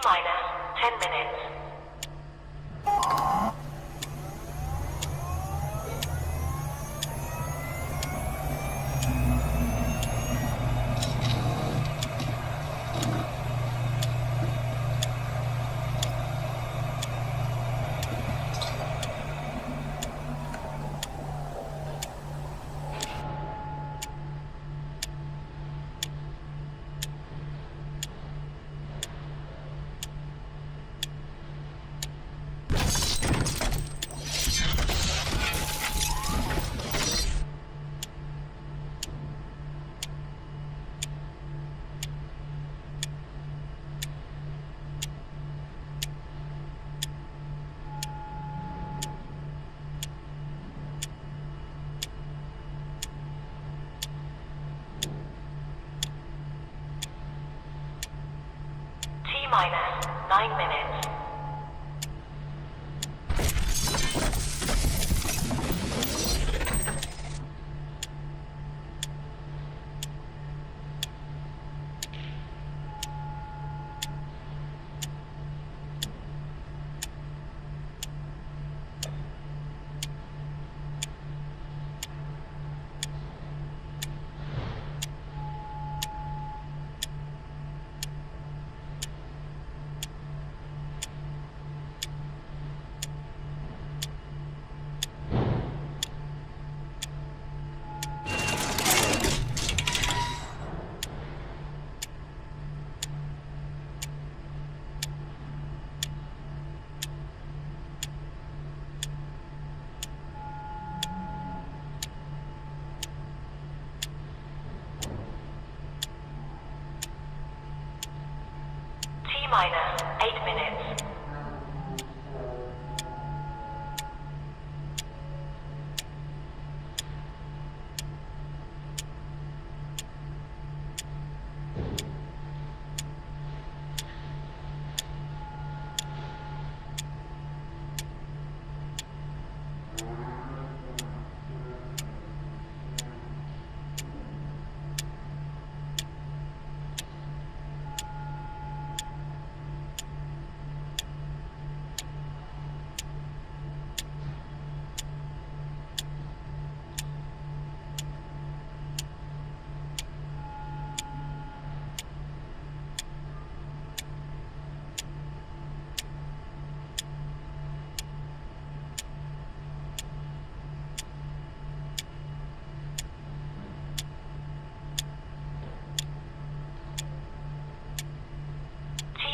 T-minus 10 minutes. minus 9 minutes. Minus 8 minutes.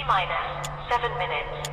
Minus 7 minutes.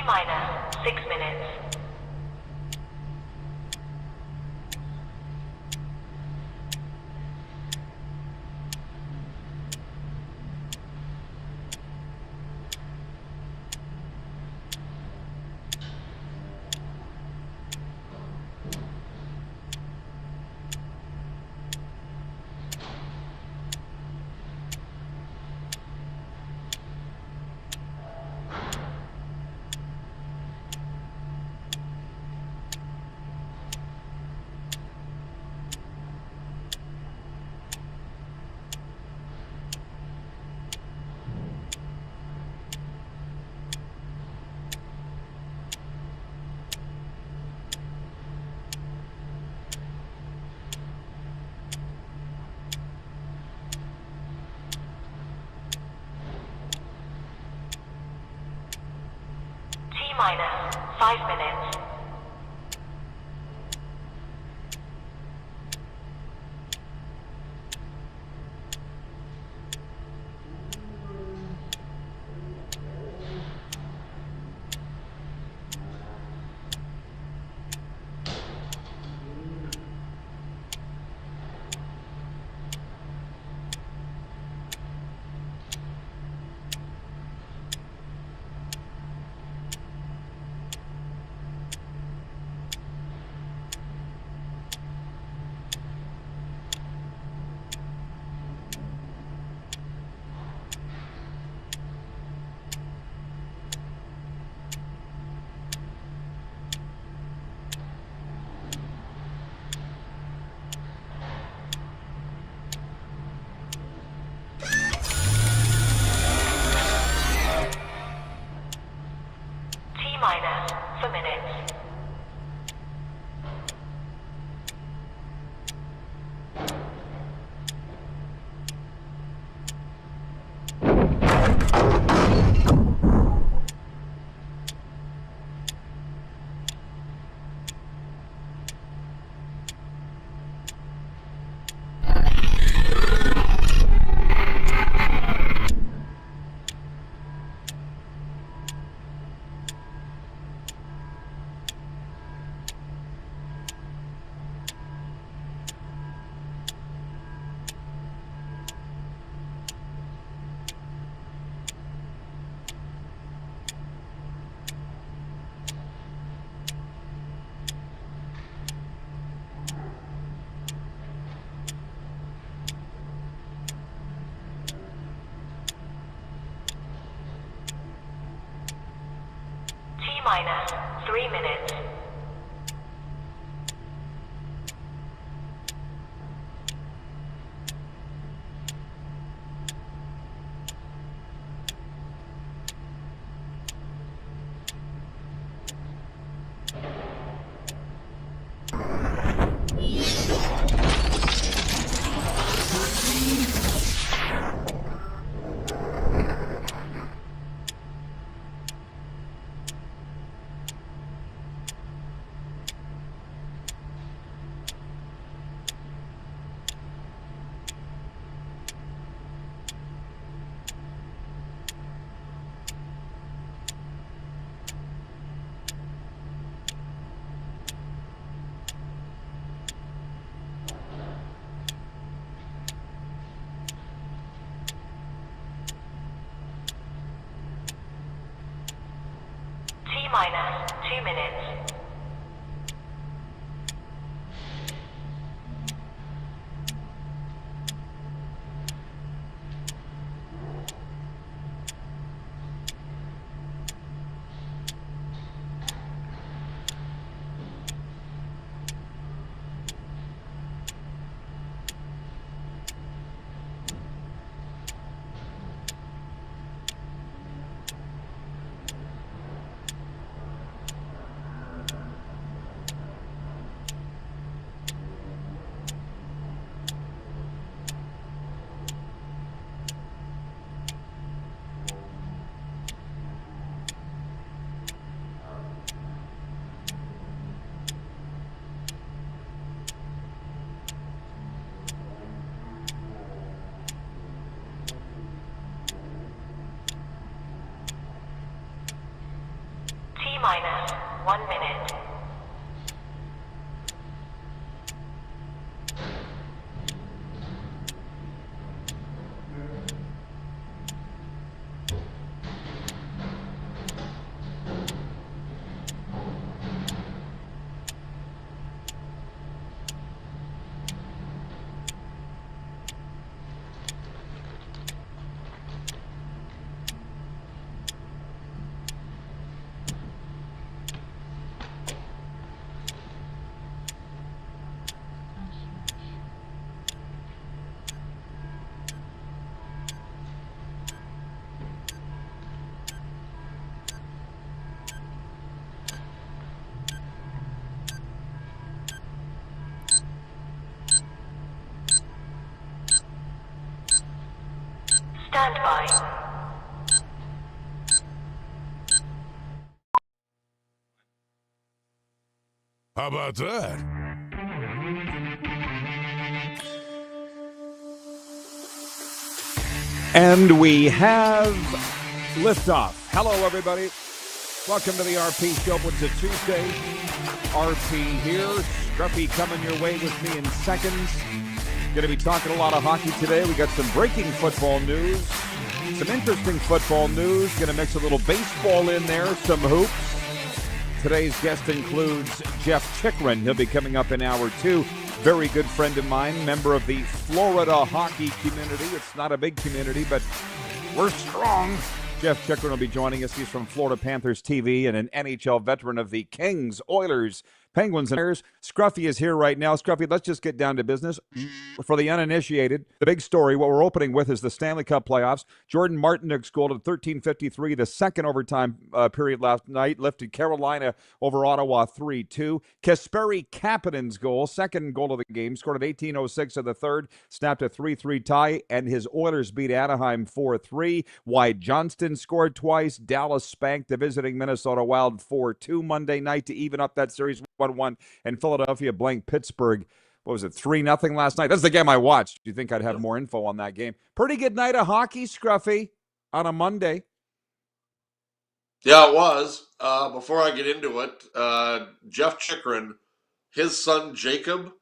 Minus 6 minutes. Minus 5 minutes. for minutes. Minus 3 minutes. Minus 2 minutes. Minus 1 minute. Stand by. How about that? And we have liftoff. Hello, everybody. Welcome to the RP Show. It's a Tuesday. RP here. Scruffy coming your way with me in seconds. Going to be talking a lot of hockey today. We got some breaking football news, some interesting football news. Going to mix a little baseball in there, some hoops. Today's guest includes Jeff Chychrun. He'll be coming up in hour 2. Very good friend of mine, member of the Florida hockey community. It's not a big community, but we're strong. Jeff Chychrun will be joining us. He's from Florida Panthers TV and an NHL veteran of the Kings, Oilers, Penguins and Bears. Scruffy is here right now. Scruffy, let's just get down to business. For the uninitiated, the big story, what we're opening with is the Stanley Cup playoffs. Jordan Martinook's goal at 13:53, the second overtime period last night, lifted Carolina over Ottawa 3-2. Kasperi Kapanen's goal, second goal of the game, scored at 18:06 of the third, snapped a 3-3 tie, and his Oilers beat Anaheim 4-3. Wyatt Johnston scored twice. Dallas spanked the visiting Minnesota Wild 4-2 Monday night to even up that series 1-1, and Philadelphia blanked Pittsburgh. What was it, 3-0 last night? That's the game I watched. Do you think I'd have more info on that game? Pretty good night of hockey, Scruffy, on a Monday. Yeah, it was. Before I get into it, Jeff Chychrun, his son Jacob,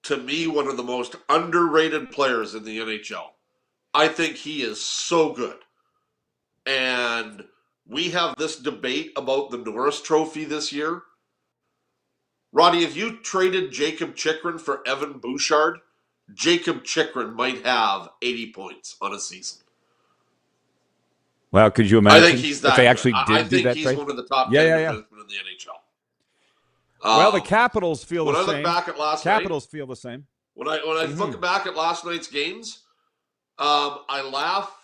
to me, one of the most underrated players in the NHL. I think he is so good. And we have this debate about the Norris Trophy this year. Roddy, if you traded Jacob Chychrun for Evan Bouchard, Jacob Chychrun might have 80 points on a season. Well, could you imagine I think he's that if they good. actually did I do think that he's trade? one of the top 10 defensemen in the NHL. Well, the Capitals feel the same. When I look back at last Capitals feel the same. When I look back at last night's games, I laugh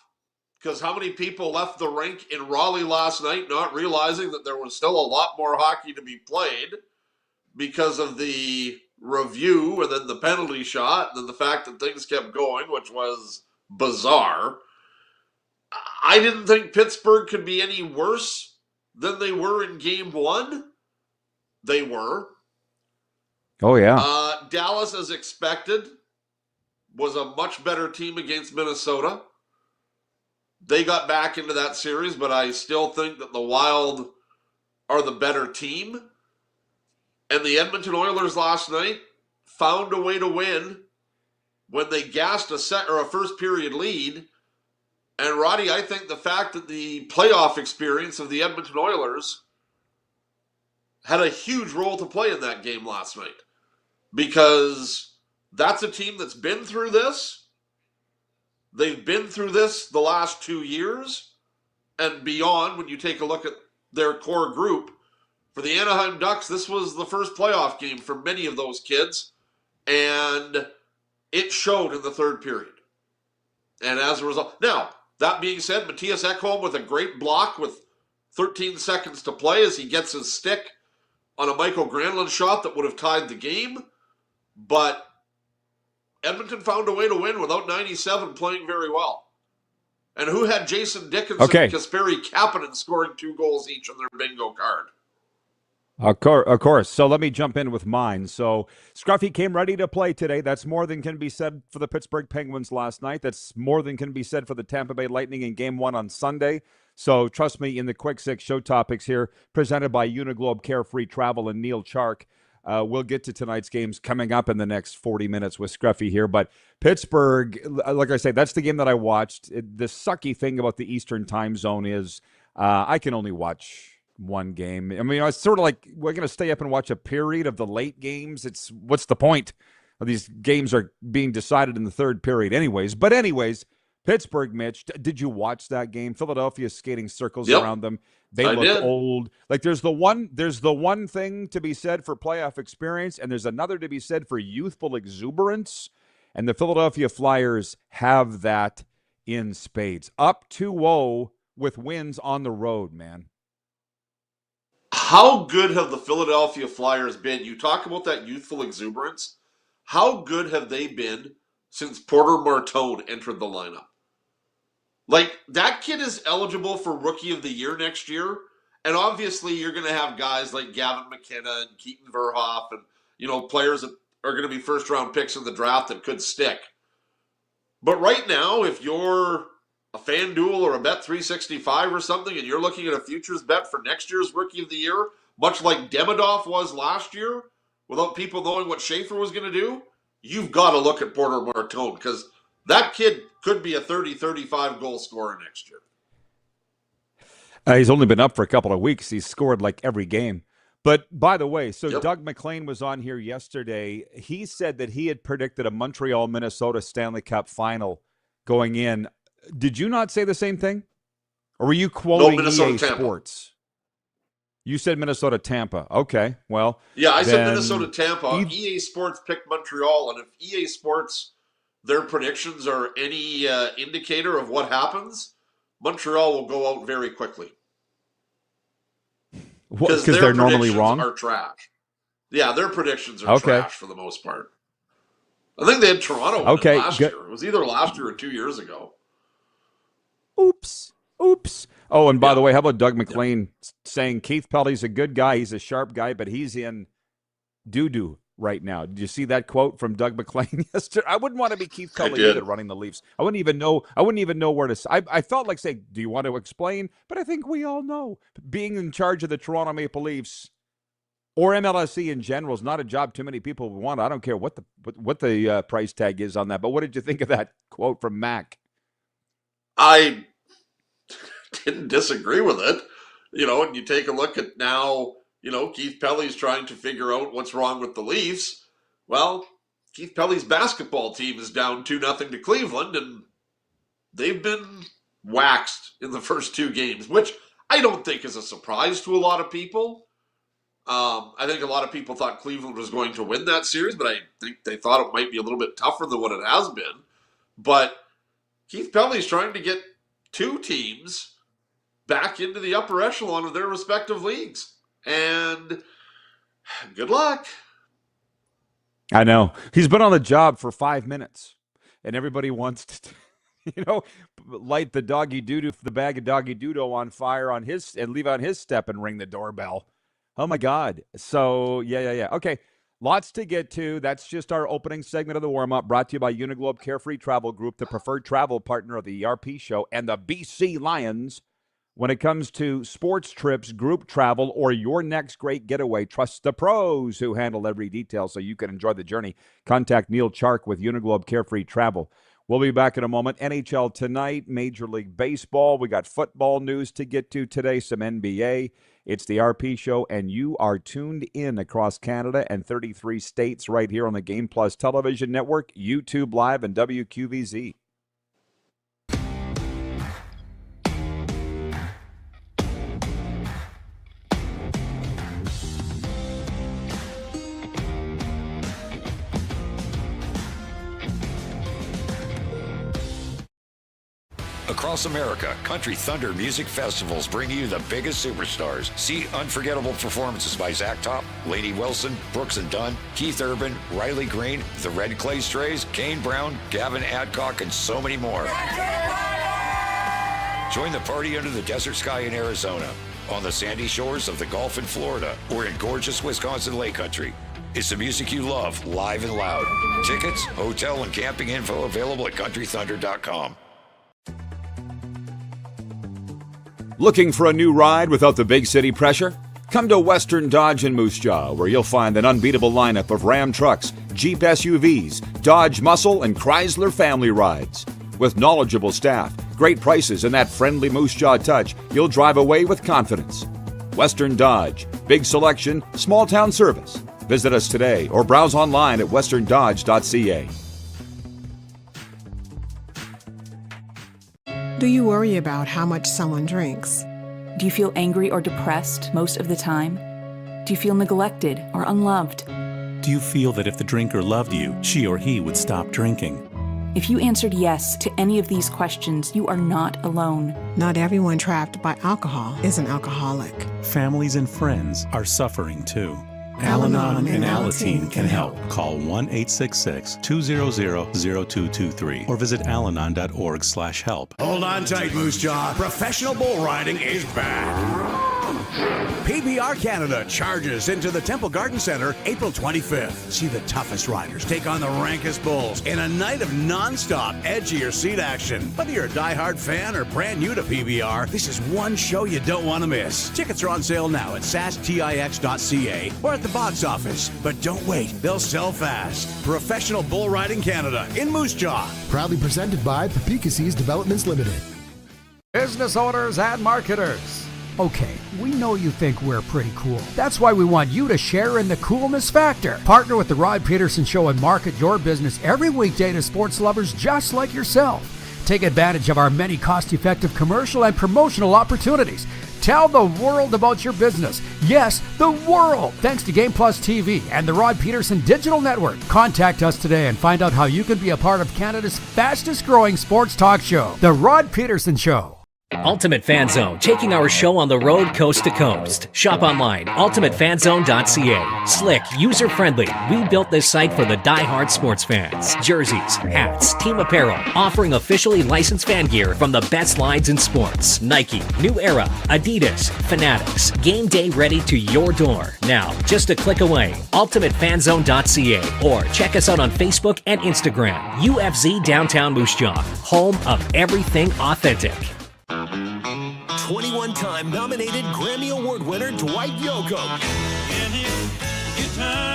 because how many people left the rink in Raleigh last night not realizing that there was still a lot more hockey to be played because of the review and then the penalty shot and then the fact that things kept going, which was bizarre. I didn't think Pittsburgh could be any worse than they were in game one. They were. Oh, yeah. Dallas, as expected, was a much better team against Minnesota. They got back into that series, but I still think that the Wild are the better team. And the Edmonton Oilers last night found a way to win when they gassed a first period lead. And Roddy, I think the fact that the playoff experience of the Edmonton Oilers had a huge role to play in that game last night. Because that's a team that's been through this. They've been through this the last 2 years and beyond when you take a look at their core group. For the Anaheim Ducks, this was the first playoff game for many of those kids, and it showed in the third period. And as a result, now, that being said, Matthias Ekholm with a great block with 13 seconds to play as he gets his stick on a Michael Granlund shot that would have tied the game. But Edmonton found a way to win without 97 playing very well. And who had Jason Dickinson and Kasperi Kapanen scoring 2 goals each on their bingo card? Of course. So let me jump in with mine. So Scruffy came ready to play today. That's more than can be said for the Pittsburgh Penguins last night. That's more than can be said for the Tampa Bay Lightning in Game 1 on Sunday. So trust me, in the Quick Six show topics here, presented by Uniglobe Carefree Travel and Neil Chark, we'll get to tonight's games coming up in the next 40 minutes with Scruffy here. But Pittsburgh, like I say, that's the game that I watched. The sucky thing about the Eastern time zone is I can only watch one game. I mean, it's sort of like we're going to stay up and watch a period of the late games. What's the point? These games are being decided in the third period anyways. But anyways, Pittsburgh, Mitch, did you watch that game? Philadelphia skating circles around them. They look old. Like there's the one thing to be said for playoff experience, and there's another to be said for youthful exuberance. And the Philadelphia Flyers have that in spades. Up 2-0 with wins on the road, man. How good have the Philadelphia Flyers been? You talk about that youthful exuberance. How good have they been since Porter Martone entered the lineup? Like, that kid is eligible for Rookie of the Year next year. And obviously, you're going to have guys like Gavin McKenna and Keaton Verhoff and, players that are going to be first-round picks in the draft that could stick. But right now, if you're a FanDuel or a Bet365 or something, and you're looking at a futures bet for next year's Rookie of the Year, much like Demidov was last year, without people knowing what Schaefer was going to do, you've got to look at Porter Martone, because that kid could be a 30, 35 goal scorer next year. He's only been up for a couple of weeks. He's scored like every game. But by the way, Doug McLean was on here yesterday. He said that he had predicted a Montreal-Minnesota Stanley Cup final going in. Did you not say the same thing? Or were you quoting EA Sports? You said Minnesota, Tampa. Okay, well. Yeah, I said then Minnesota, Tampa. EA Sports picked Montreal, and if EA Sports, their predictions are any indicator of what happens, Montreal will go out very quickly. Because they're normally wrong? Are trash. Yeah, their predictions are trash for the most part. I think they had Toronto last year. It was either last year or 2 years ago. Oops. Oh, and by the way, how about Doug McLean saying Keith Pelly's a good guy, he's a sharp guy, but he's in doo-doo right now. Did you see that quote from Doug McLean yesterday? I wouldn't want to be Keith Pelly either running the Leafs. I wouldn't even know where to. I felt like saying, "Do you want to explain?" But I think we all know being in charge of the Toronto Maple Leafs or MLSE in general is not a job too many people would want. I don't care what the price tag is on that. But what did you think of that quote from Mac? I didn't disagree with it. And you take a look at now, Keith Pelly's trying to figure out what's wrong with the Leafs. Well, Keith Pelly's basketball team is down 2-0 to Cleveland, and they've been waxed in the first 2 games, which I don't think is a surprise to a lot of people. I think a lot of people thought Cleveland was going to win that series, but I think they thought it might be a little bit tougher than what it has been. But Keith Pelly's trying to get 2 teams back into the upper echelon of their respective leagues. And good luck. I know. He's been on the job for 5 minutes, and everybody wants to, light the the bag of doggy doodle on fire on his and leave on his step and ring the doorbell. Oh, my God. So, yeah. Okay, lots to get to. That's just our opening segment of the warm-up, brought to you by Uniglobe Carefree Travel Group, the preferred travel partner of the ERP show, and the BC Lions. When it comes to sports trips, group travel, or your next great getaway, trust the pros who handle every detail so you can enjoy the journey. Contact Neil Chark with Uniglobe Carefree Travel. We'll be back in a moment. NHL tonight, Major League Baseball. We got football news to get to today, some NBA. It's the RP show, and you are tuned in across Canada and 33 states right here on the Game Plus Television Network, YouTube Live, and WQVZ. Across America, Country Thunder Music Festivals bring you the biggest superstars. See unforgettable performances by Zach Top, Lainey Wilson, Brooks and Dunn, Keith Urban, Riley Green, the Red Clay Strays, Kane Brown, Gavin Adcock, and so many more. Join the party under the desert sky in Arizona, on the sandy shores of the Gulf in Florida, or in gorgeous Wisconsin Lake Country. It's the music you love, live and loud. Tickets, hotel, and camping info available at countrythunder.com. Looking for a new ride without the big city pressure? Come to Western Dodge in Moose Jaw, where you'll find an unbeatable lineup of Ram trucks, Jeep SUVs, Dodge Muscle, and Chrysler family rides. With knowledgeable staff, great prices, and that friendly Moose Jaw touch, you'll drive away with confidence. Western Dodge, big selection, small town service. Visit us today or browse online at westerndodge.ca. Do you worry about how much someone drinks? Do you feel angry or depressed most of the time? Do you feel neglected or unloved? Do you feel that if the drinker loved you, she or he would stop drinking? If you answered yes to any of these questions, you are not alone. Not everyone trapped by alcohol is an alcoholic. Families and friends are suffering too. Al-Anon and Alateen can help. Call 1-866-200-0223 or visit alanon.org/help. Hold on tight, Moose Jaw. Professional bull riding is back. PBR Canada charges into the Temple Garden Center April 25th. See the toughest riders take on the rankest bulls in a night of non-stop, edgier seat action. Whether you're a diehard fan or brand new to PBR, this is one show you don't want to miss. Tickets are on sale now at sastix.ca or at the box office. But don't wait, they'll sell fast. Professional Bull Riding Canada in Moose Jaw. Proudly presented by Papikassis Developments Limited. Business owners and marketers. Okay, we know you think we're pretty cool. That's why we want you to share in the coolness factor. Partner with the Rod Pedersen Show and market your business every weekday to sports lovers just like yourself. Take advantage of our many cost-effective commercial and promotional opportunities. Tell the world about your business. Yes, the world. Thanks to Game Plus TV and the Rod Pedersen Digital Network. Contact us today and find out how you can be a part of Canada's fastest growing sports talk show, The Rod Pedersen Show. Ultimate Fan Zone, taking our show on the road coast to coast. Shop online, ultimatefanzone.ca. Slick, user-friendly. We built this site for the die-hard sports fans. Jerseys, hats, team apparel, offering officially licensed fan gear from the best lines in sports. Nike, New Era, Adidas, Fanatics. Game day ready to your door. Now, just a click away, ultimatefanzone.ca, or check us out on Facebook and Instagram. UFZ Downtown Moose Jaw, home of everything authentic. 21-time nominated Grammy Award winner Dwight Yoakam.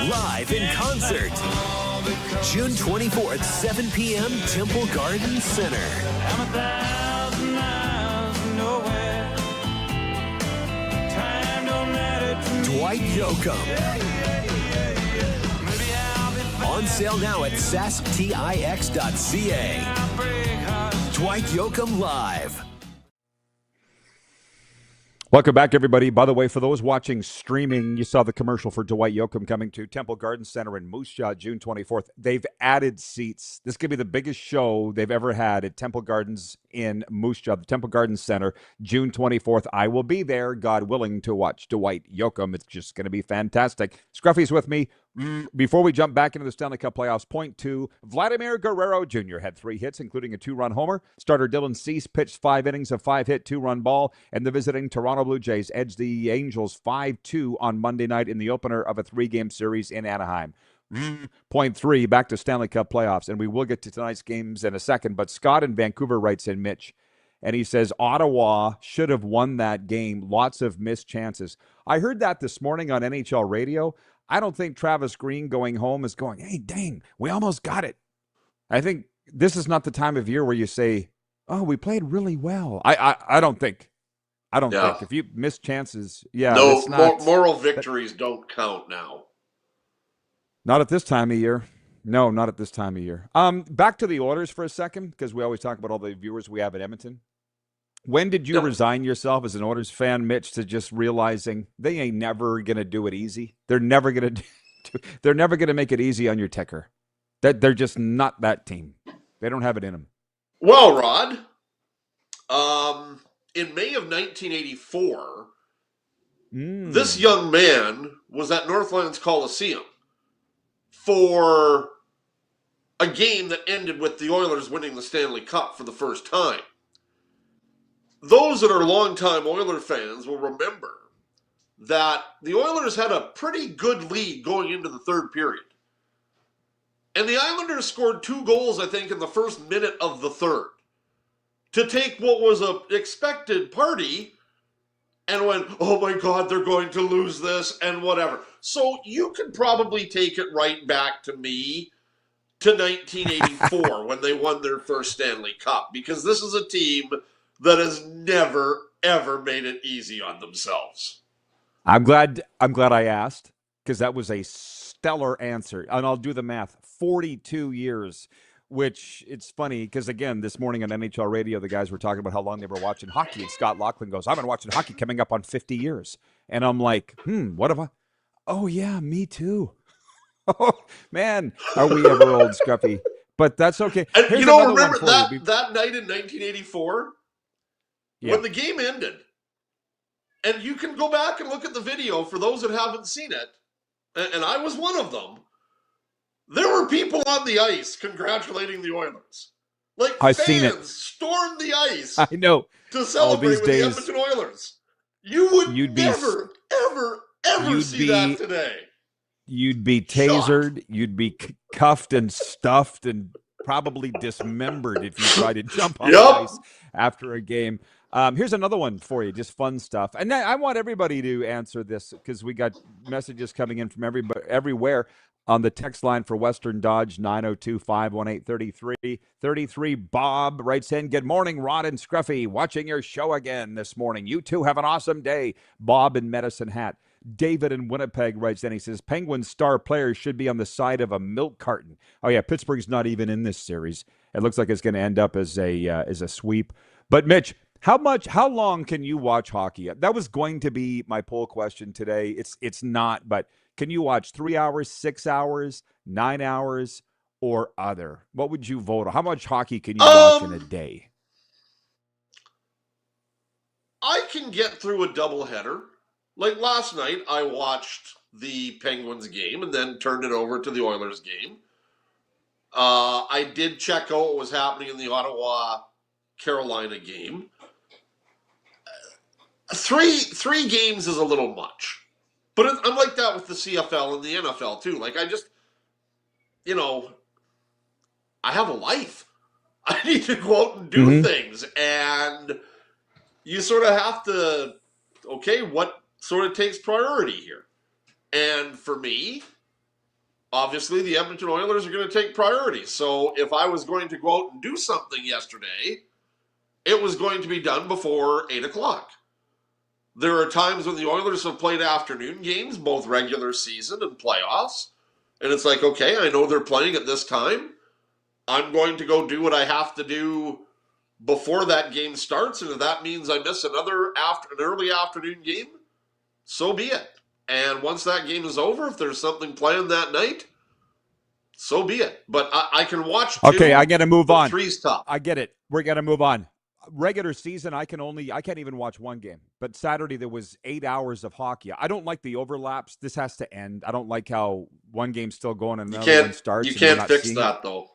Live in concert. June 24th, 7 p.m., Temple Garden Center. Dwight Yoakam. On sale now at sasktix.ca. Dwight Yoakam Live. Welcome back, everybody. By the way, for those watching streaming, you saw the commercial for Dwight Yoakam coming to Temple Garden Center in Moose Jaw, June 24th. They've added seats. This could be the biggest show they've ever had at Temple Gardens in Moose Jaw, the Temple Garden Center, June 24th. I will be there, God willing, to watch Dwight Yoakam. It's just going to be fantastic. Scruffy's with me. Before we jump back into the Stanley Cup playoffs, point two, Vladimir Guerrero Jr. had 3 hits, including a 2-run homer. Starter Dylan Cease pitched 5 innings of 5-hit, 2-run ball, and the visiting Toronto Blue Jays edged the Angels 5-2 on Monday night in the opener of a 3-game series in Anaheim. Point three, back to Stanley Cup playoffs, and we will get to tonight's games in a second, but Scott in Vancouver writes in, Mitch, and he says, Ottawa should have won that game. Lots of missed chances. I heard that this morning on NHL radio. I don't think Travis Green going home is going, hey, dang, we almost got it. I think this is not the time of year where you say, oh, we played really well. I don't think. I don't think. If you miss chances, no, moral victories don't count now. Not at this time of year. No, not at this time of year. Back to the Oilers for a second, because we always talk about all the viewers we have in Edmonton. When did you resign yourself as an Oilers fan, Mitch, to just realizing they ain't never going to do it easy? They're never going to make it easy on your ticker. That they're just not that team. They don't have it in them. Well, Rod, in May of 1984, this young man was at Northlands Coliseum for a game that ended with the Oilers winning the Stanley Cup for the first time. Those that are longtime Oiler fans will remember that the Oilers had a pretty good lead going into the third period. And the Islanders scored 2 goals, I think, in the first minute of the third to take what was an expected party and went, oh my God, they're going to lose this and whatever. So you could probably take it right back to me to 1984 when they won their first Stanley Cup, because this is a team that has never, ever made it easy on themselves. I'm glad I asked, because that was a stellar answer. And I'll do the math. 42 years, which it's funny, because, again, this morning on NHL radio, the guys were talking about how long they were watching hockey, and Scott Laughlin goes, I've been watching hockey coming up on 50 years. And I'm like, what have I? Oh, yeah, me too. Oh, man, are we ever old, Scruffy? But that's okay. And remember that night in 1984? When the game ended, and you can go back and look at the video for those that haven't seen it, and I was one of them, there were people on the ice congratulating the Oilers. Like, fans stormed the ice I know. to celebrate with the Edmonton Oilers. You would never, ever see that today. You'd be tasered, you'd be cuffed and stuffed and probably dismembered if you tried to jump on the ice after a game. Here's another one for you, just fun stuff. And I want everybody to answer this, because we got messages coming in from everywhere on the text line for Western Dodge, 902-518-3333. Bob writes in, good morning, Rod and Scruffy. Watching your show again this morning. You two have an awesome day. Bob in Medicine Hat. David in Winnipeg writes in, he says, Penguins star players should be on the side of a milk carton. Oh, yeah, Pittsburgh's not even in this series. It looks like it's going to end up as a sweep. But, Mitch, How long can you watch hockey? That was going to be my poll question today. It's not, but can you watch 3 hours, 6 hours, 9 hours, or other? What would you vote on? How much hockey can you watch in a day? I can get through a doubleheader. Like last night, I watched the Penguins game and then turned it over to the Oilers game. I did check out what was happening in the Ottawa-Carolina game. Three games is a little much. But I'm like that with the CFL and the NFL too. Like I just, I have a life. I need to go out and do things. And you sort of have to, okay, what sort of takes priority here? And for me, obviously the Edmonton Oilers are going to take priority. So if I was going to go out and do something yesterday, it was going to be done before 8 o'clock. There are times when the Oilers have played afternoon games, both regular season and playoffs. And it's like, okay, I know they're playing at this time. I'm going to go do what I have to do before that game starts. And if that means I miss an early afternoon game, so be it. And once that game is over, if there's something planned that night, so be it. But I can watch two. Okay, I got to move on. Three's tough. I get it. We're going to move on. Regular season, I can't even watch one game. But Saturday, there was 8 hours of hockey. I don't like the overlaps. This has to end. I don't like how one game's still going and another one starts. You can't fix that, though.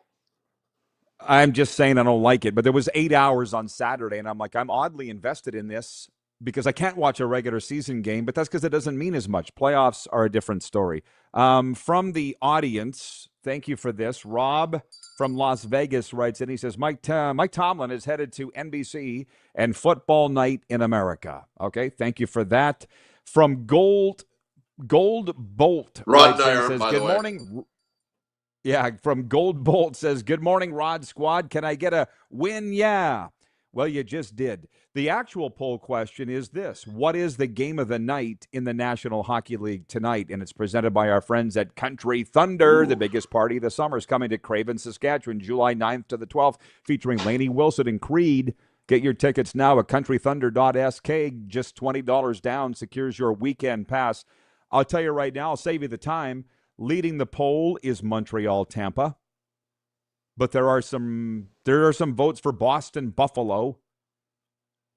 I'm just saying I don't like it. But there was 8 hours on Saturday, and I'm like, I'm oddly invested in this because I can't watch a regular season game, but that's because it doesn't mean as much. Playoffs are a different story. From the audience, thank you for this. Rob from Las Vegas writes in. He says, Mike Tomlin is headed to NBC and Football Night in America. Okay, thank you for that. From Gold Bolt. Rod says, good morning. Yeah, from Gold Bolt says, good morning, Rod Squad. Can I get a win? Yeah. Well, you just did. The actual poll question is this. What is the game of the night in the National Hockey League tonight? And it's presented by our friends at Country Thunder. The biggest party of the summer is coming to Craven, Saskatchewan, July 9th to the 12th, featuring Lainey Wilson and Creed. Get your tickets now at countrythunder.sk. Just $20 down secures your weekend pass. I'll tell you right now, I'll save you the time. Leading the poll is Montreal-Tampa. But there are some votes for Boston, Buffalo.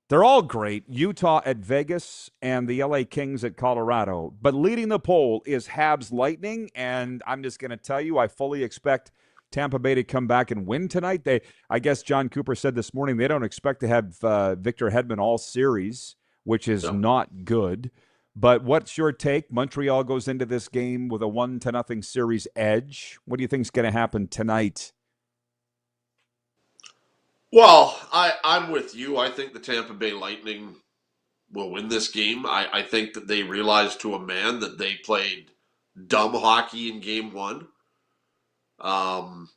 They're all great. Utah at Vegas and the LA Kings at Colorado. But leading the poll is Habs Lightning, and I'm just going to tell you, I fully expect Tampa Bay to come back and win tonight. I guess John Cooper said this morning they don't expect to have Victor Hedman all series, which is not good. But what's your take? Montreal goes into this game with a 1-0 series edge. What do you think is going to happen tonight? Well, I'm with you. I think the Tampa Bay Lightning will win this game. I think that they realized to a man that they played dumb hockey in game one. And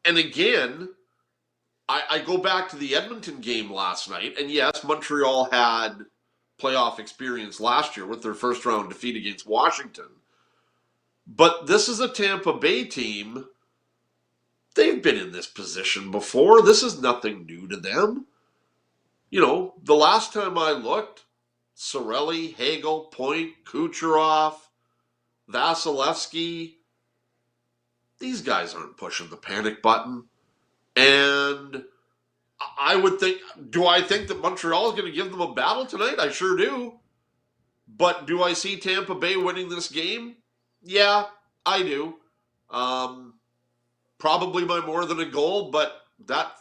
again, I go back to the Edmonton game last night, and yes, Montreal had playoff experience last year with their first-round defeat against Washington. But this is a Tampa Bay team. They've been in this position before. This is nothing new to them. The last time I looked, Cirelli, Hagel, Point, Kucherov, Vasilevsky, these guys aren't pushing the panic button. And I would think, do I think that Montreal is going to give them a battle tonight? I sure do. But do I see Tampa Bay winning this game? Yeah, I do. Probably by more than a goal, but that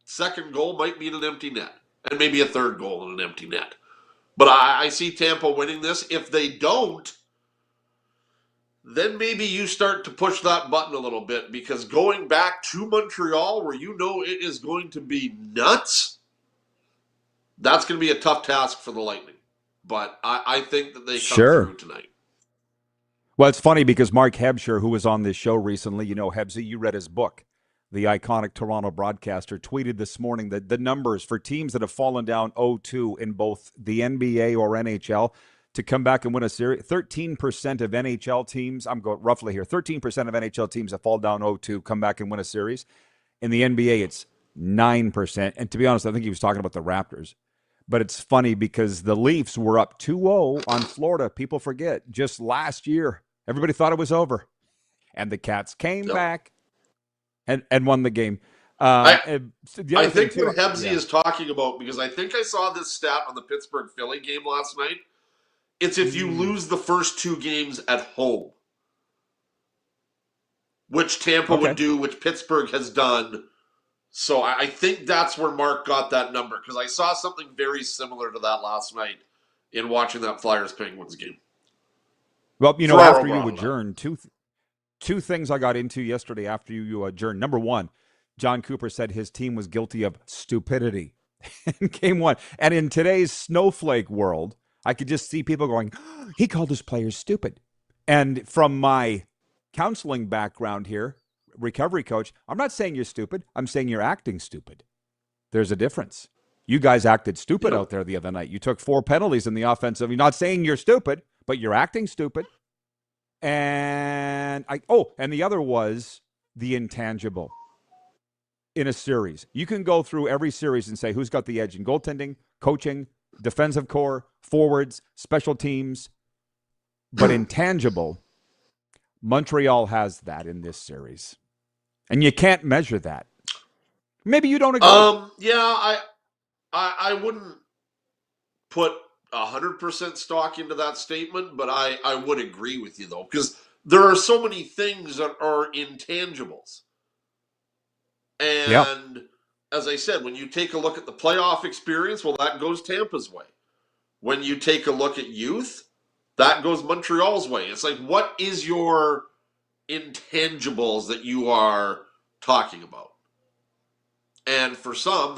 second goal might mean an empty net. And maybe a third goal in an empty net. But I see Tampa winning this. If they don't, then maybe you start to push that button a little bit, because going back to Montreal where it is going to be nuts, that's going to be a tough task for the Lightning. But I think that they come through tonight. Well, it's funny because Mark Hebscher, who was on this show recently, Hebsy, you read his book, the iconic Toronto broadcaster, tweeted this morning that the numbers for teams that have fallen down 0-2 in both the NBA or NHL to come back and win a series, 13% of NHL teams, I'm going roughly here, 13% of NHL teams that fall down 0-2 come back and win a series. In the NBA, it's 9%. And to be honest, I think he was talking about the Raptors. But it's funny because the Leafs were up 2-0 on Florida. People forget, just last year. Everybody thought it was over. And the Cats came back and won the game. I think what Hebsy is talking about, because I think I saw this stat on the Pittsburgh-Philly game last night, it's if you lose the first 2 games at home, which Tampa would do, which Pittsburgh has done. So I think that's where Mark got that number, because I saw something very similar to that last night in watching that Flyers-Penguins game. Well, you know, after you adjourned, two things I got into yesterday after you adjourned. Number one, John Cooper said his team was guilty of stupidity in game 1. And in today's snowflake world, I could just see people going, oh, he called his players stupid. And from my counseling background here, recovery coach, I'm not saying you're stupid. I'm saying you're acting stupid. There's a difference. You guys acted stupid out there the other night. You took 4 penalties in the offensive. You're not saying you're stupid, but you're acting stupid. And and the other was the intangible in a series. You can go through every series and say who's got the edge in goaltending, coaching, defensive core, forwards, special teams, but intangible, Montreal has that in this series. And you can't measure that. Maybe you don't agree. I wouldn't put 100% stock into that statement, but I would agree with you, though, because there are so many things that are intangibles. And as I said, when you take a look at the playoff experience, well, that goes Tampa's way. When you take a look at youth, that goes Montreal's way. It's like, what is your intangibles that you are talking about? And for some,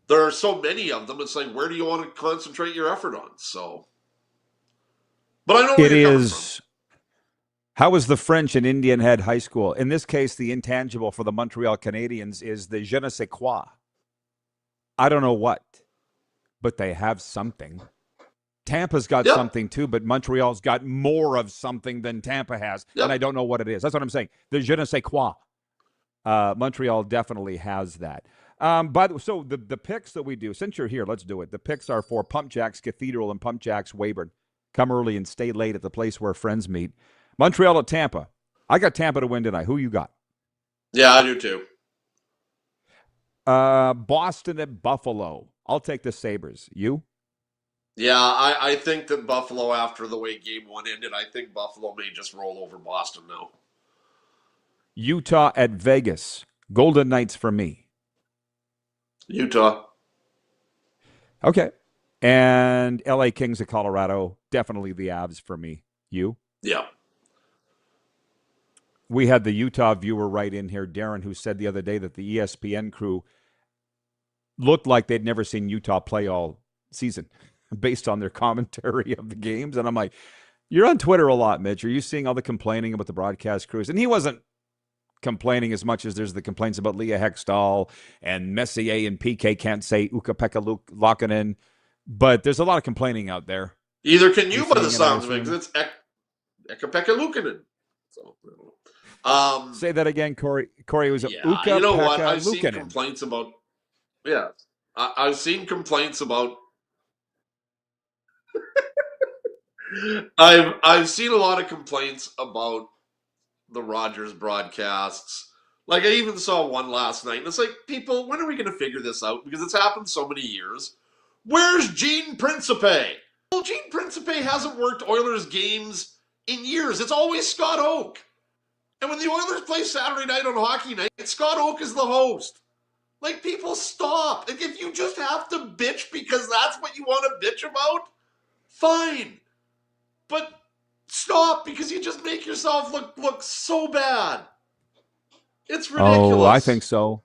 there are so many of them. It's like, where do you want to concentrate your effort on? So, but I know where you're coming from. How is the French in Indian Head High School? In this case, the intangible for the Montreal Canadiens is the je ne sais quoi. I don't know what, but they have something. Tampa's got something too, but Montreal's got more of something than Tampa has, and I don't know what it is. That's what I'm saying. The je ne sais quoi. Montreal definitely has that. So the picks that we do, since you're here, let's do it. The picks are for Pump Jacks Cathedral and Pump Jacks Weyburn. Come early and stay late at the place where friends meet. Montreal at Tampa. I got Tampa to win tonight. Who you got? Yeah, I do too. Boston at Buffalo. I'll take the Sabres. You? Yeah, I think that Buffalo, after the way game 1 ended, I think Buffalo may just roll over Boston now. Utah at Vegas. Golden Knights for me. Utah. Okay. And LA Kings at Colorado. Definitely the Avs for me. You? Yeah. We had the Utah viewer right in here, Darren, who said the other day that the ESPN crew looked like they'd never seen Utah play all season based on their commentary of the games. And I'm like, you're on Twitter a lot, Mitch. Are you seeing all the complaining about the broadcast crews? And he wasn't complaining as much as there's the complaints about Leah Hextall and Messier and PK can't say Ukko-Pekka Luukkonen. But there's a lot of complaining out there. Either can you, by the sounds of it, because it's Ukko-Pekka Luukkonen. So, say that again, Corey. Corey, was it Ukko-Pekka you know what? I've Luukkonen. seen complaints about. Yeah, I've seen complaints about. I've seen a lot of complaints about the Rogers broadcasts. Like, I even saw one last night, and it's like, people, when are we going to figure this out? Because it's happened so many years. Where's Gene Principe? Well, Gene Principe hasn't worked Oilers games in years. It's always Scott Oak. And when the Oilers play Saturday night on Hockey Night, Scott Oak is the host. Like, people stop. Like, if you just have to bitch because that's what you want to bitch about, fine. But stop, because you just make yourself look so bad. It's ridiculous. Oh, I think so.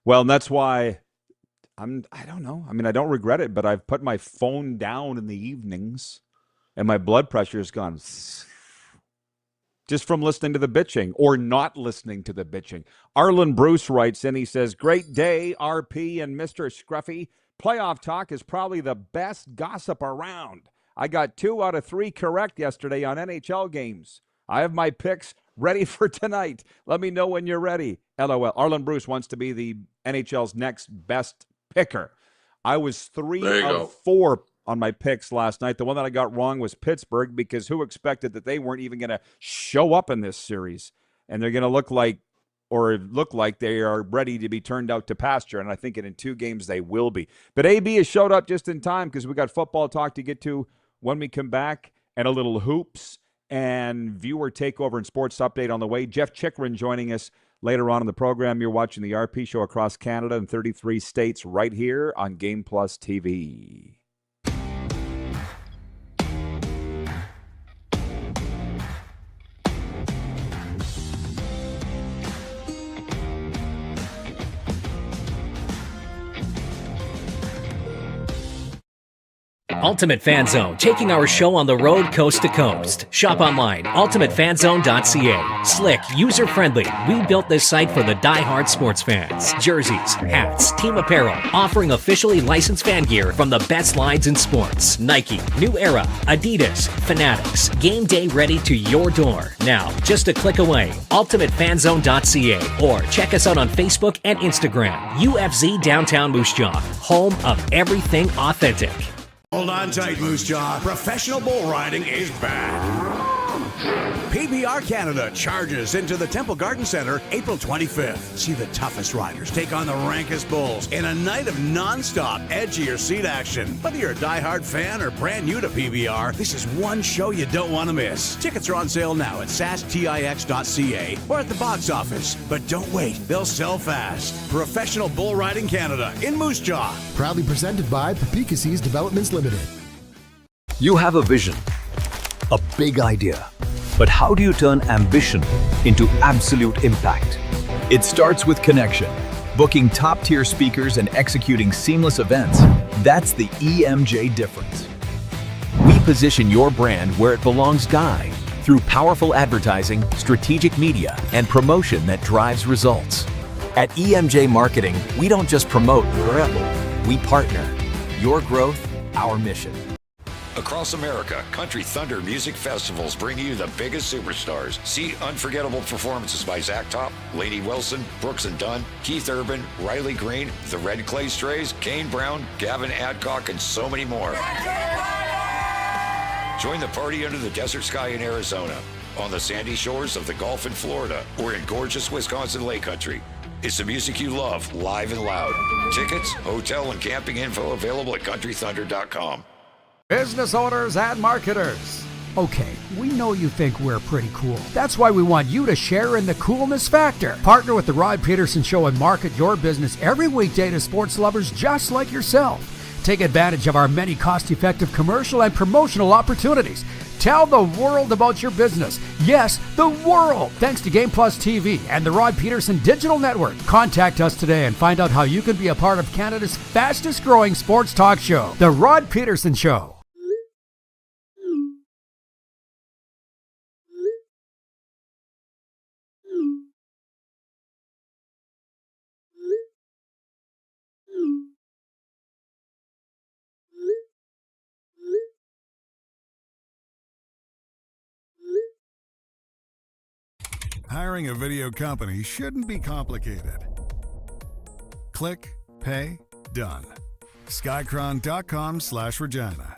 Well, and that's why I don't know. I mean, I don't regret it, but I've put my phone down in the evenings and my blood pressure has gone just from listening to the bitching or not listening to the bitching. Arlen Bruce writes in, he says, great day, RP and Mr. Scruffy. Playoff talk is probably the best gossip around. I got 2 out of 3 correct yesterday on NHL games. I have my picks Ready for tonight? Let me know when you're ready. LOL. Arlen Bruce wants to be the NHL's next best picker. I was 3 of 4 on my picks last night. The one that I got wrong was Pittsburgh, because who expected that they weren't even going to show up in this series? And they're going to look like they are ready to be turned out to pasture. And I think in 2 games they will be. But AB has showed up just in time, because we got football talk to get to when we come back, and a little hoops and viewer takeover and sports update on the way. Jeff Chychrun joining us later on in the program. You're watching the RP Show across Canada and 33 states right here on Game Plus TV. Ultimate Fan Zone, taking our show on the road coast to coast. Shop online, ultimatefanzone.ca. Slick, user-friendly. We built this site for the die-hard sports fans. Jerseys, hats, team apparel, offering officially licensed fan gear from the best lines in sports. Nike, New Era, Adidas, Fanatics. Game day ready to your door. Now, just a click away. ultimatefanzone.ca, or check us out on Facebook and Instagram. UFZ Downtown Moose Jaw, home of everything authentic. Hold on tight, Moose Jaw. Professional bull riding is back. PBR Canada charges into the Temple Garden Center April 25th. See the toughest riders take on the rankest bulls in a night of non-stop edge-of-your-seat action. Whether you're a diehard fan or brand new to PBR, this is one show you don't want to miss. Tickets are on sale now at sastix.ca or at the box office. But don't wait, they'll sell fast. Professional Bull Riding Canada in Moose Jaw. Proudly presented by Papikassis Developments Limited. You have a vision, a big idea. But how do you turn ambition into absolute impact? It starts with connection. Booking top-tier speakers and executing seamless events. That's the EMJ difference. We position your brand where it belongs, Guy, through powerful advertising, strategic media, and promotion that drives results. At EMJ Marketing, we don't just promote, we partner. Your growth, our mission. Across America, Country Thunder Music Festivals bring you the biggest superstars. See unforgettable performances by Zach Top, Lainey Wilson, Brooks and Dunn, Keith Urban, Riley Green, the Red Clay Strays, Kane Brown, Gavin Adcock, and so many more. Join the party under the desert sky in Arizona, on the sandy shores of the Gulf in Florida, or in gorgeous Wisconsin Lake Country. It's the music you love, live and loud. Tickets, hotel, and camping info available at countrythunder.com. Business owners and marketers. Okay, we know you think we're pretty cool. That's why we want you to share in the coolness factor. Partner with the Rod Pedersen Show and market your business every weekday to sports lovers just like yourself. Take advantage of our many cost-effective commercial and promotional opportunities. Tell the world about your business. Yes, the world. Thanks to Game Plus TV and the Rod Pedersen Digital Network. Contact us today and find out how you can be a part of Canada's fastest growing sports talk show, The Rod Pedersen Show. Hiring a video company shouldn't be complicated. Click, pay, done. Chychrun.com/Regina.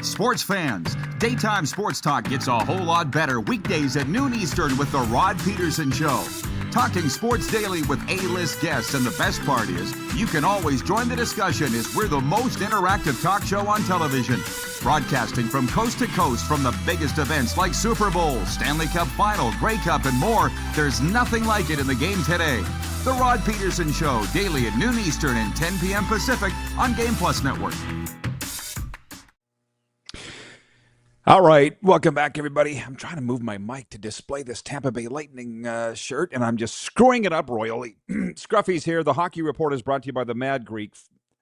Sports fans, daytime sports talk gets a whole lot better weekdays at noon Eastern with the Rod Pedersen Show. Talking sports daily with A-list guests, and the best part is, you can always join the discussion as we're the most interactive talk show on television. Broadcasting from coast to coast from the biggest events like Super Bowl, Stanley Cup Final, Grey Cup, and more, there's nothing like it in the game today. The Rod Pedersen Show, daily at noon Eastern and 10 p.m. Pacific on Game Plus Network. All right, welcome back, everybody. I'm trying to move my mic to display this Tampa Bay Lightning shirt, and I'm just screwing it up royally. Scruffy's here. The Hockey Report is brought to you by the Mad Greek.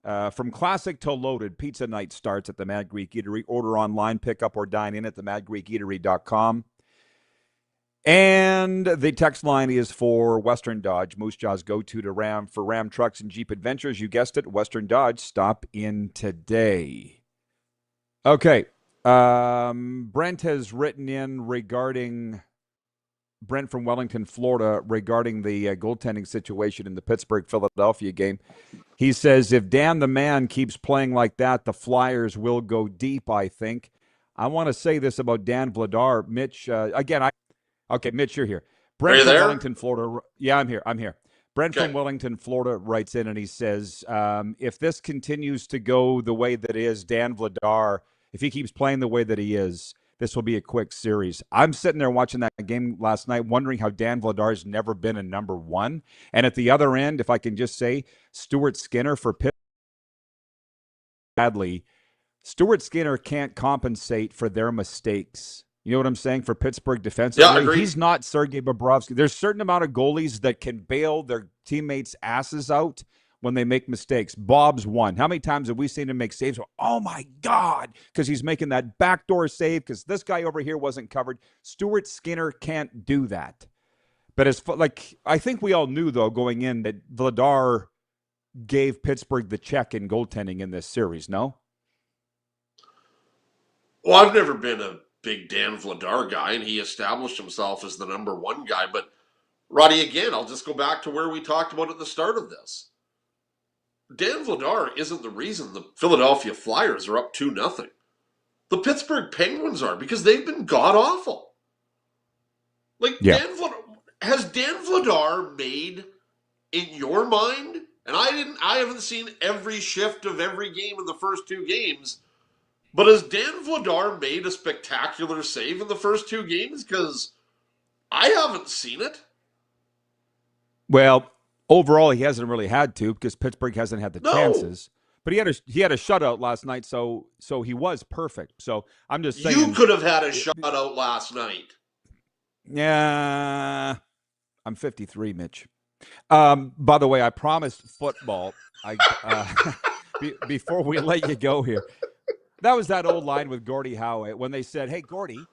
From classic to loaded, pizza night starts at the Mad Greek Eatery. Order online, pick up, or dine in at themadgreekeatery.com. And the text line is for Western Dodge, Moose Jaw's go-to to Ram for Ram trucks and Jeep adventures. You guessed it, Western Dodge. Stop in today. Okay. Brent has written in regarding Brent from Wellington, Florida, regarding the goaltending situation in the Pittsburgh-Philadelphia game. He says, if Dan the Man keeps playing like that, the Flyers will go deep, I think. I want to say this about Dan Vladar. Mitch, okay, Mitch, you're here. Brent from Wellington, Florida. Yeah, I'm here. Brent from Wellington, Florida writes in and he says, if this continues to go the way that is, Dan Vladar, if he keeps playing the way that he is, this will be a quick series. I'm sitting there watching that game last night wondering how Dan Vladar's never been a number one. And at the other end, if I can just say, Stuart Skinner for Pitt. Badly, Stuart Skinner can't compensate for their mistakes. You know what I'm saying? For Pittsburgh defensively, yeah, agreed. He's not Sergei Bobrovsky. There's a certain amount of goalies that can bail their teammates' asses out when they make mistakes. Bob's one. How many times have we seen him make saves? Oh, my God, because he's making that backdoor save because this guy over here wasn't covered. Stuart Skinner can't do that. But I think we all knew, though, going in that Vladar gave Pittsburgh the check in goaltending in this series, no? Well, I've never been a big Dan Vladar guy, and he established himself as the number one guy. But, Roddy, again, I'll just go back to where we talked about at the start of this. Dan Vladar isn't the reason the Philadelphia Flyers are up 2-0. The Pittsburgh Penguins are, because they've been god-awful. Has Dan Vladar made, in your mind, and I haven't seen every shift of every game in the first two games, but has Dan Vladar made a spectacular save in the first two games? Because I haven't seen it. Well, overall, he hasn't really had to because Pittsburgh hasn't had the chances. But he had a shutout last night, so he was perfect. So I'm just saying. You could have had a shutout last night. Yeah, I'm 53, Mitch. By the way, I promised football. Before we let you go here. That was that old line with Gordie Howe when they said, hey, Gordie,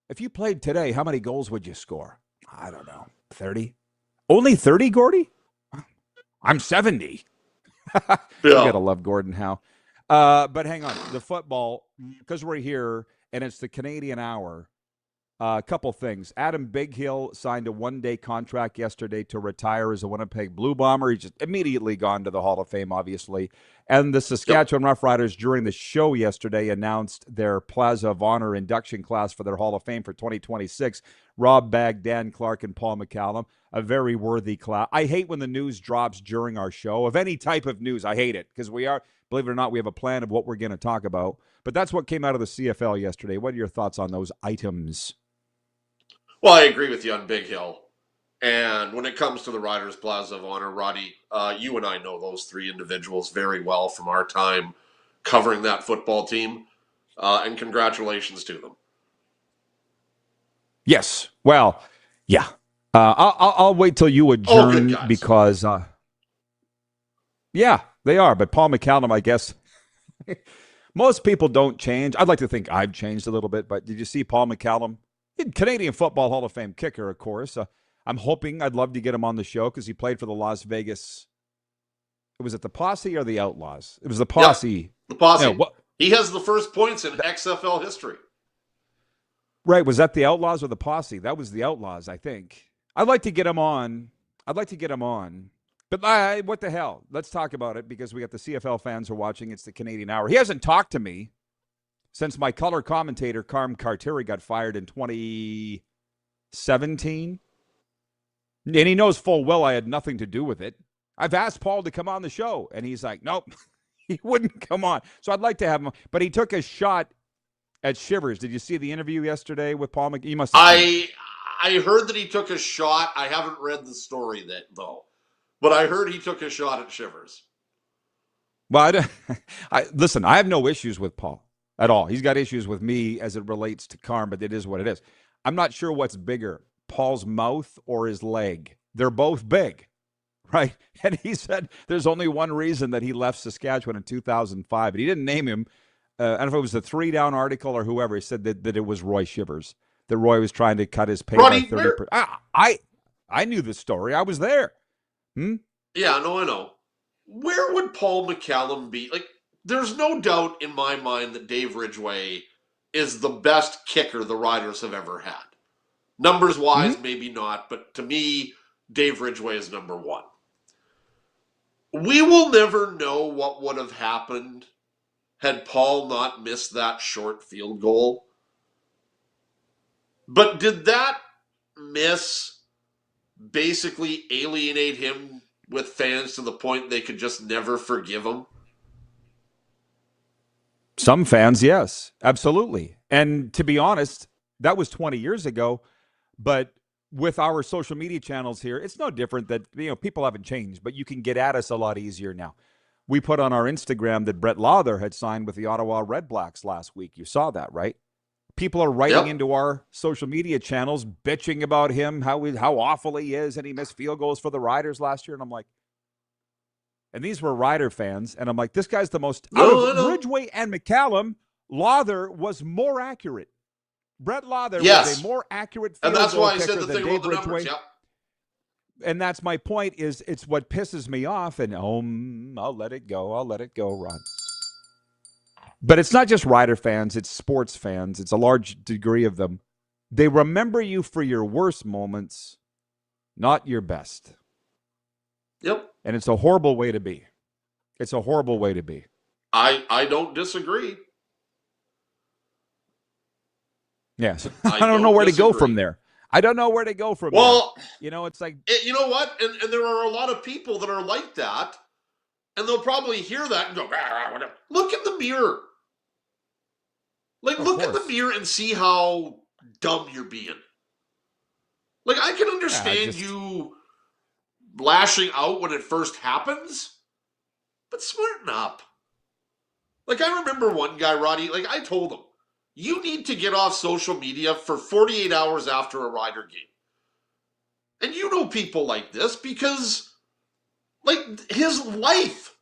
if you played today, how many goals would you score? I don't know, 30? Only 30, Gordie? I'm 70. You got to love Gordon Howe. But hang on, the football, because we're here and it's the Canadian Hour, a couple things. Adam Bighill signed a one-day contract yesterday to retire as a Winnipeg Blue Bomber. He's just immediately gone to the Hall of Fame, obviously. And the Saskatchewan Roughriders, during the show yesterday, announced their Plaza of Honor induction class for their Hall of Fame for 2026. Rob Bagg, Dan Clark, and Paul McCallum. A very worthy class. I hate when the news drops during our show. Of any type of news, I hate it. Because we are, believe it or not, we have a plan of what we're going to talk about. But that's what came out of the CFL yesterday. What are your thoughts on those items? Well, I agree with you on Big Hill. And when it comes to the Riders Plaza of Honor, Roddy, you and I know those three individuals very well from our time covering that football team. And congratulations to them. Yes. Well, yeah. I'll wait till you adjourn because, yeah, they are. But Paul McCallum, I guess, most people don't change. I'd like to think I've changed a little bit. But did you see Paul McCallum? Canadian Football Hall of Fame kicker, of course. I'm hoping I'd love to get him on the show because he played for the Las Vegas. Was it the Posse or the Outlaws? It was the Posse. Yeah, the Posse. Yeah, he has the first points in XFL history. Right. Was that the Outlaws or the Posse? That was the Outlaws, I think. I'd like to get him on. But what the hell? Let's talk about it because we got the CFL fans who are watching. It's the Canadian Hour. He hasn't talked to me since my color commentator, Carm Carteri, got fired in 2017. And he knows full well I had nothing to do with it. I've asked Paul to come on the show, and he's like, nope, he wouldn't come on. So I'd like to have him. But he took a shot at Shivers. Did you see the interview yesterday with Paul McCallum? You must have I heard that he took a shot. I haven't read the story though. But I heard he took a shot at Shivers. Well, listen, I have no issues with Paul at all. He's got issues with me as it relates to Carm, but it is what it is. I'm not sure what's bigger, Paul's mouth or his leg. They're both big, right? And he said there's only one reason that he left Saskatchewan in 2005, and he didn't name him. I don't know if it was the 3 Down article or whoever. He said that it was Roy Shivers, that Roy was trying to cut his pay by 30%. I knew the story. I was there. Yeah, no, I know. Where would Paul McCallum be? Like, there's no doubt in my mind that Dave Ridgway is the best kicker the Riders have ever had. Numbers-wise, maybe not, but to me, Dave Ridgway is number one. We will never know what would have happened had Paul not missed that short field goal. But did that miss basically alienate him with fans to the point they could just never forgive him? Some fans, yes, absolutely. And to be honest, that was 20 years ago. But with our social media channels here, it's no different that, people haven't changed, but you can get at us a lot easier now. We put on our Instagram that Brett Lauther had signed with the Ottawa Red Blacks last week. You saw that, right? People are writing into our social media channels, bitching about him, how awful he is, and he missed field goals for the Riders last year. And I'm like, and these were Rider fans, and I'm like, this guy's the most, out of Ridgway and McCallum, Lauther was more accurate. Brett Lauther was a more accurate field goal kicker than Dave Ridgway. And that's my point, is it's what pisses me off, and I'll let it go, Rod. But it's not just Rider fans, it's sports fans. It's a large degree of them. They remember you for your worst moments, not your best. Yep. And it's a horrible way to be. It's a horrible way to be. I don't disagree. Yes. I don't know where to go from there. I don't know where to go from there. Well, it's like... You know what? And there are a lot of people that are like that, and they'll probably hear that and go, whatever. Look in the mirror. Look in the mirror and see how dumb you're being. Like, I can understand you lashing out when it first happens, but smarten up. Like, I remember one guy, Roddy, I told him, you need to get off social media for 48 hours after a Rider game. And you know people like this because, his life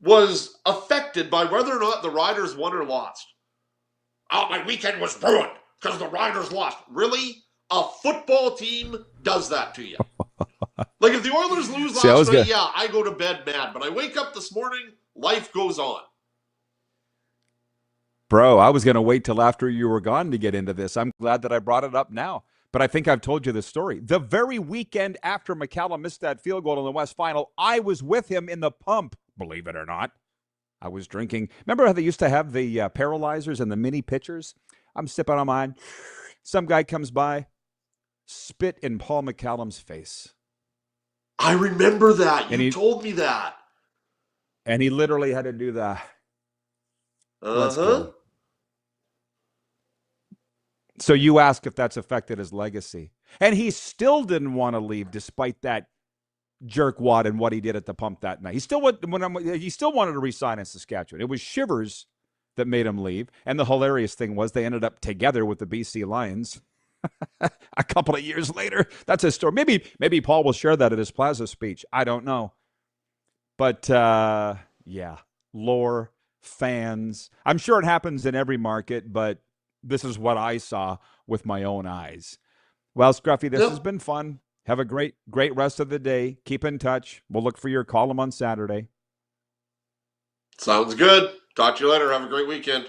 was affected by whether or not the Riders won or lost. Oh, my weekend was ruined because the Riders lost. Really? A football team does that to you. If the Oilers lose last night, I go to bed mad. But I wake up this morning, life goes on. Bro, I was going to wait till after you were gone to get into this. I'm glad that I brought it up now. But I think I've told you this story. The very weekend after McCallum missed that field goal in the West Final, I was with him in the pump, believe it or not. I was drinking. Remember how they used to have the paralyzers and the mini pitchers? I'm sipping on mine. Some guy comes by, spit in Paul McCallum's face. I remember that. You told me that. And he literally had to do that. Let's go. So you ask if that's affected his legacy. And he still didn't want to leave despite that jerkwad and what he did at the pump that night. He still wanted to resign in Saskatchewan. It was Shivers that made him leave. And the hilarious thing was they ended up together with the BC Lions a couple of years later. That's his story. Maybe Paul will share that at his Plaza speech. I don't know. But, lore, fans. I'm sure it happens in every market, but this is what I saw with my own eyes. Well, Scruffy, this has been fun. Have a great rest of the day. Keep in touch. We'll look for your column on Saturday. Sounds good. Talk to you later. Have a great weekend.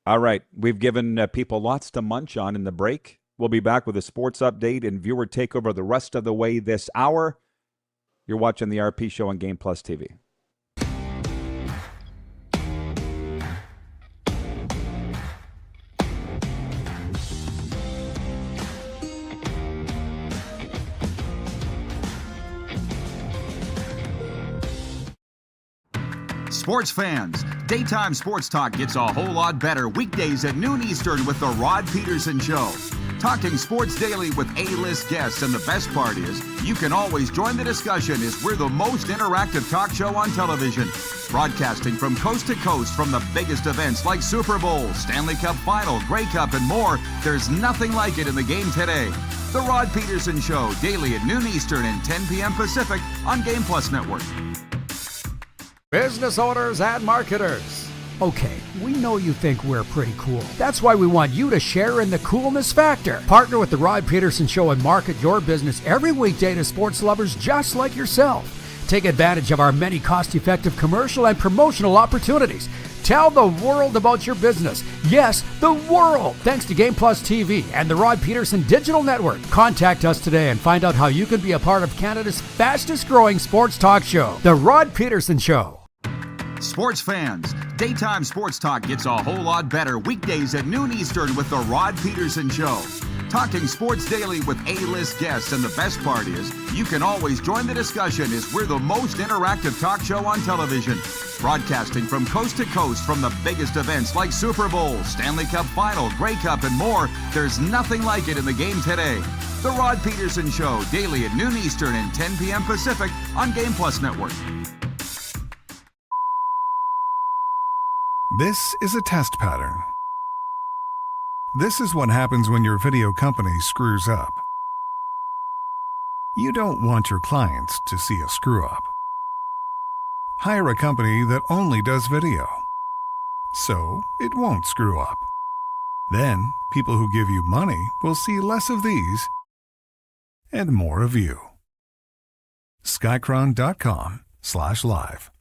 All right. We've given people lots to munch on in the break. We'll be back with a sports update and viewer takeover the rest of the way this hour. You're watching the RP Show on Game Plus TV. Sports fans, daytime sports talk gets a whole lot better weekdays at noon Eastern with the Rod Pedersen Show. Talking sports daily with A-list guests, and the best part is, you can always join the discussion as we're the most interactive talk show on television. Broadcasting from coast to coast from the biggest events like Super Bowl, Stanley Cup Final, Grey Cup, and more, there's nothing like it in the game today. The Rod Pedersen Show, daily at noon Eastern and 10 p.m. Pacific on Game Plus Network. Business owners and marketers. Okay, we know you think we're pretty cool. That's why we want you to share in the coolness factor. Partner with the Rod Pedersen Show and market your business every weekday to sports lovers just like yourself. Take advantage of our many cost-effective commercial and promotional opportunities. Tell the world about your business. Yes, the world. Thanks to Game Plus TV and the Rod Pedersen Digital Network. Contact us today and find out how you can be a part of Canada's fastest-growing sports talk show, The Rod Pedersen Show. Sports fans, daytime sports talk gets a whole lot better weekdays at noon Eastern with the Rod Pedersen Show. Talking sports daily with A-list guests, and the best part is you can always join the discussion as we're the most interactive talk show on television. Broadcasting from coast to coast from the biggest events like Super Bowl, Stanley Cup Final, Grey Cup, and more. There's nothing like it in the game today. The Rod Pedersen Show, daily at noon Eastern and 10 p.m. Pacific on Game Plus Network. This is a test pattern. This is what happens when your video company screws up. You don't want your clients to see a screw-up. Hire a company that only does video, so it won't screw up. Then, people who give you money will see less of these and more of you. Chychrun.com/live.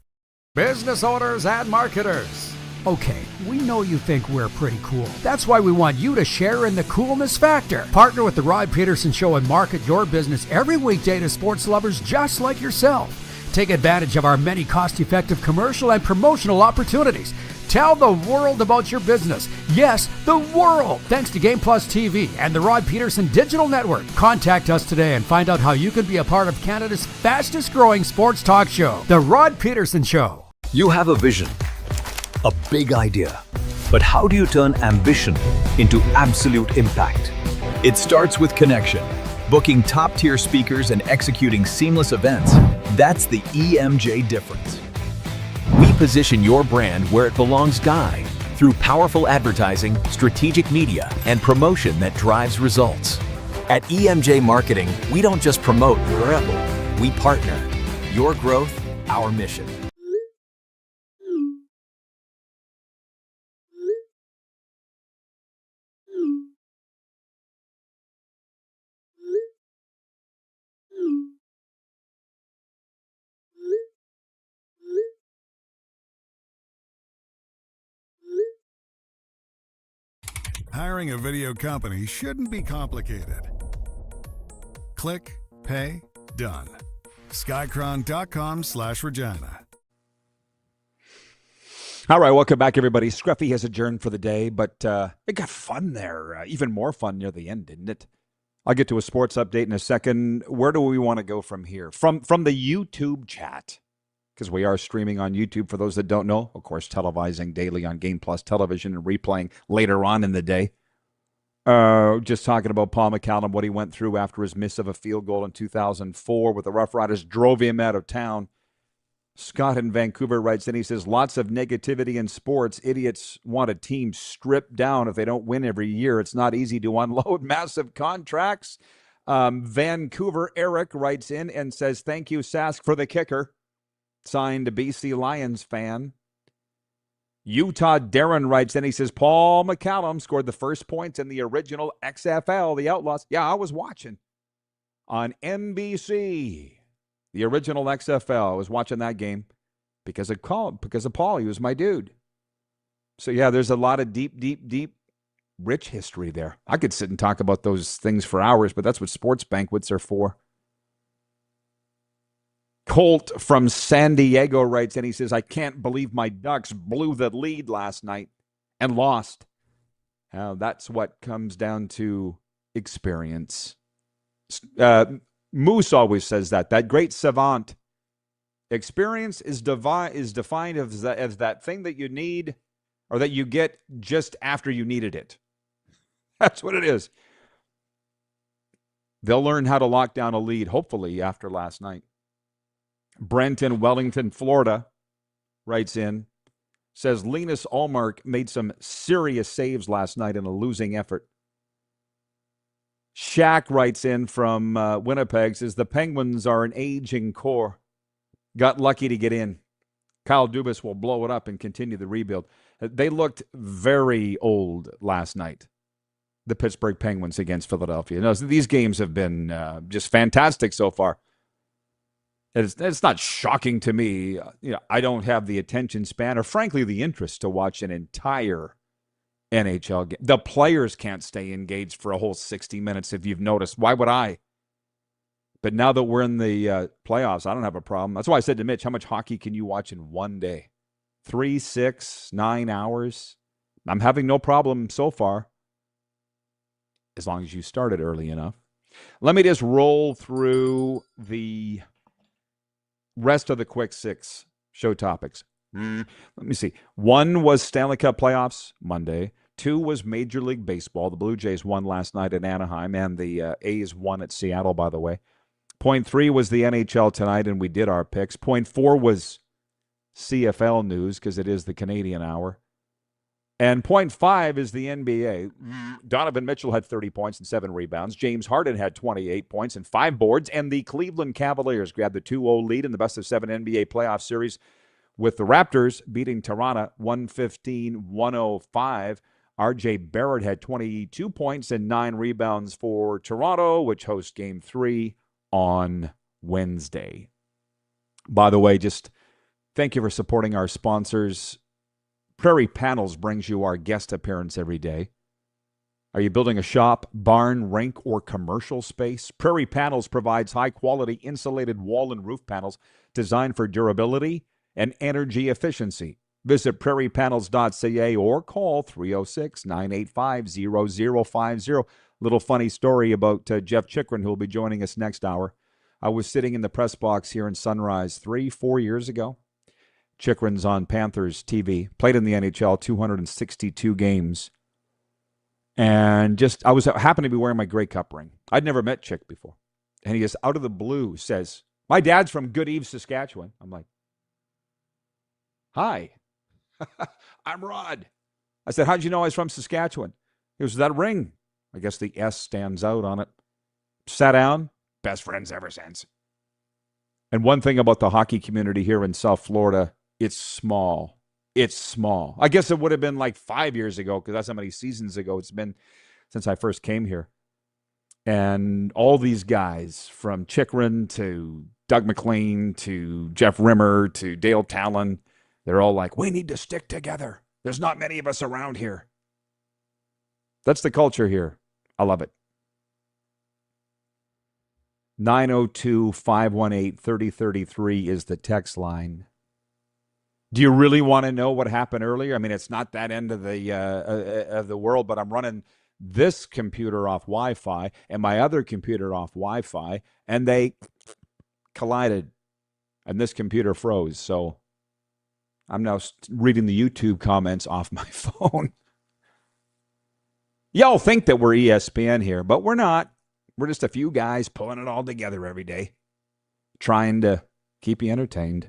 Business owners and marketers. Okay, we know you think we're pretty cool. That's why we want you to share in the coolness factor. Partner with the Rod Pedersen Show and market your business every weekday to sports lovers just like yourself. Take advantage of our many cost-effective commercial and promotional opportunities. Tell the world about your business. Yes, the world. Thanks to Game Plus TV and the Rod Pedersen Digital Network. Contact us today and find out how you can be a part of Canada's fastest-growing sports talk show, The Rod Pedersen Show. You have a vision, a big idea, but how do you turn ambition into absolute impact? It starts with connection. Booking top-tier speakers and executing seamless events. That's the EMJ difference. We position your brand where it belongs, Guy, through powerful advertising, strategic media, and promotion that drives results. At EMJ Marketing, we don't just promote your rebel, we partner. Your growth, our mission. Hiring a video company shouldn't be complicated. Click, pay, done. Chychrun.com/Regina. All right, welcome back, everybody. Scruffy has adjourned for the day, but it got fun there. Even more fun near the end, didn't it? I'll get to a sports update in a second. Where do we want to go from here? From the YouTube chat, because we are streaming on YouTube, for those that don't know. Of course, televising daily on Game Plus Television and replaying later on in the day. Just talking about Paul McCallum, what he went through after his miss of a field goal in 2004 with the Rough Riders drove him out of town. Scott in Vancouver writes in, he says, lots of negativity in sports. Idiots want a team stripped down if they don't win every year. It's not easy to unload massive contracts. Vancouver Eric writes in and says, thank you, Sask, for the kicker. Signed a BC Lions fan. Utah Darren writes in, he says, Paul McCallum scored the first points in the original XFL, the Outlaws. Yeah, I was watching on NBC. The original XFL. I was watching that game because of Paul. He was my dude. So, yeah, there's a lot of deep, rich history there. I could sit and talk about those things for hours, but that's what sports banquets are for. Colt from San Diego writes in, he says, I can't believe my Ducks blew the lead last night and lost. That's what comes down to experience. Moose always says that great savant. Experience is defined as that thing that you need or that you get just after you needed it. That's what it is. They'll learn how to lock down a lead, hopefully, after last night. Brent in Wellington, Florida, writes in, says Linus Ullmark made some serious saves last night in a losing effort. Shaq writes in from Winnipeg, says the Penguins are an aging core. Got lucky to get in. Kyle Dubas will blow it up and continue the rebuild. They looked very old last night, the Pittsburgh Penguins against Philadelphia. These games have been just fantastic so far. It's not shocking to me. I don't have the attention span or, frankly, the interest to watch an entire NHL game. The players can't stay engaged for a whole 60 minutes, if you've noticed. Why would I? But now that we're in the playoffs, I don't have a problem. That's why I said to Mitch, how much hockey can you watch in one day? 3, 6, 9 hours? I'm having no problem so far, as long as you started early enough. Let me just roll through the rest of the quick 6 show topics. Let me see. 1 was Stanley Cup Playoffs Monday. 2 was Major League Baseball. The Blue Jays won last night in Anaheim, and the A's won at Seattle, by the way. Point 3 was the NHL tonight, and we did our picks. Point 4 was CFL news, because it is the Canadian hour. And point 5 is the NBA. Donovan Mitchell had 30 points and 7 rebounds. James Harden had 28 points and 5 boards. And the Cleveland Cavaliers grabbed the 2-0 lead in the best-of-7 NBA playoff series, with the Raptors beating Toronto 115-105. R.J. Barrett had 22 points and 9 rebounds for Toronto, which hosts Game 3 on Wednesday. By the way, just thank you for supporting our sponsors. Prairie Panels brings you our guest appearance every day. Are you building a shop, barn, rink, or commercial space? Prairie Panels provides high-quality insulated wall and roof panels designed for durability and energy efficiency. Visit prairiepanels.ca or call 306-985-0050. Little funny story about Jeff Chychrun, who will be joining us next hour. I was sitting in the press box here in Sunrise 3-4 years ago. Chychrun's on Panthers TV, played in the NHL 262 games. And I happened to be wearing my Grey Cup ring. I'd never met Chick before. And he just out of the blue says, "My dad's from Good Eve, Saskatchewan." I'm like, "Hi, I'm Rod." I said, "How'd you know I was from Saskatchewan?" He goes, "That ring. I guess the S stands out on it." Sat down, best friends ever since. And one thing about the hockey community here in South Florida, it's small. It's small. I guess it would have been like 5 years ago, because that's how many seasons ago it's been since I first came here. And all these guys, from Chychrun to Doug McLean to Jeff Rimmer to Dale Talon, they're all like, "We need to stick together. There's not many of us around here." That's the culture here. I love it. 902-518-3033 is the text line. Do you really want to know what happened earlier? I mean, it's not that end of the world, but I'm running this computer off Wi-Fi and my other computer off Wi-Fi, and they collided, and this computer froze. So I'm now reading the YouTube comments off my phone. Y'all think that we're ESPN here, but we're not. We're just a few guys pulling it all together every day, trying to keep you entertained.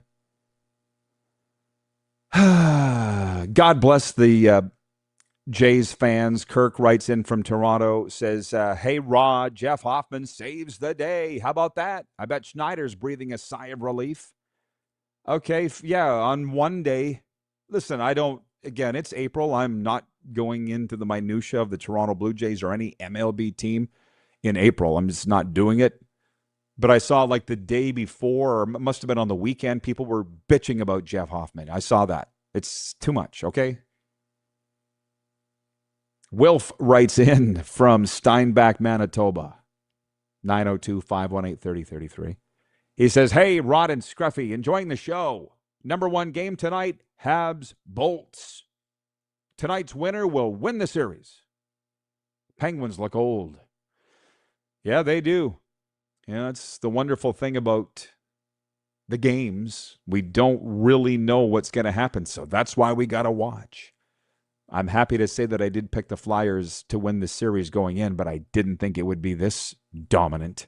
God bless the Jays fans. Kirk writes in from Toronto, says, "Hey, Rod, Jeff Hoffman saves the day. How about that? I bet Schneider's breathing a sigh of relief." Okay, yeah, on one day. Listen, again, it's April. I'm not going into the minutia of the Toronto Blue Jays or any MLB team in April. I'm just not doing it. But I saw like the day before, or it must have been on the weekend, people were bitching about Jeff Hoffman. I saw that. It's too much, okay? Wilf writes in from Steinbach, Manitoba, 902-518-3033. He says, "Hey, Rod and Scruffy, enjoying the show. Number 1 game tonight, Habs Bolts. Tonight's winner will win the series. Penguins look old." Yeah, they do. Yeah, that's the wonderful thing about the games. We don't really know what's going to happen, so that's why we got to watch. I'm happy to say that I did pick the Flyers to win the series going in, but I didn't think it would be this dominant.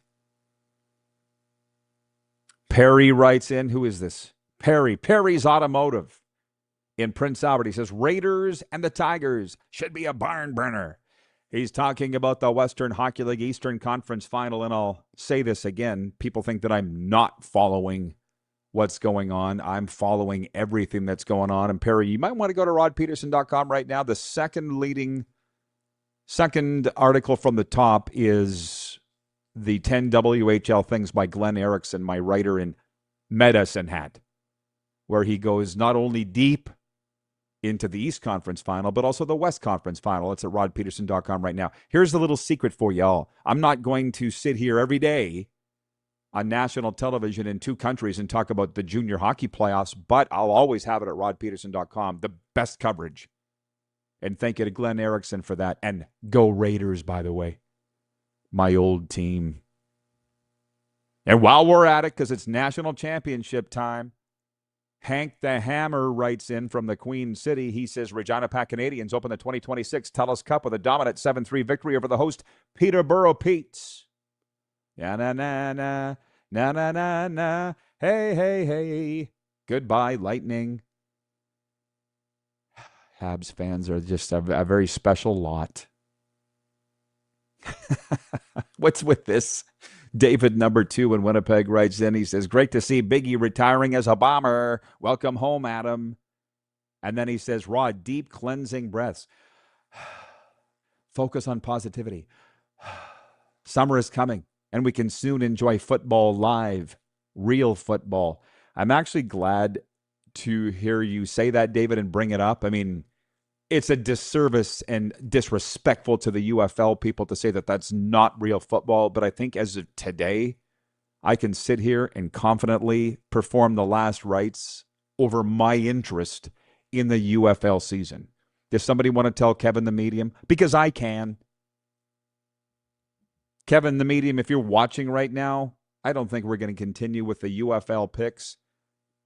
Perry writes in. Who is this? Perry. Perry's Automotive in Prince Albert. He says, "Raiders and the Tigers should be a barn burner." He's talking about the Western Hockey League Eastern Conference Final, and I'll say this again. People think that I'm not following what's going on. I'm following everything that's going on. And Perry, you might want to go to rodpedersen.com right now. The second article from the top is the 10 WHL things by Glenn Erickson, my writer in Medicine Hat, where he goes not only deep into the East Conference Final, but also the West Conference Final. It's at rodpedersen.com right now. Here's the little secret for y'all. I'm not going to sit here every day on national television in 2 countries and talk about the junior hockey playoffs, but I'll always have it at rodpedersen.com, the best coverage. And thank you to Glenn Erickson for that. And go Raiders, by the way. My old team. And while we're at it, because it's national championship time, Hank the Hammer writes in from the Queen City. He says, Regina Pack Canadians open the 2026 TELUS Cup with a dominant 7-3 victory over the host, Peterborough Petes. Na-na-na-na, na-na-na-na, hey, hey, hey. Goodbye, Lightning. Habs fans are just a very special lot. What's with this? David, number 2 in Winnipeg, writes in. He says, great to see Biggie retiring as a Bomber. Welcome home, Adam. And then he says, Rod, deep cleansing breaths. Focus on positivity. Summer is coming, and we can soon enjoy football live, real football. I'm actually glad to hear you say that, David, and bring it up. I mean, it's a disservice and disrespectful to the UFL people to say that that's not real football. But I think as of today, I can sit here and confidently perform the last rites over my interest in the UFL season. Does somebody want to tell Kevin the Medium? Because I can. Kevin the Medium, if you're watching right now, I don't think we're going to continue with the UFL picks,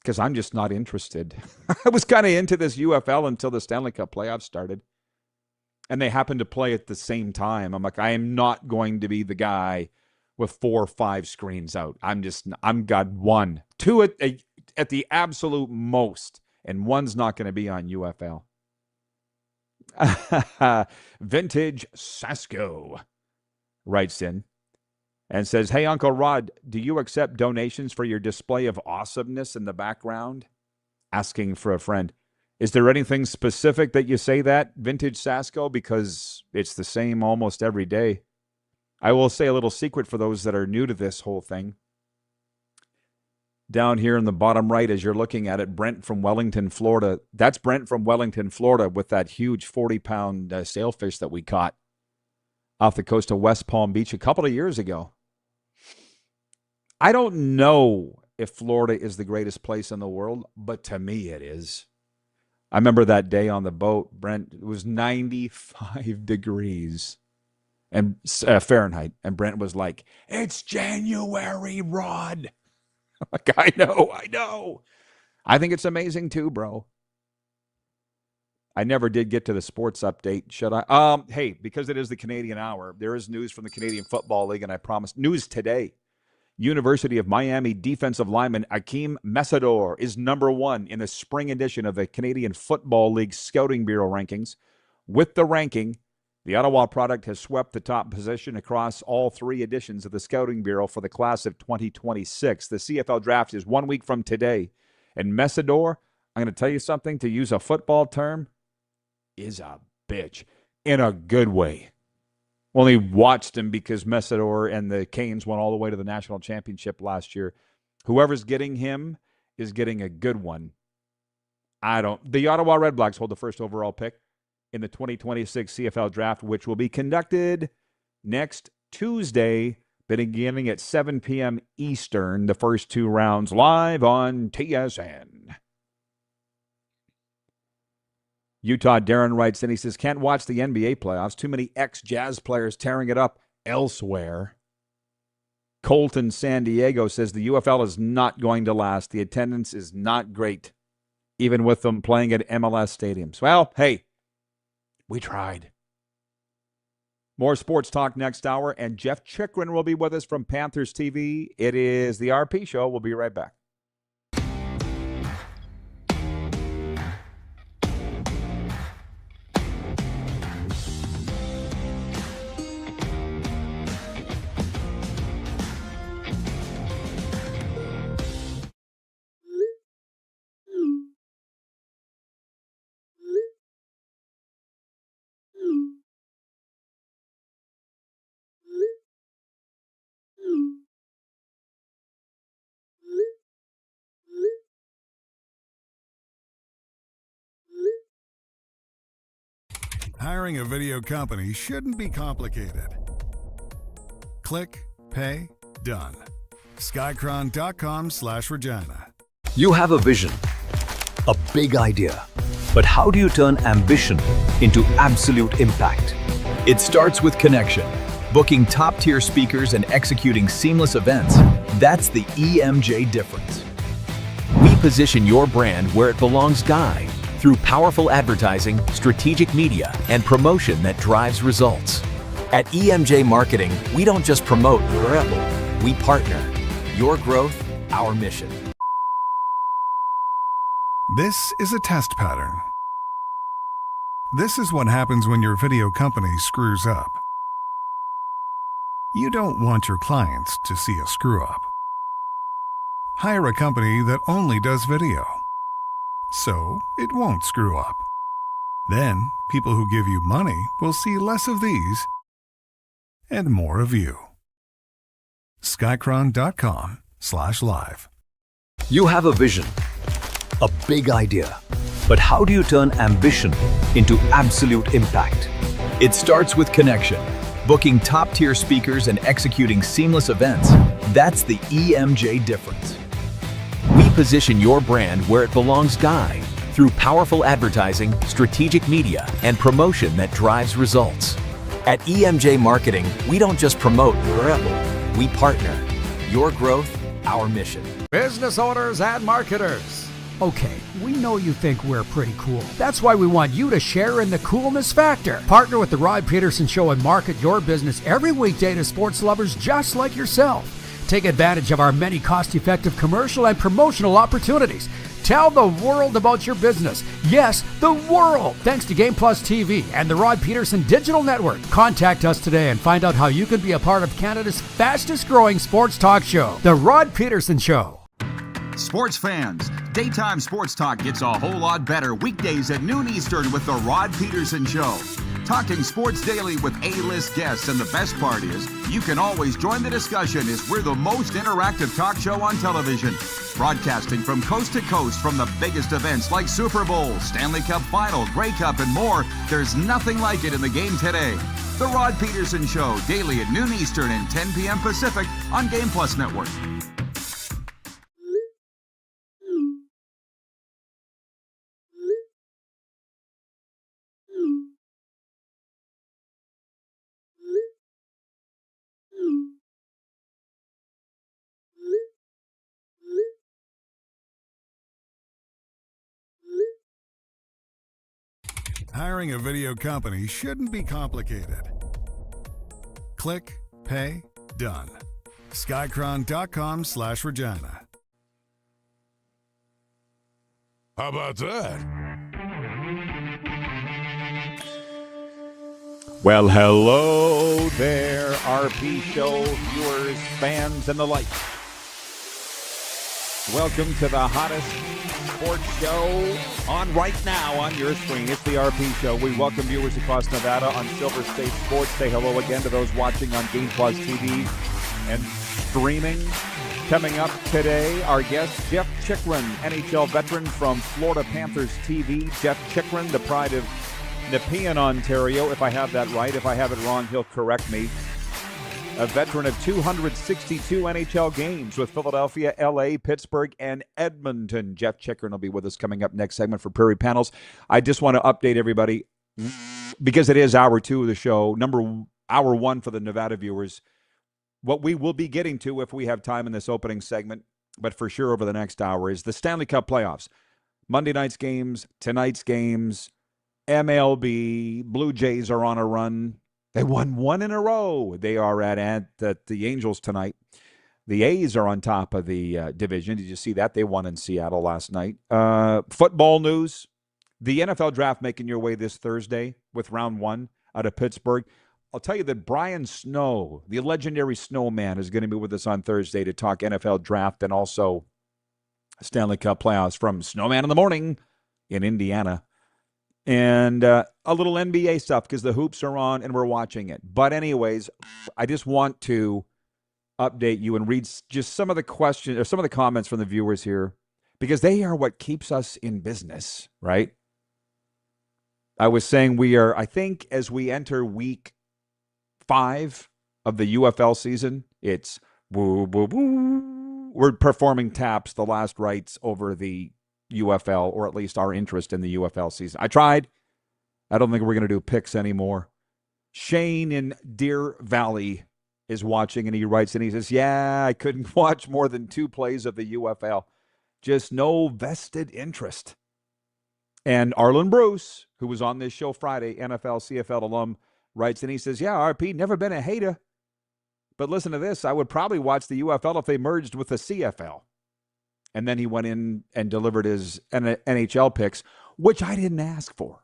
because I'm just not interested. I was kind of into this UFL until the Stanley Cup playoffs started. And they happened to play at the same time. I'm like, I am not going to be the guy with 4 or 5 screens out. I'm got 1. 2 at the absolute most. And 1's not going to be on UFL. Vintage Sasko writes in and says, hey, Uncle Rod, do you accept donations for your display of awesomeness in the background? Asking for a friend. Is there anything specific that you say that, Vintage Sasko? Because it's the same almost every day. I will say a little secret for those that are new to this whole thing. Down here in the bottom right, as you're looking at it, Brent from Wellington, Florida. That's Brent from Wellington, Florida, with that huge 40-pound sailfish that we caught off the coast of West Palm Beach a couple of years ago. I don't know if Florida is the greatest place in the world, but to me it is. I remember that day on the boat, Brent, it was 95 degrees and Fahrenheit, and Brent was like, it's January, Rod. I'm like, I know. I think it's amazing too, bro. I never did get to the sports update. Should I? Hey, because it is the Canadian Hour, there is news from the Canadian Football League, and I promised news today. University of Miami defensive lineman Akeem Mesador is number 1 in the spring edition of the Canadian Football League Scouting Bureau rankings. With the ranking, the Ottawa product has swept the top position across all 3 editions of the Scouting Bureau for the class of 2026. The CFL draft is 1 week from today. And Mesador, I'm going to tell you something, to use a football term, is a bitch in a good way. Only watched him because Mesador and the Canes went all the way to the national championship last year. Whoever's getting him is getting a good one. The Ottawa Redblacks hold the first overall pick in the 2026 CFL draft, which will be conducted next Tuesday, beginning at 7 p.m. Eastern, the first 2 rounds live on TSN. Utah Darren writes in, he says, can't watch the NBA playoffs. Too many ex-Jazz players tearing it up elsewhere. Colton San Diego says the UFL is not going to last. The attendance is not great, even with them playing at MLS stadiums. Well, hey, we tried. More sports talk next hour, and Jeff Chychrun will be with us from Panthers TV. It is the RP Show. We'll be right back. Hiring a video company shouldn't be complicated. Click, pay, done. Chychrun.com/Regina. You have a vision, a big idea. But how do you turn ambition into absolute impact? It starts with connection. Booking top-tier speakers and executing seamless events. That's the EMJ difference. We position your brand where it belongs, Guy, through powerful advertising, strategic media, and promotion that drives results. At EMJ Marketing, we don't just promote, we partner. Your growth, our mission. This is a test pattern. This is what happens when your video company screws up. You don't want your clients to see a screw up. Hire a company that only does video, so it won't screw up. Then, people who give you money will see less of these and more of you. Chychrun.com/live. You have a vision, a big idea. But how do you turn ambition into absolute impact? It starts with connection. Booking top-tier speakers and executing seamless events. That's the EMJ difference. We position your brand where it belongs, Guy, through powerful advertising, strategic media, and promotion that drives results. At EMJ Marketing, we don't just promote, we partner. Your growth, our mission. Business owners and marketers. Okay, we know you think we're pretty cool. That's why we want you to share in the coolness factor. Partner with the Rod Pedersen Show and market your business every weekday to sports lovers just like yourself. Take advantage of our many cost-effective commercial and promotional opportunities. Tell the world about your business. Yes, the world. Thanks to Game Plus TV and the Rod Pedersen Digital Network. Contact us today and find out how you can be a part of Canada's fastest-growing sports talk show, The Rod Pedersen Show. Sports fans, daytime sports talk gets a whole lot better weekdays at noon Eastern with the Rod Pedersen Show. Talking sports daily with A-list guests, and the best part is, you can always join the discussion as we're the most interactive talk show on television. Broadcasting from coast to coast from the biggest events like Super Bowl, Stanley Cup Final, Grey Cup, and more, there's nothing like it in the game today. The Rod Pedersen Show, daily at noon Eastern and 10 p.m. Pacific on Game Plus Network. Hiring a video company shouldn't be complicated. Click, pay, done. Chychrun.com/Regina. How about that? Well, hello there, RP Show viewers, fans, and the like. Welcome to the hottest sports show on right now on your screen. It's the RP Show. We welcome viewers across Nevada on Silver State Sports. Say hello again to those watching on Game Plus TV and streaming. Coming up today, our guest, Jeff Chychrun, NHL veteran from Florida Panthers TV. Jeff Chychrun, the pride of Nepean, Ontario, if I have that right. If I have it wrong, he'll correct me. A veteran of 262 NHL games with Philadelphia, LA, Pittsburgh, and Edmonton. Jeff Chychrun will be with us coming up next segment for Prairie Panels. I just want to update everybody, because it is hour two of the show, hour one for the Nevada viewers. What we will be getting to if we have time in this opening segment, but for sure over the next hour, is the Stanley Cup Playoffs. Monday night's games, tonight's games, MLB, Blue Jays are on a run. They won one in a row. They are at the Angels tonight. The A's are on top of the division. Did you see that? They won in Seattle last night. Football news. The NFL draft making your way this Thursday with round one out of Pittsburgh. I'll tell you that Brian Snow, the legendary Snowman, is going to be with us on Thursday to talk NFL draft and also Stanley Cup playoffs from Snowman in the Morning in Indiana. And a little NBA stuff because the hoops are on and we're watching it. But anyways, I just want to update you and read just some of the questions or some of the comments from the viewers here, because they are what keeps us in business, right? I was saying I think as we enter week 5 of the UFL season, it's woo, woo, woo. We're performing taps, the last rites over the UFL, or at least our interest in the UFL season. I tried. I don't think we're going to do picks anymore. Shane in Deer Valley is watching, and he writes, and he says, yeah, I couldn't watch more than 2 plays of the UFL. Just no vested interest. And Arlen Bruce, who was on this show Friday, NFL, CFL alum, writes, and he says, yeah, RP, never been a hater. But listen to this, I would probably watch the UFL if they merged with the CFL. And then he went in and delivered his NHL picks, which I didn't ask for.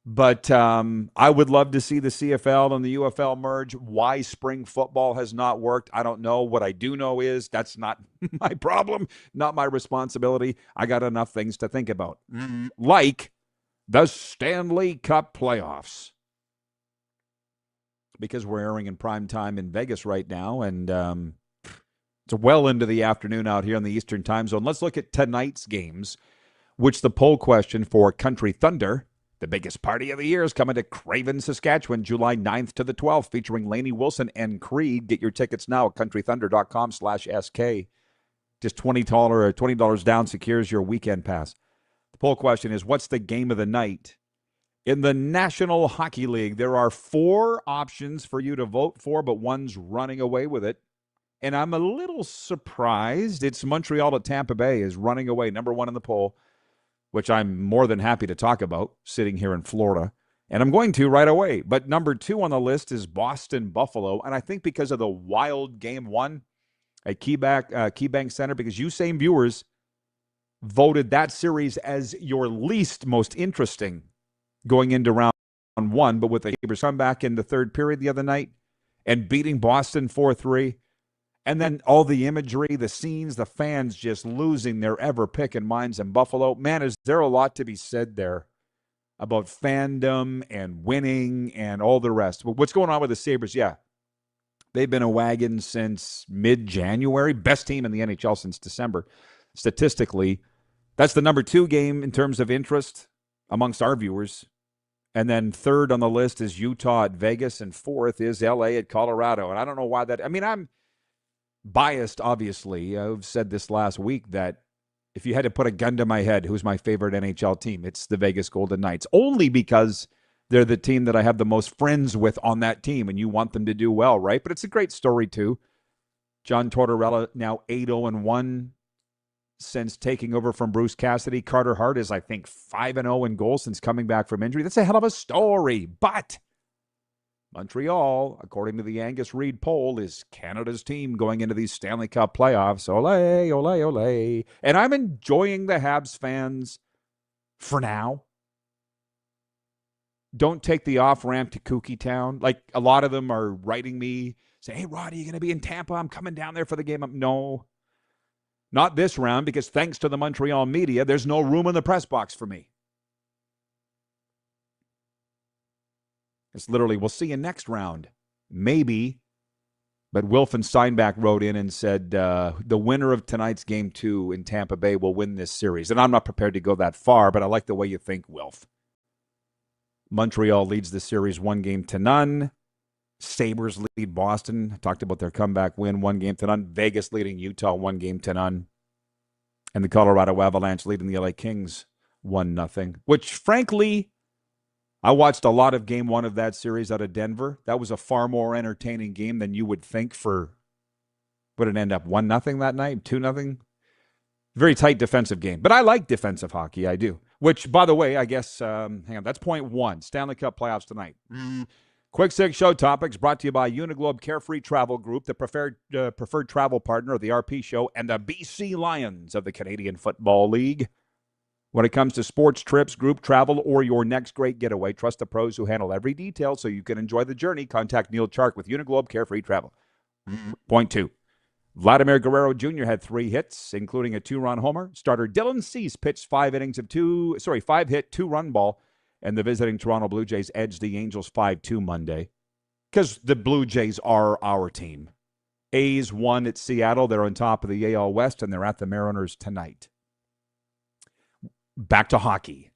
But I would love to see the CFL and the UFL merge. Why spring football has not worked, I don't know. What I do know is that's not my problem, not my responsibility. I got enough things to think about, like the Stanley Cup Playoffs. Because we're airing in prime time in Vegas right now, and it's well into the afternoon out here in the Eastern time zone. Let's look at tonight's games, which the poll question for Country Thunder, the biggest party of the year, is coming to Craven, Saskatchewan, July 9th to the 12th, featuring Lainey Wilson and Creed. Get your tickets now at countrythunder.com/SK. Just $20 down secures your weekend pass. The poll question is, what's the game of the night? In the National Hockey League, there are 4 options for you to vote for, but one's running away with it. And I'm a little surprised. It's Montreal at Tampa Bay is running away, number 1 in the poll, which I'm more than happy to talk about sitting here in Florida. And I'm going to right away. But number 2 on the list is Boston-Buffalo. And I think because of the wild game 1 at KeyBank Center, because you same viewers voted that series as your least most interesting going into round 1, but with the Sabres comeback in the third period the other night and beating Boston 4-3, and then all the imagery, the scenes, the fans just losing their ever-picking minds in Buffalo. Man, is there a lot to be said there about fandom and winning and all the rest. But what's going on with the Sabres? Yeah, they've been a wagon since mid-January. Best team in the NHL since December. Statistically, that's the number 2 game in terms of interest amongst our viewers. And then 3rd on the list is Utah at Vegas, and 4th is LA at Colorado. And I don't know why that, I mean, I'm biased, obviously. I've said this last week that if you had to put a gun to my head, who's my favorite NHL team, it's the Vegas Golden Knights, only because they're the team that I have the most friends with on that team, and you want them to do well, right? But it's a great story, too. John Tortorella now 8-0-1 since taking over from Bruce Cassidy. Carter Hart is, I think, 5-0 in goals since coming back from injury. That's a hell of a story. But Montreal, according to the Angus Reid poll, is Canada's team going into these Stanley Cup playoffs. Ole, ole, ole. And I'm enjoying the Habs fans for now. Don't take the off-ramp to Kooky Town. Like, a lot of them are writing me, saying, hey, Rod, are you going to be in Tampa? I'm coming down there for the game. No. Not this round, because thanks to the Montreal media, there's no room in the press box for me. It's literally, we'll see you next round. Maybe. But Wilf and Steinbach wrote in and said, the winner of tonight's Game 2 in Tampa Bay will win this series. And I'm not prepared to go that far, but I like the way you think, Wilf. Montreal leads the series 1-0. Sabres lead Boston. I talked about their comeback win, 1-0. Vegas leading Utah, 1-0. And the Colorado Avalanche leading the LA Kings, 1-0. Which, frankly, I watched a lot of Game 1 of that series out of Denver. That was a far more entertaining game than you would think for, would it end up 1-0 that night, 2-0? Very tight defensive game. But I like defensive hockey, I do. Which, by the way, I guess, hang on, that's point 1. Stanley Cup playoffs tonight. Quick 6 show topics brought to you by Uniglobe Carefree Travel Group, the preferred travel partner of the RP Show, and the BC Lions of the Canadian Football League. When it comes to sports trips, group travel, or your next great getaway, trust the pros who handle every detail so you can enjoy the journey. Contact Neil Chark with Uniglobe Carefree Travel. Point 2. Vladimir Guerrero Jr. had 3 hits, including a 2-run homer. Starter Dylan Cease pitched 5 innings of 5-hit, 2-run ball, and the visiting Toronto Blue Jays edged the Angels 5-2 Monday. Because the Blue Jays are our team. A's won at Seattle. They're on top of the AL West, and they're at the Mariners tonight. Back to hockey.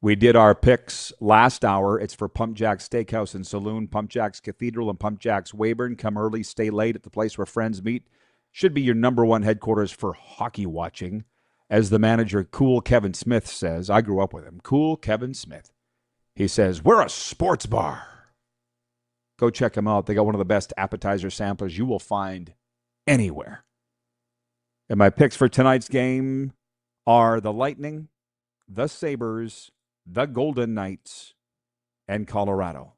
We did our picks last hour. It's for Pump Jack's Steakhouse and Saloon, Pump Jack's Cathedral, and Pump Jack's Weyburn. Come early, stay late at the place where friends meet. Should be your number one headquarters for hockey watching. As the manager, Cool Kevin Smith, says, I grew up with him, Cool Kevin Smith. He says, we're a sports bar. Go check them out. They got one of the best appetizer samplers you will find anywhere. And my picks for tonight's game are the Lightning, the Sabres, the Golden Knights, and Colorado.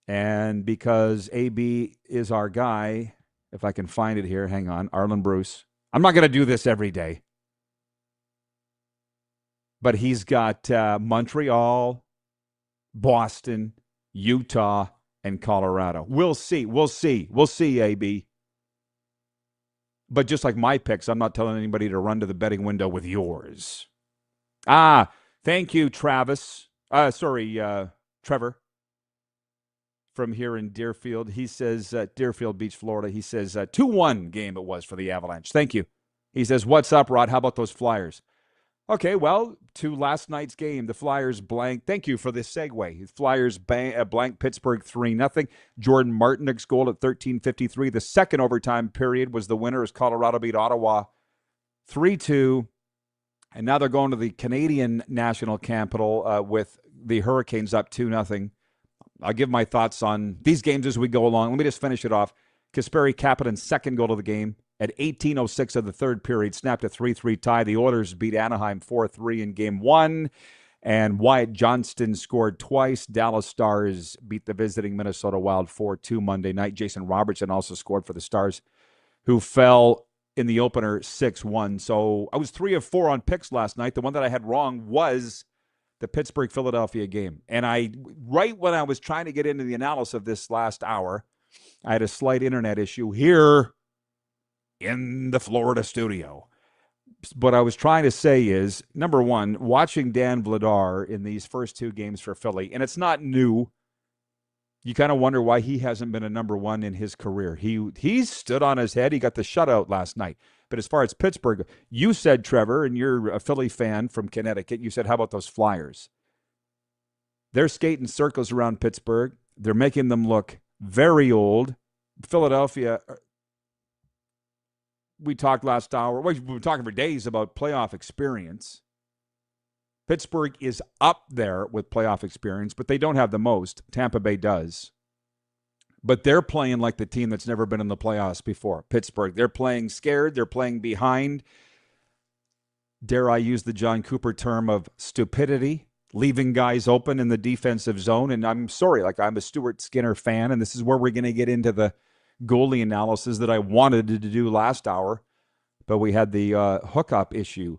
And because AB is our guy, if I can find it here, hang on, Arlen Bruce. I'm not going to do this every day. But he's got Montreal, Boston, Utah, and Colorado. We'll see. We'll see, AB. But just like my picks, I'm not telling anybody to run to the betting window with yours. Thank you, Travis. Trevor from here in Deerfield. He says, Deerfield Beach, Florida. He says, 2-1 game it was for the Avalanche. Thank you. He says, what's up, Rod? How about those Flyers? Okay, well, to last night's game, the Flyers blank. Thank you for this segue. Flyers blank Pittsburgh 3-0. Jordan Martinick's goal at 13:53. The second overtime period was the winner as Colorado beat Ottawa 3-2. And now they're going to the Canadian national capital with the Hurricanes up 2-0. I'll give my thoughts on these games as we go along. Let me just finish it off. Kasperi Kapanen's second goal of the game at 18:06 of the third period snapped a 3-3 tie. The Oilers beat Anaheim 4-3 in Game 1. And Wyatt Johnston scored twice. Dallas Stars beat the visiting Minnesota Wild 4-2 Monday night. Jason Robertson also scored for the Stars, who fell in the opener 6-1. So I was 3 of 4 on picks last night. The one that I had wrong was the Pittsburgh-Philadelphia game. And right when I was trying to get into the analysis of this last hour, I had a slight internet issue here in the Florida studio. What I was trying to say is, number one, watching Dan Vladar in these first two games for Philly, and it's not new, you kind of wonder why he hasn't been a number one in his career. He stood on his head. He got the shutout last night. But as far as Pittsburgh, you said, Trevor, and you're a Philly fan from Connecticut, you said, how about those Flyers? They're skating circles around Pittsburgh. They're making them look very old. Philadelphia, we talked last hour. We were talking for days about playoff experience. Pittsburgh is up there with playoff experience, but they don't have the most. Tampa Bay does. But they're playing like the team that's never been in the playoffs before. Pittsburgh, they're playing scared. They're playing behind. Dare I use the John Cooper term of stupidity, leaving guys open in the defensive zone. And I'm sorry, I'm a Stuart Skinner fan, and this is where we're going to get into the goalie analysis that I wanted to do last hour, but we had the hookup issue.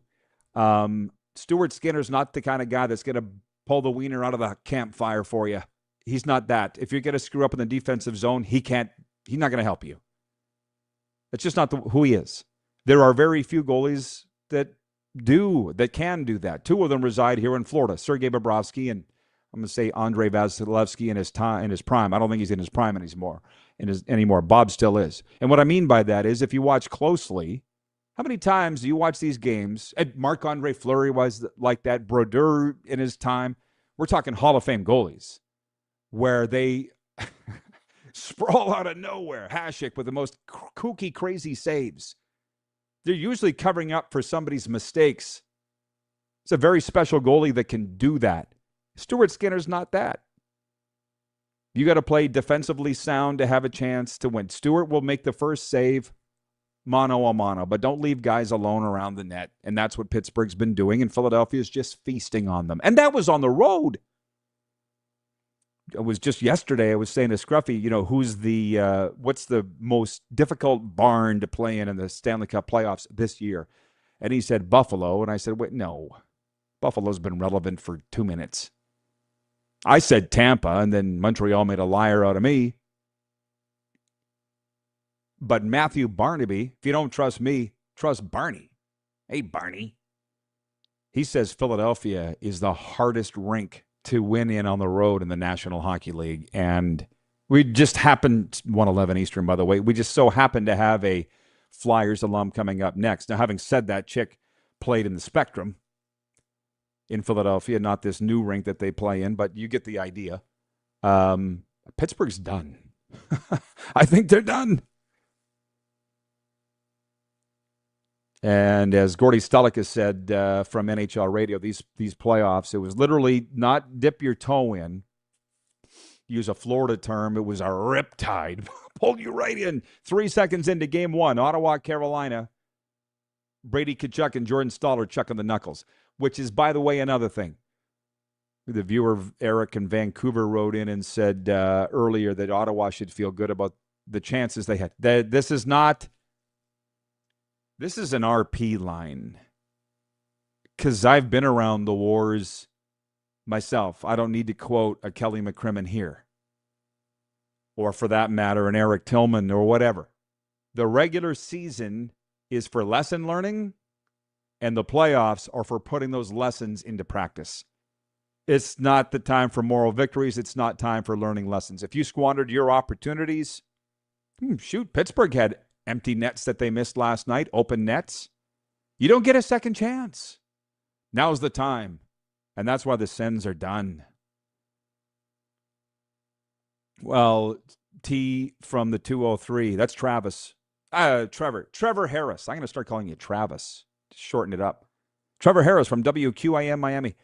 Stuart Skinner's not the kind of guy that's going to pull the wiener out of the campfire for you. He's not that. If you're going to screw up in the defensive zone, he's not going to help you. It's just not who he is. There are very few goalies that can do that. Two of them reside here in Florida, Sergei Bobrovsky and I'm going to say Andrei Vasilevsky in his prime. I don't think he's in his prime anymore. Bob still is. And what I mean by that is, if you watch closely, how many times do you watch these games? And Marc-Andre Fleury was like that. Brodeur in his time. We're talking Hall of Fame goalies, where they sprawl out of nowhere. Hasek with the most kooky, crazy saves. They're usually covering up for somebody's mistakes. It's a very special goalie that can do that. Stuart Skinner's not that. You got to play defensively sound to have a chance to win. Stuart will make the first save mano a mano, but don't leave guys alone around the net. And that's what Pittsburgh's been doing, and Philadelphia's just feasting on them. And that was on the road. It was just yesterday I was saying to Scruffy, who's what's the most difficult barn to play in the Stanley Cup playoffs this year? And he said Buffalo, and I said, wait, no. Buffalo's been relevant for 2 minutes. I said Tampa, and then Montreal made a liar out of me. But Matthew Barnaby, if you don't trust me, trust Barney. Hey, Barney. He says Philadelphia is the hardest rink to win in on the road in the National Hockey League. And we just happened, 111 Eastern, by the way, we just so happen to have a Flyers alum coming up next. Now, having said that, Chick played in the Spectrum. in Philadelphia, not this new rink that they play in, but you get the idea. Pittsburgh's done. I think they're done. And as Gordy Stullick has said from NHL Radio, these playoffs, it was literally not dip your toe in. Use a Florida term. It was a riptide. Pulled you right in. 3 seconds into game one, Ottawa, Carolina. Brady Tkachuk and Jordan Stahl are chucking the knuckles, which is, by the way, another thing. The viewer, Eric in Vancouver, wrote in and said earlier that Ottawa should feel good about the chances they had. This is an RP line, because I've been around the wars myself. I don't need to quote a Kelly McCrimmon here, or for that matter, an Eric Tillman or whatever. The regular season is for lesson learning, and the playoffs are for putting those lessons into practice. It's not the time for moral victories. It's not time for learning lessons. If you squandered your opportunities, Pittsburgh had empty nets that they missed last night, open nets. You don't get a second chance. Now's the time. And that's why the Sens are done. Well, T from the 203. That's Travis. Trevor Harris. I'm going to start calling you Travis. Shorten it up. Trevor Harris from WQAM Miami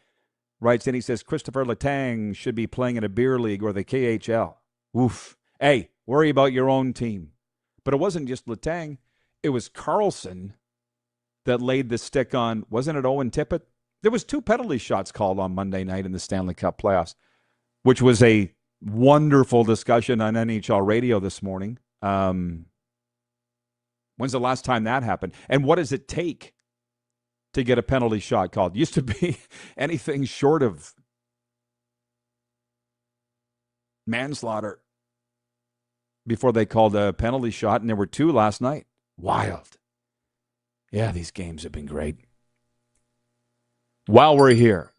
writes in. He says, Christopher Letang should be playing in a beer league or the KHL. Oof. Hey, worry about your own team. But it wasn't just Letang. It was Carlson that laid the stick on, wasn't it Owen Tippett? There was 2 penalty shots called on Monday night in the Stanley Cup playoffs, which was a wonderful discussion on NHL Radio this morning. When's the last time that happened? And what does it take to get a penalty shot called? Used to be anything short of manslaughter before they called a penalty shot, and there were 2 last night. Wild. Yeah, these games have been great. While we're here,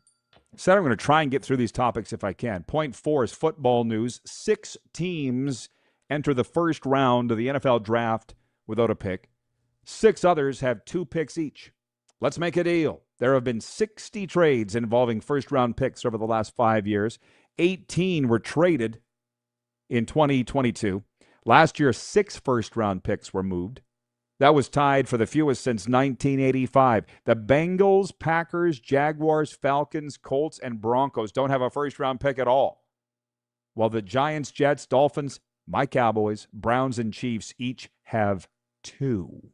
said I'm going to try and get through these topics if I can. Point 4 is football news. 6 teams enter the first round of the NFL draft without a pick. 6 others have 2 picks each. Let's make a deal. There have been 60 trades involving first-round picks over the last 5 years. 18 were traded in 2022. Last year, 6 first-round picks were moved. That was tied for the fewest since 1985. The Bengals, Packers, Jaguars, Falcons, Colts, and Broncos don't have a first-round pick at all, while the Giants, Jets, Dolphins, my Cowboys, Browns, and Chiefs each have 2.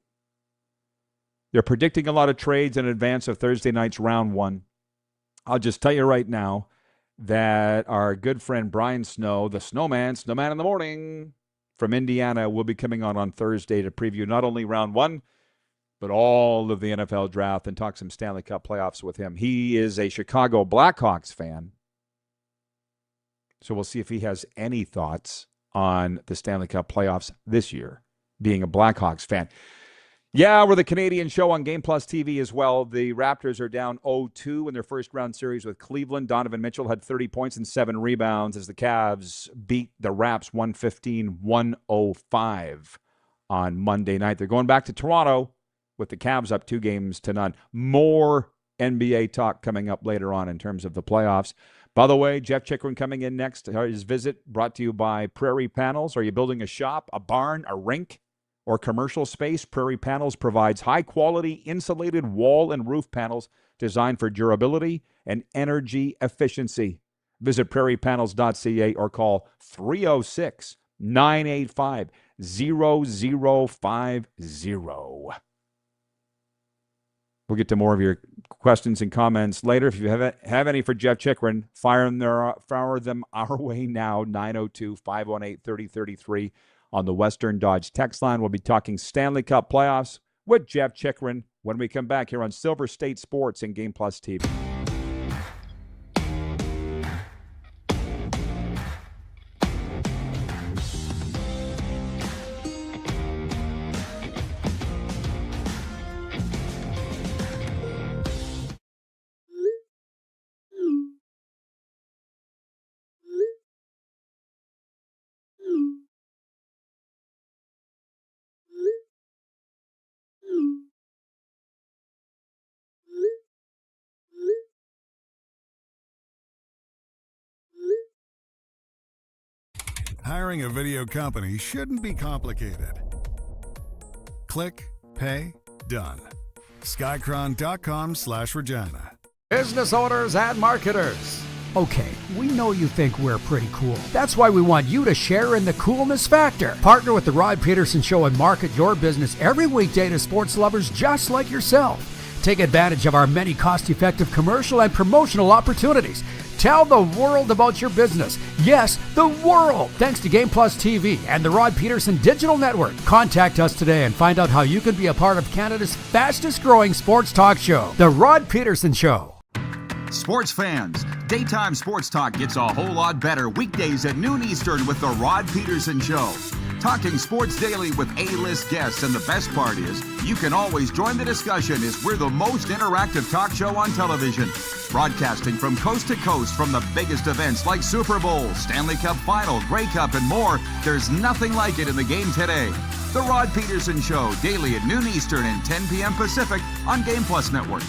They're predicting a lot of trades in advance of Thursday night's round 1. I'll just tell you right now that our good friend Brian Snow, the Snowman in the morning, from Indiana, will be coming on Thursday to preview not only round 1, but all of the NFL draft and talk some Stanley Cup playoffs with him. He is a Chicago Blackhawks fan, so we'll see if he has any thoughts on the Stanley Cup playoffs this year, being a Blackhawks fan. Yeah, we're the Canadian show on Game Plus TV as well. The Raptors are down 0-2 in their first-round series with Cleveland. Donovan Mitchell had 30 points and 7 rebounds as the Cavs beat the Raps 115-105 on Monday night. They're going back to Toronto with the Cavs up 2-0. More NBA talk coming up later on in terms of the playoffs. By the way, Jeff Chychrun coming in next. His visit brought to you by Prairie Panels. Are you building a shop, a barn, a rink, or commercial space? Prairie Panels provides high-quality insulated wall and roof panels designed for durability and energy efficiency. Visit prairiepanels.ca or call 306-985-0050. We'll get to more of your questions and comments later. If you have any for Jeff Chychrun, fire them our way now, 902-518-3033. On the Western Dodge text line. We'll be talking Stanley Cup playoffs with Jeff Chychrun when we come back here on Silver State Sports and Game Plus TV. Hiring a video company shouldn't be complicated. Click, pay, done. Chychrun.com/Regina. Business owners and marketers. Okay, we know you think we're pretty cool. That's why we want you to share in the coolness factor. Partner with the Rod Pedersen Show and market your business every weekday to sports lovers just like yourself. Take advantage of our many cost-effective commercial and promotional opportunities. Tell the world about your business. Yes, the world. Thanks to Game Plus TV and the Rod Pedersen Digital Network. Contact us today and find out how you can be a part of Canada's fastest-growing sports talk show, The Rod Pedersen Show. Sports fans, daytime sports talk gets a whole lot better weekdays at noon Eastern with the Rod Pedersen Show. Talking sports daily with A-list guests, and the best part is you can always join the discussion as we're the most interactive talk show on television. Broadcasting from coast to coast from the biggest events like Super Bowl, Stanley Cup Final, Grey Cup, and more. There's nothing like it in the game today. The Rod Pedersen Show, daily at noon Eastern and 10 p.m. Pacific on Game Plus Network.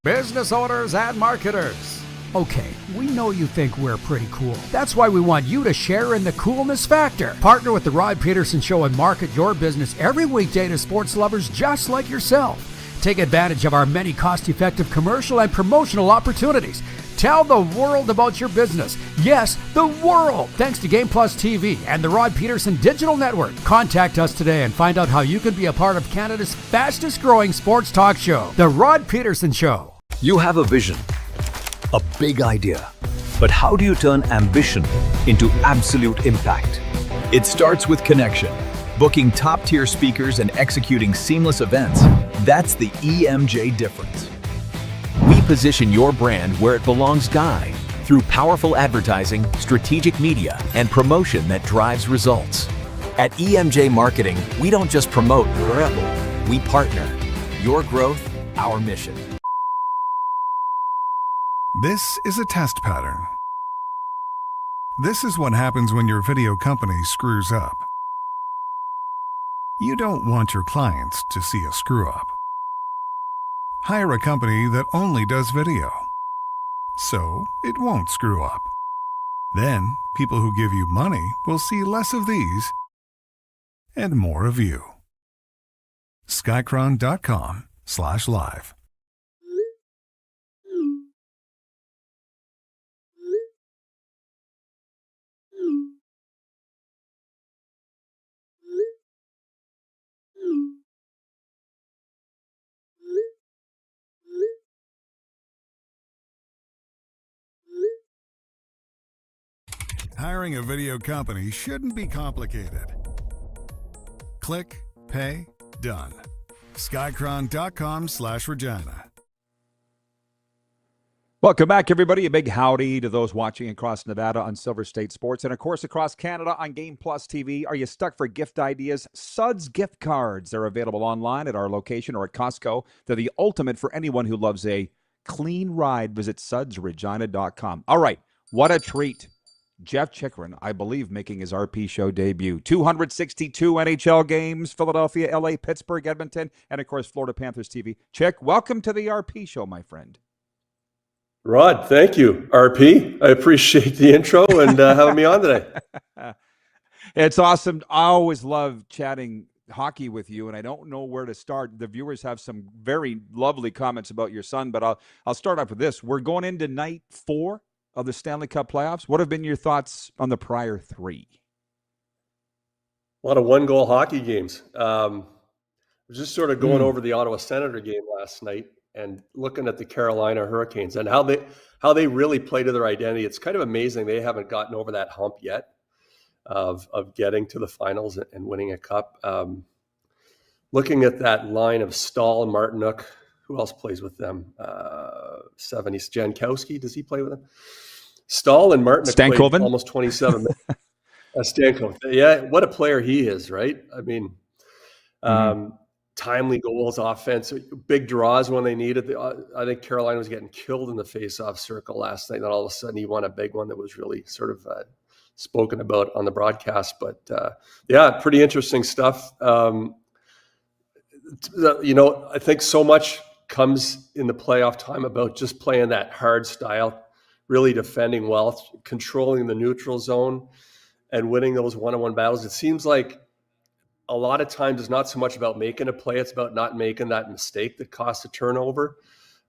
Business owners and marketers. Okay, we know you think we're pretty cool. That's why we want you to share in the coolness factor. Partner with the Rod Pedersen Show and market your business every weekday to sports lovers just like yourself. Take advantage of our many cost-effective commercial and promotional opportunities. Tell the world about your business. Yes, the world. Thanks to Game Plus TV and the Rod Pedersen Digital Network. Contact us today and find out how you can be a part of Canada's fastest-growing sports talk show, The Rod Pedersen Show. You have a vision, a big idea. But how do you turn ambition into absolute impact? It starts with connection. Booking top-tier speakers and executing seamless events. That's the EMJ difference. We position your brand where it belongs, Guy, through powerful advertising, strategic media, and promotion that drives results. At EMJ Marketing, we don't just promote, we partner. Your growth, our mission. This is a test pattern. This is what happens when your video company screws up. You don't want your clients to see a screw-up. Hire a company that only does video, so it won't screw up. Then, people who give you money will see less of these and more of you. Chychrun.com/live. Hiring a video company shouldn't be complicated. Click, pay, done. Chychrun.com/Regina. Welcome back, everybody. A big howdy to those watching across Nevada on Silver State Sports and, of course, across Canada on Game Plus TV. Are you stuck for gift ideas? Suds gift cards. They're available online at our location or at Costco. They're the ultimate for anyone who loves a clean ride. Visit sudsregina.com. All right, what a treat. Jeff Chychrun, I believe, making his RP show debut. 262 NHL games, Philadelphia, LA, Pittsburgh, Edmonton, and, of course, Florida Panthers TV. Chick, welcome to the RP show, my friend. Rod, thank you, RP. I appreciate the intro and having me on today. It's awesome. I always love chatting hockey with you, and I don't know where to start. The viewers have some very lovely comments about your son, but I'll start off with this. We're going into night 4 of the Stanley Cup playoffs. What have been your thoughts on the prior 3? A lot of one-goal hockey games. I was just sort of going over the Ottawa Senator game last night and looking at the Carolina Hurricanes and how they really play to their identity. It's kind of amazing they haven't gotten over that hump yet of getting to the finals and winning a cup. Looking at that line of Stahl and Martinook, who else plays with them? 70s Jankowski, does he play with them? Stahl and Martinook played almost 27 minutes. Stanko, yeah, what a player he is, right? I mean, timely goals, offense, big draws when they needed. I think Carolina was getting killed in the face-off circle last night, and all of a sudden he won a big one that was really sort of spoken about on the broadcast. But yeah, pretty interesting stuff. I think so much comes in the playoff time about just playing that hard style, really defending well, controlling the neutral zone. and winning those one-on-one battles. It seems like a lot of times it's not so much about making a play, it's about not making that mistake that cost a turnover.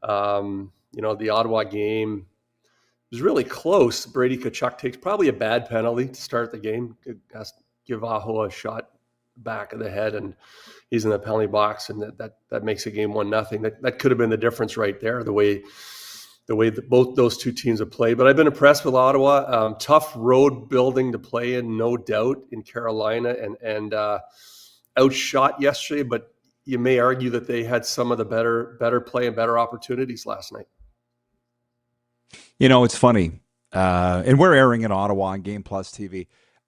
The Ottawa game was really close. Brady Tkachuk takes probably a bad penalty to start the game. Has to give Aho a shot back of the head, and he's in the penalty box, and that makes the game 1-0. That could have been the difference right there, the way that both those two teams have played. But I've been impressed with Ottawa. Tough road building to play in, no doubt, in Carolina, and outshot yesterday, but you may argue that they had some of the better play and better opportunities last night. It's funny, and we're airing in Ottawa on Game Plus TV.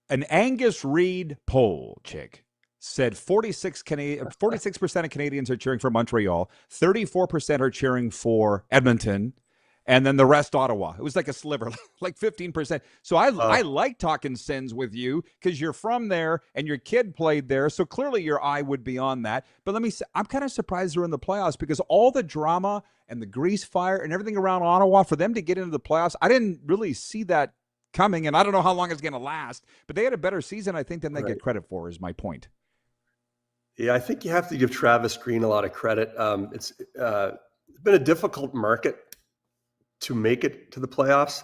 An Angus Reid poll, Chick, said 46% of Canadians are cheering for Montreal, 34% are cheering for Edmonton, and then the rest Ottawa. It was like a sliver, like 15%. So I like talking Sens with you because you're from there and your kid played there. So clearly your eye would be on that. But let me say, I'm kind of surprised they're in the playoffs because all the drama and the grease fire and everything around Ottawa, for them to get into the playoffs, I didn't really see that coming. And I don't know how long it's going to last. But they had a better season, I think, than they get credit for, is my point. Yeah, I think you have to give Travis Green a lot of credit. It's been a difficult market to make it to the playoffs.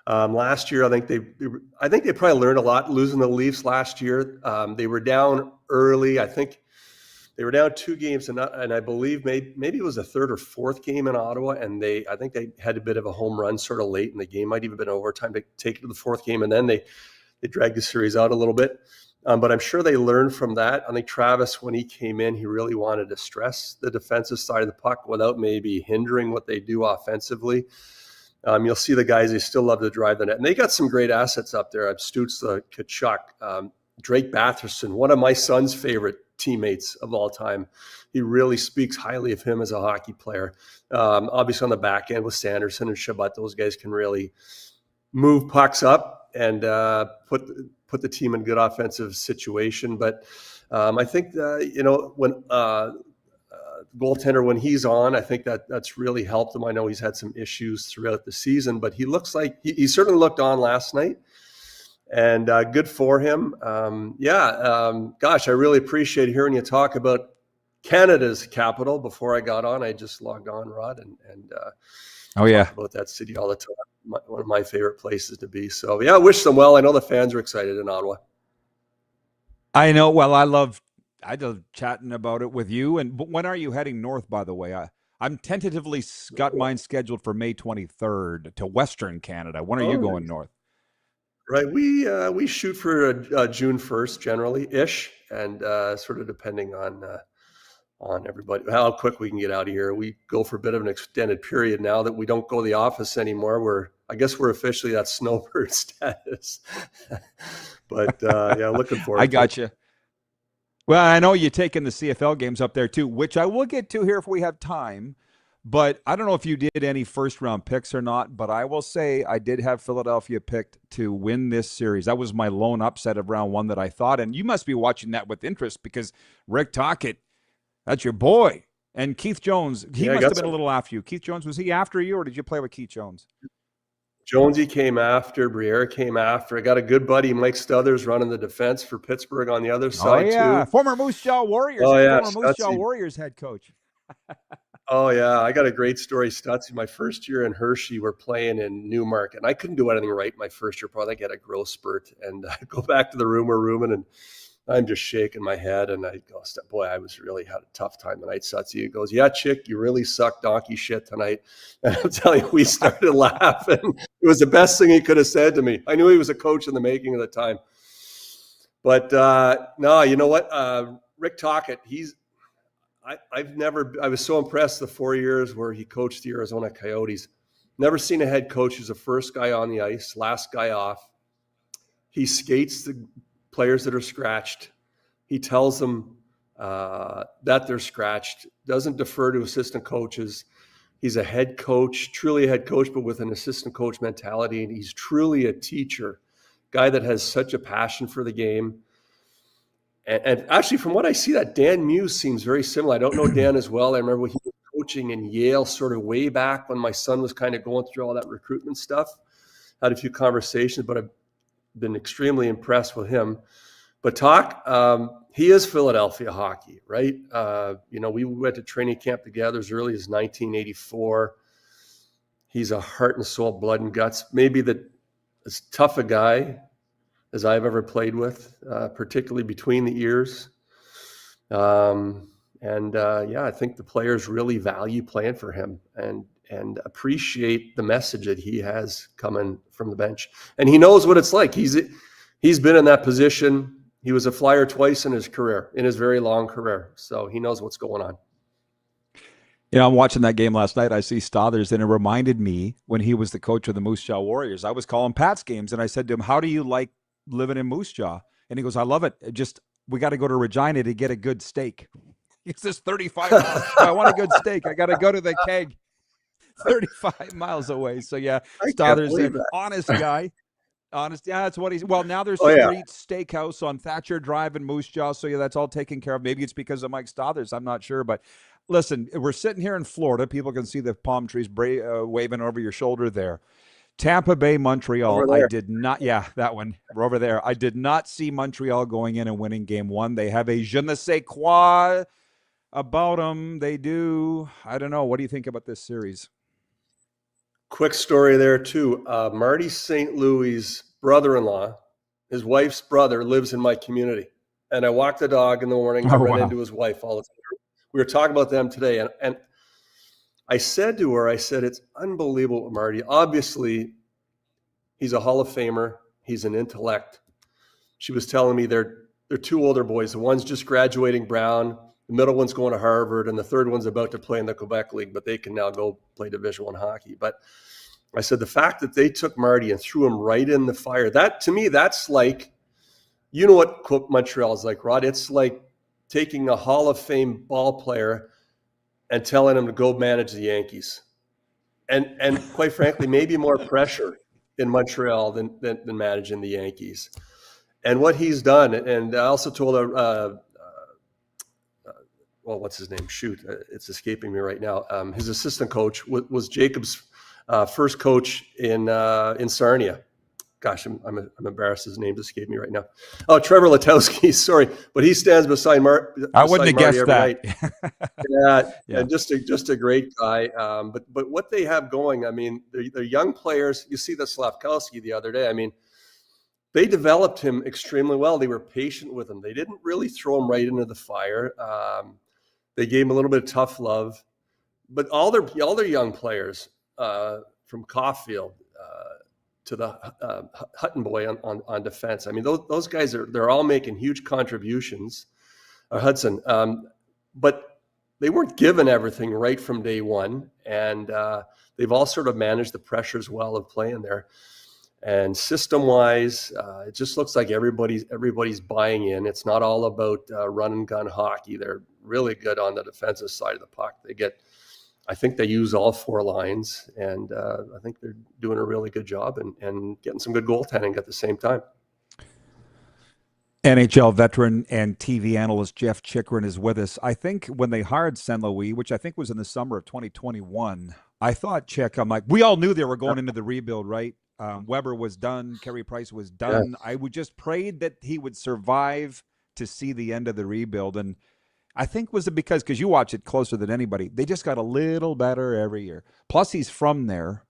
Last year, I think they probably learned a lot losing the Leafs last year. They were down early. I think they were down 2 games, and I believe maybe it was a third or fourth game in Ottawa, and I think they had a bit of a home run sort of late in the game. Might even been overtime to take it to the fourth game, and then they dragged the series out a little bit. But I'm sure they learned from that. I think Travis, when he came in, he really wanted to stress the defensive side of the puck without maybe hindering what they do offensively. You'll see the guys, they still love to drive the net. And they got some great assets up there. Stutz, Tkachuk, Drake Batherson, one of my son's favorite teammates of all time. He really speaks highly of him as a hockey player. Obviously on the back end with Sanderson and Shabbat, those guys can really move pucks up and put the team in good offensive situation. But I think, when goaltender, when he's on, I think that's really helped him. I know he's had some issues throughout the season, but he looks like he certainly looked on last night, and good for him. Gosh, I really appreciate hearing you talk about Canada's capital. Before I got on, I just logged on, Rod, and talk about that city all the time. One of my favorite places to be. So I wish them well. I know the fans are excited in Ottawa. I know. Well, I love chatting about it with you. And when are you heading north, by the way? I'm tentatively got mine scheduled for May 23rd to Western Canada. When are you going north? Right. We shoot for June 1st generally-ish, and sort of depending on everybody, how quick we can get out of here. We go for a bit of an extended period now that we don't go to the office anymore. I guess we're officially that snowbird status. But looking forward. I got you. Well, I know you're taking the CFL games up there too, which I will get to here if we have time. But I don't know if you did any first-round picks or not, but I will say I did have Philadelphia picked to win this series. That was my lone upset of round 1 that I thought. And you must be watching that with interest because Rick Tocchet, that's your boy. And Keith Jones, he must have been a little after you. Keith Jones, was he after you, or did you play with Keith Jones? Jonesy came after, Briere came after. I got a good buddy, Mike Stothers, running the defense for Pittsburgh on the other side, too. Former Moose Jaw Warriors. Former Moose Jaw Warriors head coach. Oh, yeah. I got a great story, Stutzy. My first year in Hershey, we're playing in Newmarket, and I couldn't do anything right my first year. Probably get a growth spurt, and I go back to the room we're rooming, and I'm just shaking my head, and I go, boy, I was really had a tough time tonight, Stutzy. He goes, yeah, Chick, you really suck donkey shit tonight. And I'm telling you, we started laughing. It was the best thing he could have said to me. I knew he was a coach in the making at the time. But no, you know what? Rick Tocchet, I was so impressed the 4 years where he coached the Arizona Coyotes. Never seen a head coach who's the first guy on the ice, last guy off. He skates the players that are scratched. He tells them that they're scratched, doesn't defer to assistant coaches. He's a head coach, truly a head coach, but with an assistant coach mentality. And he's truly a teacher, guy that has such a passion for the game. And actually, from what I see, that Dan Muse seems very similar. I don't know Dan as well. I remember when he was coaching in Yale sort of way back when my son was kind of going through all that recruitment stuff. Had a few conversations, but been extremely impressed with him. But he is Philadelphia hockey, right? We went to training camp together as early as 1984. He's a heart and soul, blood and guts. Maybe as tough a guy as I've ever played with, particularly between the ears. I think the players really value playing for him and appreciate the message that he has coming from the bench. And he knows what it's like. He's been in that position. He was a Flyer twice in his very long career. So he knows what's going on. I'm watching that game last night. I see Stothers, and it reminded me when he was the coach of the Moose Jaw Warriors. I was calling Pat's games, and I said to him, how do you like living in Moose Jaw? And he goes, I love it. We got to go to Regina to get a good steak. It's this 35 miles. I want a good steak. I got to go to the Keg 35 miles away. So, yeah, Stothers, an honest guy. Honest, yeah, that's what he's. Well, now there's Street Steakhouse on Thatcher Drive in Moose Jaw, so yeah, that's all taken care of. Maybe it's because of Mike Stothers. I'm not sure, but listen, we're sitting here in Florida. People can see the palm trees waving over your shoulder there. Tampa Bay, Montreal. I did not. Yeah, that one. We're over there. I did not see Montreal going in and winning Game 1. They have a je ne sais quoi about them. They do. I don't know. What do you think about this series? Quick story there, too. Marty St. Louis' brother-in-law, his wife's brother, lives in my community. And I walk the dog in the morning. I run into his wife all the time. We were talking about them today. And I said to her, it's unbelievable, Marty. Obviously, he's a Hall of Famer. He's an intellect. She was telling me they're two older boys. The one's just graduating Brown. The middle one's going to Harvard, and the third one's about to play in the Quebec League, but they can now go play Division I hockey. But I said the fact that they took Marty and threw him right in the fire, that to me, that's like, you know what Montreal is like, Rod? It's like taking a Hall of Fame ball player and telling him to go manage the Yankees. And quite frankly, maybe more pressure in Montreal than managing the Yankees. And what he's done, and I also told her, what's his name? Shoot, it's escaping me right now. His assistant coach was Jacob's first coach in Sarnia. Gosh, I'm embarrassed. His name's escaped me right now. Oh, Trevor Letowski. Sorry, but he stands beside Marty. I wouldn't have guessed that. And just a great guy. But what they have going, I mean, they're young players. You see the Slavkowski the other day. I mean, they developed him extremely well. They were patient with him. They didn't really throw him right into the fire. They gave him a little bit of tough love, but all their young players, from Caulfield to the Hutton boy on defense. I mean, those guys they're all making huge contributions. Hudson, but they weren't given everything right from day one, and they've all sort of managed the pressures well of playing there. And system-wise, it just looks like everybody's buying in. It's not all about run and gun hockey. They're really good on the defensive side of the puck. I think they use all four lines, and I think they're doing a really good job and getting some good goaltending at the same time. NHL veteran and TV analyst Jeff Chychrun is with us. I think when they hired St. Louis, which I think was in the summer of 2021, I thought, I'm like, we all knew they were going into the rebuild, right? Weber was done. Carey Price was done. Yeah. I would just prayed that he would survive to see the end of the rebuild. And I think was it because you watch it closer than anybody, they just got a little better every year. Plus he's from there.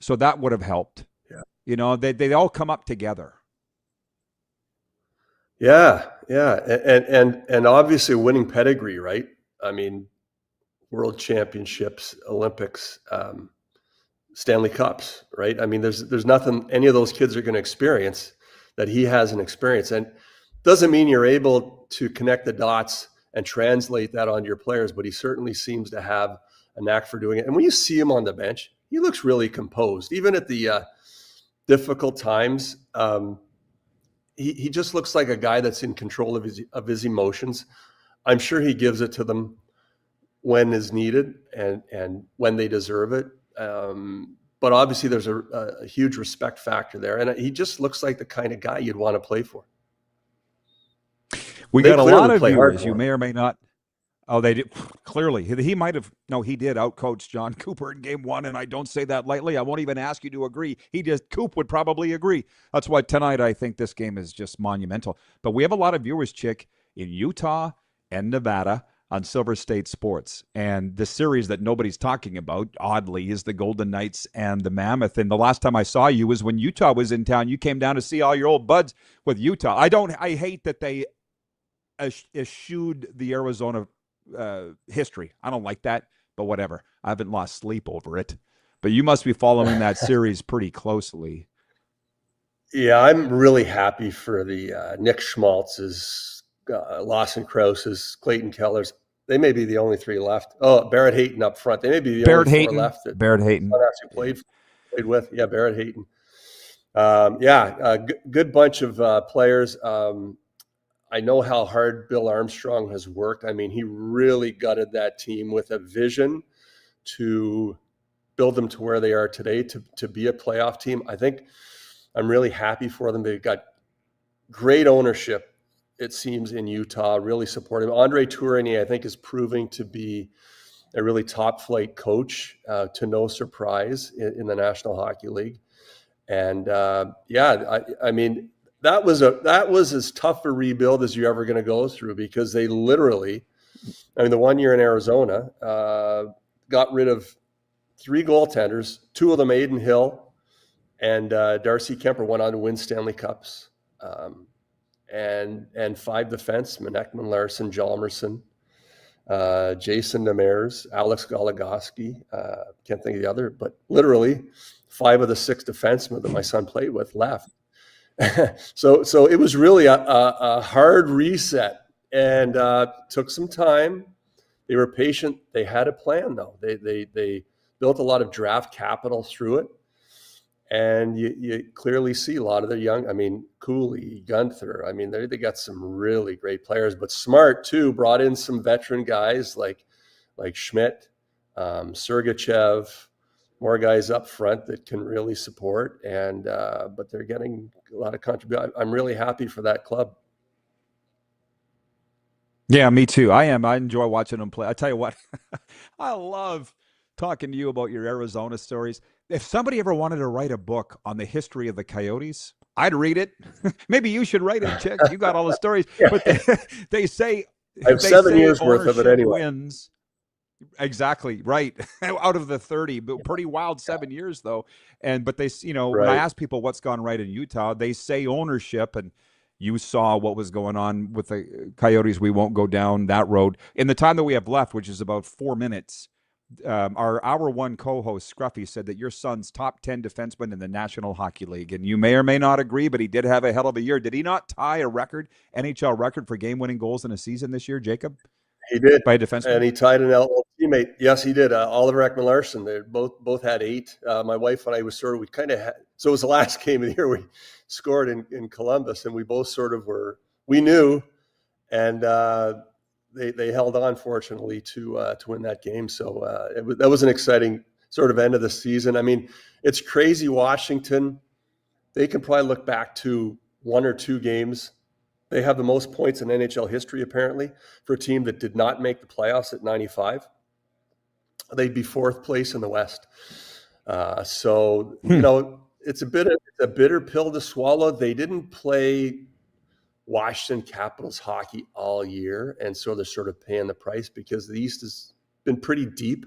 So that would have helped. Yeah. You know, they all come up together. Yeah. Yeah. And obviously winning pedigree, right? I mean, world championships, Olympics, Stanley Cups, right? I mean, there's nothing any of those kids are going to experience that he hasn't experienced. And doesn't mean you're able to connect the dots and translate that onto your players, but he certainly seems to have a knack for doing it. And when you see him on the bench, he looks really composed. Even at the difficult times, he just looks like a guy that's in control of his emotions. I'm sure he gives it to them when is needed and when they deserve it. But obviously there's a huge respect factor there. And he just looks like the kind of guy you'd want to play for. We got a lot of viewers. You may or may not. Oh, they did. Clearly. He might have, no, he did outcoach John Cooper in game 1, and I don't say that lightly. I won't even ask you to agree. Coop would probably agree. That's why tonight I think this game is just monumental. But we have a lot of viewers, Chick, in Utah and Nevada on Silver State Sports. And the series that nobody's talking about, oddly, is the Golden Knights and the Mammoth. And the last time I saw you was when Utah was in town. You came down to see all your old buds with Utah. I hate that they eschewed the Arizona history. I don't like that, but whatever. I haven't lost sleep over it. But you must be following that series pretty closely. Yeah, I'm really happy for the Nick Schmaltz's, Lawson Krause's, Clayton Keller's. They may be the only 3 left. Oh, Barrett Hayton up front. They may be the only 4 left that Barrett Hayton actually played with. Yeah, Barrett Hayton. Good bunch of players. I know how hard Bill Armstrong has worked. I mean, he really gutted that team with a vision to build them to where they are today, to be a playoff team. I think I'm really happy for them. They've got great ownership, it seems, in Utah, really supportive. Andre Tourigny, I think, is proving to be a really top-flight coach, to no surprise, in the National Hockey League. And, I mean, that was as tough a rebuild as you're ever going to go through, because they literally, I mean, the 1 year in Arizona, got rid of 3 goaltenders, 2 of them Aiden Hill and Darcy Kemper went on to win Stanley Cups, and 5 defensemen, Ekman Larsson, Hjalmarsson, Jason Demers, Alex Goligoski, can't think of the other, but literally 5 of the 6 defensemen that my son played with left. So it was really a hard reset, and took some time. They were patient. They had a plan, though. They built a lot of draft capital through it, and you clearly see a lot of their young. I mean, Cooley, Gunther. I mean, they got some really great players, but Smart too brought in some veteran guys like Schmidt, Sergachev. More guys up front that can really support, and but they're getting a lot of contribution. I'm really happy for that club. Yeah, me too. I am. I enjoy watching them play. I tell you what, I love talking to you about your Arizona stories. If somebody ever wanted to write a book on the history of the Coyotes, I'd read it. Maybe you should write it, Chick. You got all the stories. Yeah. But they say I have 7 years worth of it anyway. Wins. Exactly right. Out of the 30, but pretty wild 7 years though. But they, when I ask people what's gone right in Utah, they say ownership, and you saw what was going on with the Coyotes. We won't go down that road. In the time that we have left, which is about 4 minutes, our Hour 1 co-host Scruffy said that your son's top 10 defenseman in the National Hockey League, and you may or may not agree, but he did have a hell of a year. Did he not tie a NHL record for game-winning goals in a season this year, Jacob? He did, by a defenseman, and he tied an LO teammate. Yes, he did. Oliver Ekman Larsson. They both had 8. My wife and I was so it was the last game of the year we scored in Columbus, and we both we knew, and they held on, fortunately, to win that game. So that was an exciting sort of end of the season. I mean, it's crazy. Washington, they can probably look back to 1 or 2 games. They have the most points in NHL history, apparently, for a team that did not make the playoffs at 95. They'd be 4th place in the West. It's a bitter pill to swallow. They didn't play Washington Capitals hockey all year, and so they're sort of paying the price, because the East has been pretty deep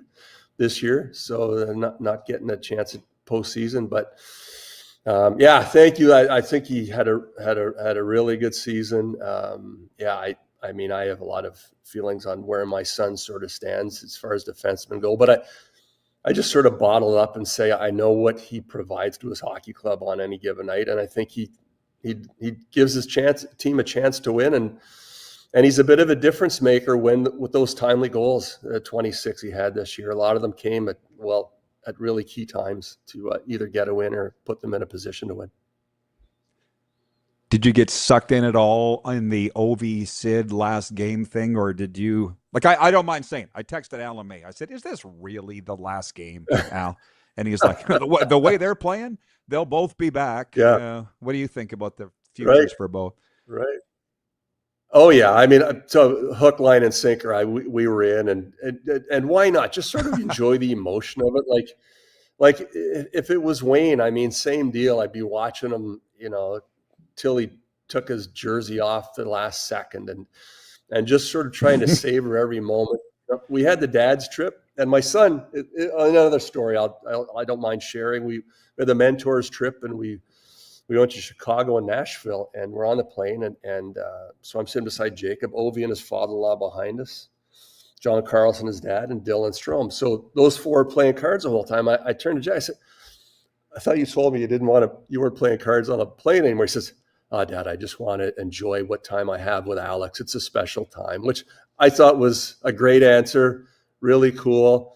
this year, so they're not getting a chance at postseason. But thank you. I think he had a really good season. I mean, I have a lot of feelings on where my son sort of stands as far as defensemen go, but I just sort of bottle it up and say I know what he provides to his hockey club on any given night, and I think he gives his team a chance to win, and he's a bit of a difference maker with those timely goals. 26 he had this year. A lot of them came at really key times to either get a win or put them in a position to win. Did you get sucked in at all in the Ovi Sid last game thing, or did you I don't mind saying, I texted Alan May. I said, "Is this really the last game, Al?" And he's like, "The way they're playing, they'll both be back." Yeah. What do you think about the futures for both? Right. Oh yeah, I mean, so hook, line, and sinker. We were in, and why not just sort of enjoy the emotion of it? Like if it was Wayne, I mean, same deal. I'd be watching him, till he took his jersey off the last second, and just sort of trying to savor every moment. We had the dad's trip, and my son. Another story I don't mind sharing. We had the mentors trip, and we went to Chicago and Nashville, and we're on the plane, and so I'm sitting beside Jacob, Ovi and his father-in-law behind us, John Carlson, his dad, and Dylan Strome. So those four were playing cards the whole time. I turned to Jack. I said, "I thought you told me you weren't playing cards on a plane anymore." He says, "Dad, I just want to enjoy what time I have with Alex. It's a special time," which I thought was a great answer, really cool.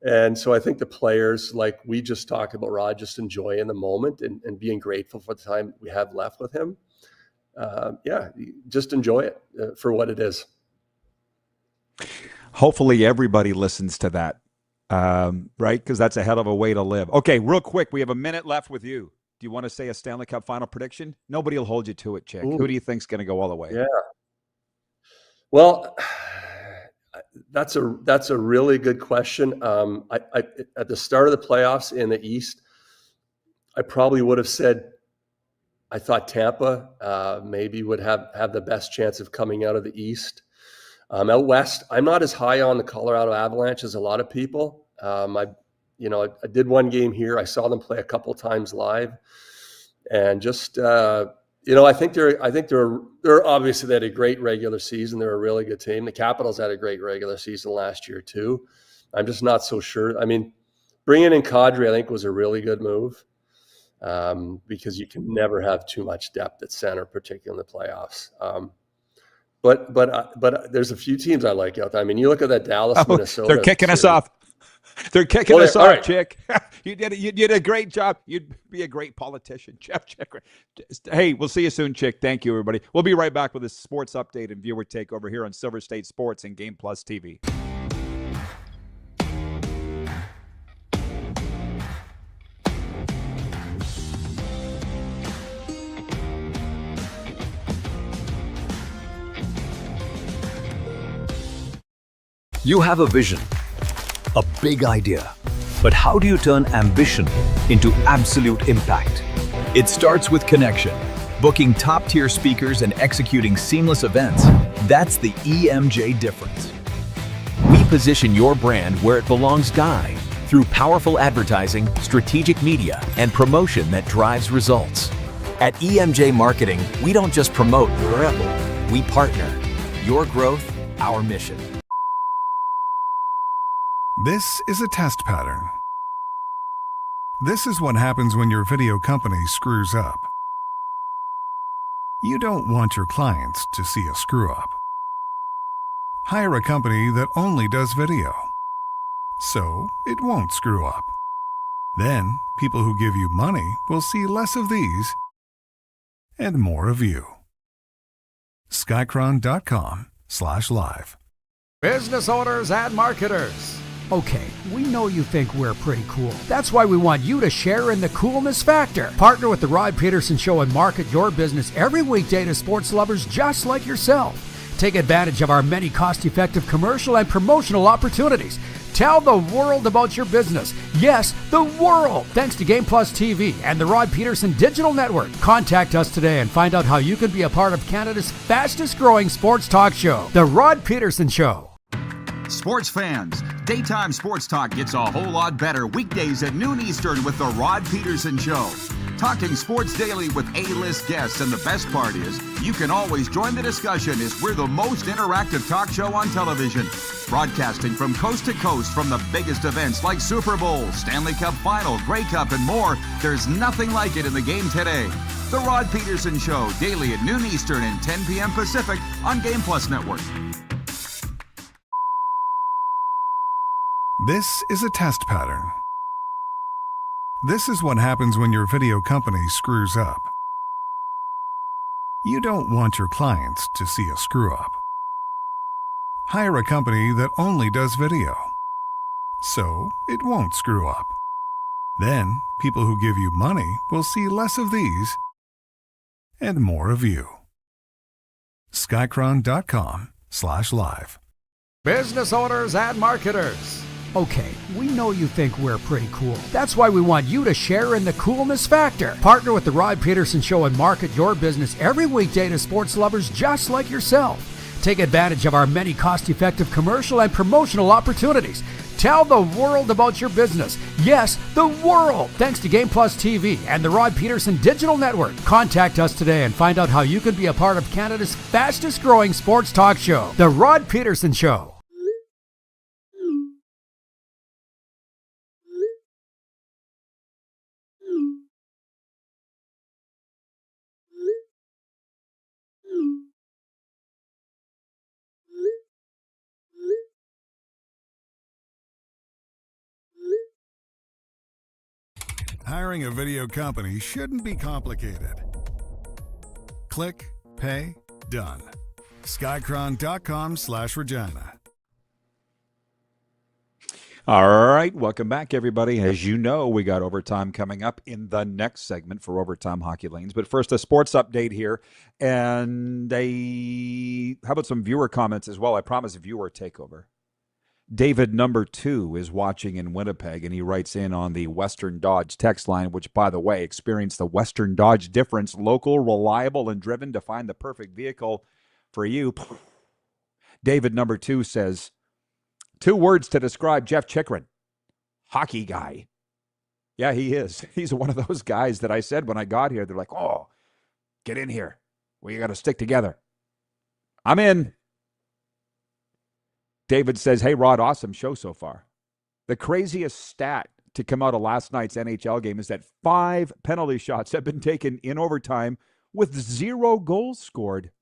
And so I think the players, like we just talked about, Rod, just enjoying the moment and being grateful for the time we have left with him. Just enjoy it for what it is. Hopefully everybody listens to that, right? Because that's a hell of a way to live. Okay, real quick, we have a minute left with you. Do you want to say a Stanley Cup final prediction? Nobody will hold you to it, Chick. Ooh. Who do you think's going to go all the way? Yeah. Well, that's a really good question. I at the start of the playoffs in the East, I probably would have said I thought Tampa maybe would have the best chance of coming out of the East. Out West, I'm not as high on the Colorado Avalanche as a lot of people. I did one game here. I saw them play a couple times live, and just I think they're obviously they had a great regular season. They're a really good team. The Capitals had a great regular season last year too. I'm just not so sure. I mean, bringing in Kadri, I think, was a really good move because you can never have too much depth at center, particularly in the playoffs. But there's a few teams I like out there. I mean, you look at that Dallas, Minnesota. They're kicking us off. They're kicking us off, right. Chick. You did a great job. You'd be a great politician, Jeff Chychrun. Hey, we'll see you soon, Chick. Thank you, everybody. We'll be right back with a sports update and viewer takeover here on Silver State Sports and Game Plus TV. You have a vision, a big idea, but how do you turn ambition into absolute impact? It starts with connection. Booking top-tier speakers and executing seamless events, that's the EMJ difference. We position your brand where it belongs, Guy, through powerful advertising, strategic media, and promotion that drives results. At EMJ Marketing, we don't just promote, we partner. Your growth, our mission. This is a test pattern. This is what happens when your video company screws up. You don't want your clients to see a screw-up. Hire a company that only does video, so it won't screw up. Then, people who give you money will see less of these and more of you. Chychrun.com/live. Business owners and marketers. Okay, we know you think we're pretty cool. That's why we want you to share in the coolness factor. Partner with the Rod Pedersen Show and market your business every weekday to sports lovers just like yourself. Take advantage of our many cost-effective commercial and promotional opportunities. Tell the world about your business. Yes, the world. Thanks to Game Plus TV and the Rod Pedersen Digital Network. Contact us today and find out how you can be a part of Canada's fastest growing sports talk show, The Rod Pedersen Show. Sports fans, daytime sports talk gets a whole lot better weekdays at noon Eastern with the Rod Pedersen Show. Talking sports daily with A-list guests, and the best part is you can always join the discussion as we're the most interactive talk show on television. Broadcasting from coast to coast from the biggest events like Super Bowl, Stanley Cup Final, Grey Cup, and more. There's nothing like it in the game today. The Rod Pedersen Show, daily at noon Eastern and 10 p.m. Pacific on Game Plus Network. This is a test pattern. This is what happens when your video company screws up. You don't want your clients to see a screw-up. Hire a company that only does video, so it won't screw up. Then, people who give you money will see less of these and more of you. Chychrun.com/live. Business owners and marketers. Okay, we know you think we're pretty cool. That's why we want you to share in the coolness factor. Partner with the Rod Pedersen Show and market your business every weekday to sports lovers just like yourself. Take advantage of our many cost-effective commercial and promotional opportunities. Tell the world about your business. Yes, the world. Thanks to Game Plus TV and the Rod Pedersen Digital Network. Contact us today and find out how you can be a part of Canada's fastest-growing sports talk show, The Rod Pedersen Show. Hiring a video company shouldn't be complicated. Click, pay, done. Chychrun.com/Regina. All right, welcome back, everybody. As you know, we got overtime coming up in the next segment for Overtime Hockey Lanes. But first, a sports update here, and how about some viewer comments as well? I promise a viewer takeover. David number 2 is watching in Winnipeg, and he writes in on the Western Dodge text line, which, by the way, experience the Western Dodge difference. Local, reliable, and driven to find the perfect vehicle for you. David number 2 says, 2 words to describe Jeff Chychrun: hockey guy. Yeah, he is. He's one of those guys that I said when I got here, they're like, oh, get in here. We got to stick together. I'm in. David says, hey, Rod, awesome show so far. The craziest stat to come out of last night's NHL game is that 5 penalty shots have been taken in overtime with 0 goals scored.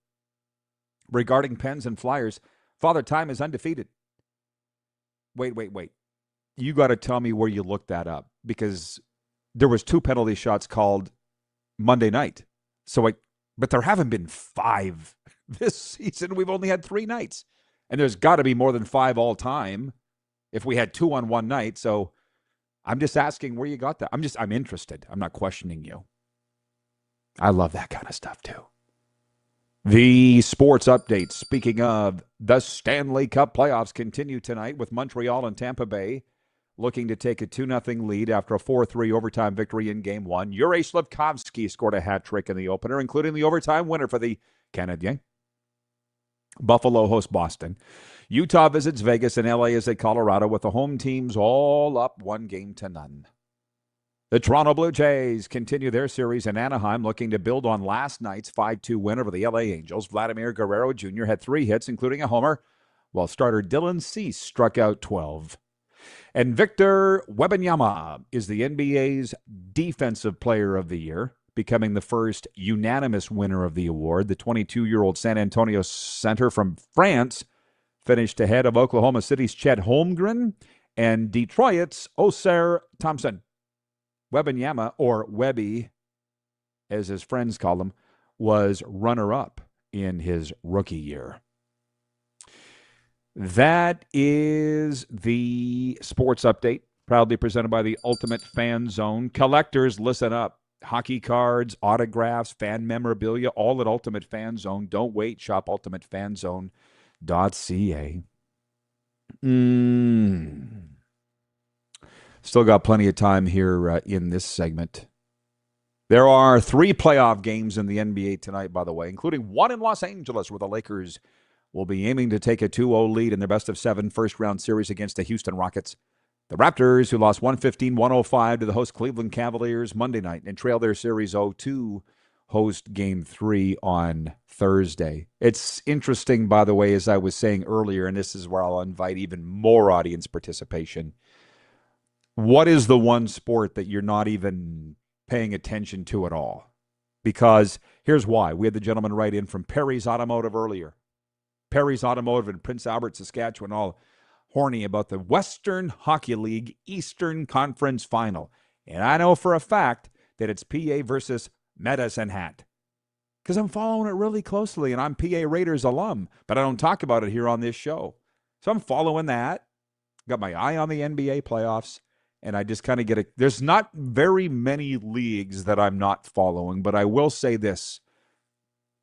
Regarding Pens and Flyers, Father Time is undefeated. Wait. You got to tell me where you looked that up, because there was 2 penalty shots called Monday night. But there haven't been 5 this season. We've only had 3 nights. And there's got to be more than 5 all time if we had 2 on one night. So I'm just asking where you got that. I'm interested. I'm not questioning you. I love that kind of stuff too. The sports update. Speaking of, the Stanley Cup playoffs continue tonight with Montreal and Tampa Bay looking to take a 2-0 lead after a 4-3 overtime victory in Game 1. Yuri Slafkovsky scored a hat trick in the opener, including the overtime winner for the Canadiens. Buffalo hosts Boston. Utah visits Vegas, and LA is at Colorado, with the home teams all up 1-0. The Toronto Blue Jays continue their series in Anaheim, looking to build on last night's 5-2 win over the LA Angels. Vladimir Guerrero Jr. had 3 hits, including a homer, while starter Dylan Cease struck out 12. And Victor Wembanyama is the NBA's Defensive Player of the Year, becoming the first unanimous winner of the award. The 22-year-old San Antonio center from France finished ahead of Oklahoma City's Chet Holmgren and Detroit's Osair Thompson. Wembanyama, or Webby, as his friends call him, was runner-up in his rookie year. That is the sports update, proudly presented by the Ultimate Fan Zone. Collectors, listen up. Hockey cards, autographs, fan memorabilia, all at Ultimate Fan Zone. Don't wait. Shop ultimatefanzone.ca. Still got plenty of time here in this segment. There are 3 playoff games in the NBA tonight, by the way, including one in Los Angeles, where the Lakers will be aiming to take a 2-0 lead in their best-of-7 first-round series against the Houston Rockets. The Raptors, who lost 115-105 to the host Cleveland Cavaliers Monday night and trail their series 0-2, host Game 3 on Thursday. It's interesting, by the way, as I was saying earlier, and this is where I'll invite even more audience participation. What is the one sport that you're not even paying attention to at all? Because here's why. We had the gentleman write in from Perry's Automotive earlier. Perry's Automotive in Prince Albert, Saskatchewan, all horny about the Western Hockey League Eastern Conference Final. And I know for a fact that it's PA versus Medicine Hat, because I'm following it really closely, and I'm PA Raiders alum, but I don't talk about it here on this show. So I'm following that. Got my eye on the NBA playoffs, and I just kind of get it. There's not very many leagues that I'm not following, but I will say this.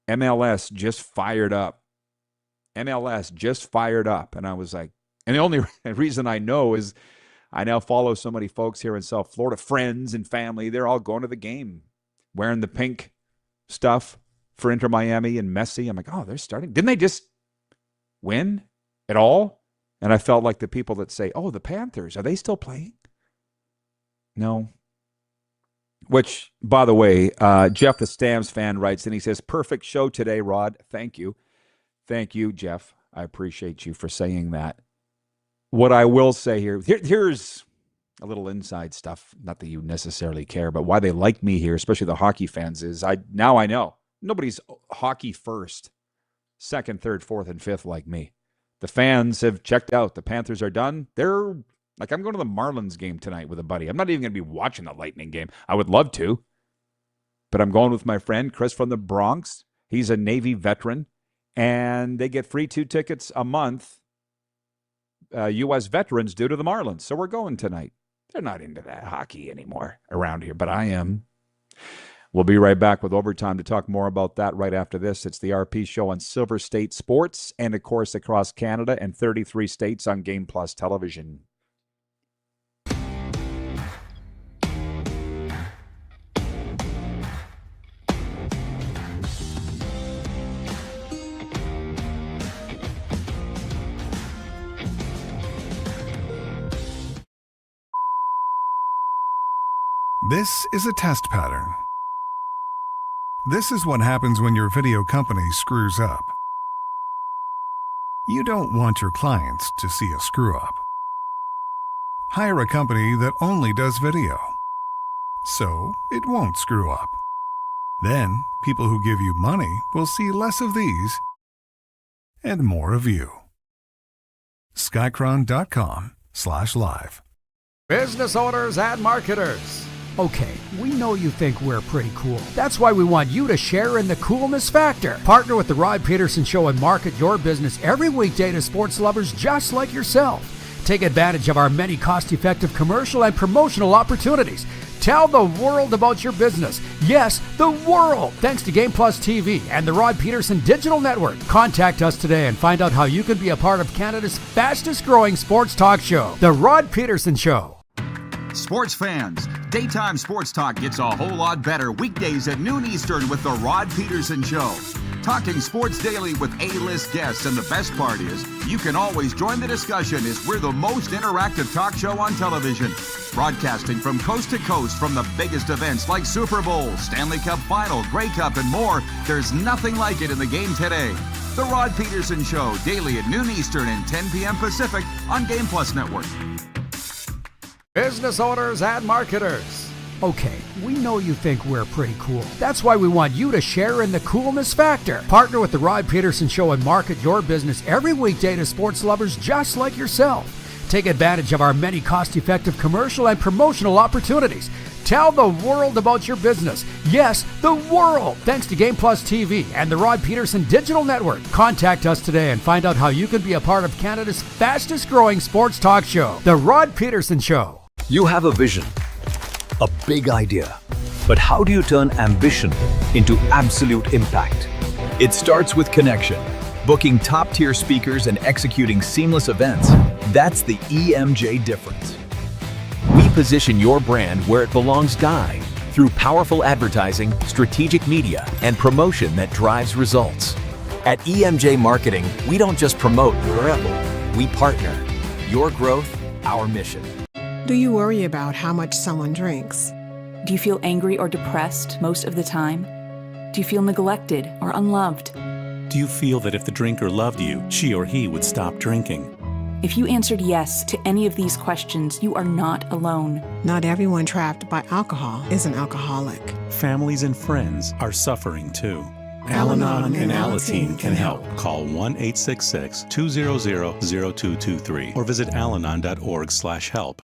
MLS just fired up. MLS just fired up. And I was like, and the only reason I know is I now follow so many folks here in South Florida, friends and family. They're all going to the game, wearing the pink stuff for Inter Miami and Messi. I'm like, oh, they're starting. Didn't they just win at all? And I felt like the people that say, oh, the Panthers, are they still playing? No. Which, by the way, Jeff the Stamps fan writes, and he says, perfect show today, Rod. Thank you. Thank you, Jeff. I appreciate you for saying that. What I will say here's a little inside stuff, not that you necessarily care, but why they like me here, especially the hockey fans, is I know. Nobody's hockey first, second, third, fourth, and fifth like me. The fans have checked out. The Panthers are done. They're like, I'm going to the Marlins game tonight with a buddy. I'm not even going to be watching the Lightning game. I would love to, but I'm going with my friend Chris from the Bronx. He's a Navy veteran, and they get free 2 tickets a month, U.S. veterans do, to the Marlins. So we're going tonight. They're not into that hockey anymore around here, but I am. We'll be right back with Overtime to talk more about that right after this. It's the RP Show on Silver State Sports and, of course, across Canada and 33 states on Game Plus television. This is a test pattern. This is what happens when your video company screws up. You don't want your clients to see a screw-up. Hire a company that only does video, so it won't screw up. Then, people who give you money will see less of these and more of you. Chychrun.com/live. Business owners and marketers. Okay, we know you think we're pretty cool. That's why we want you to share in the coolness factor. Partner with the Rod Pedersen Show and market your business every weekday to sports lovers just like yourself. Take advantage of our many cost-effective commercial and promotional opportunities. Tell the world about your business. Yes, the world. Thanks to Game Plus TV and the Rod Pedersen Digital Network. Contact us today and find out how you can be a part of Canada's fastest-growing sports talk show, The Rod Pedersen Show. Sports fans, daytime sports talk gets a whole lot better weekdays at noon Eastern with the Rod Pedersen Show. Talking sports daily with A-list guests, and the best part is you can always join the discussion as we're the most interactive talk show on television. Broadcasting from coast to coast from the biggest events like Super Bowl, Stanley Cup Final, Grey Cup, and more. There's nothing like it in the game today. The Rod Pedersen Show, daily at noon Eastern and 10 p.m. Pacific on Game Plus Network. Business owners and marketers. Okay, we know you think we're pretty cool. That's why we want you to share in the coolness factor. Partner with the Rod Pedersen Show and market your business every weekday to sports lovers just like yourself. Take advantage of our many cost-effective commercial and promotional opportunities. Tell the world about your business. Yes, the world. Thanks to Game Plus TV and the Rod Pedersen Digital Network. Contact us today and find out how you can be a part of Canada's fastest-growing sports talk show, The Rod Pedersen Show. You have a vision, a big idea, but how do you turn ambition into absolute impact? It starts with connection. Booking top-tier speakers and executing seamless events. That's the EMJ difference. We position your brand where it belongs guy through powerful advertising, strategic media, and promotion that drives results. At EMJ Marketing, we don't just promote, we partner. Your growth, our mission. Do you worry about how much someone drinks? Do you feel angry or depressed most of the time? Do you feel neglected or unloved? Do you feel that if the drinker loved you, she or he would stop drinking? If you answered yes to any of these questions, you are not alone. Not everyone trapped by alcohol is an alcoholic. Families and friends are suffering too. Al-Anon and Alateen can help. Call 1-866-200-0223 or visit alanon.org/help.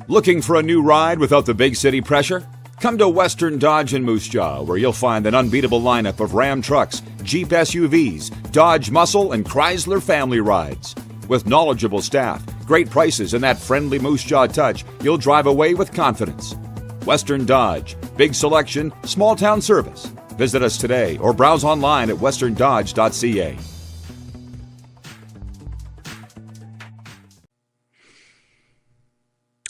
Looking for a new ride without the big city pressure? Come to Western Dodge in Moose Jaw, where you'll find an unbeatable lineup of Ram trucks, Jeep SUVs, Dodge Muscle, and Chrysler family rides. With knowledgeable staff, great prices, and that friendly Moose Jaw touch, you'll drive away with confidence. Western Dodge, Big selection, small town service. Visit us today or browse online at westerndodge.ca.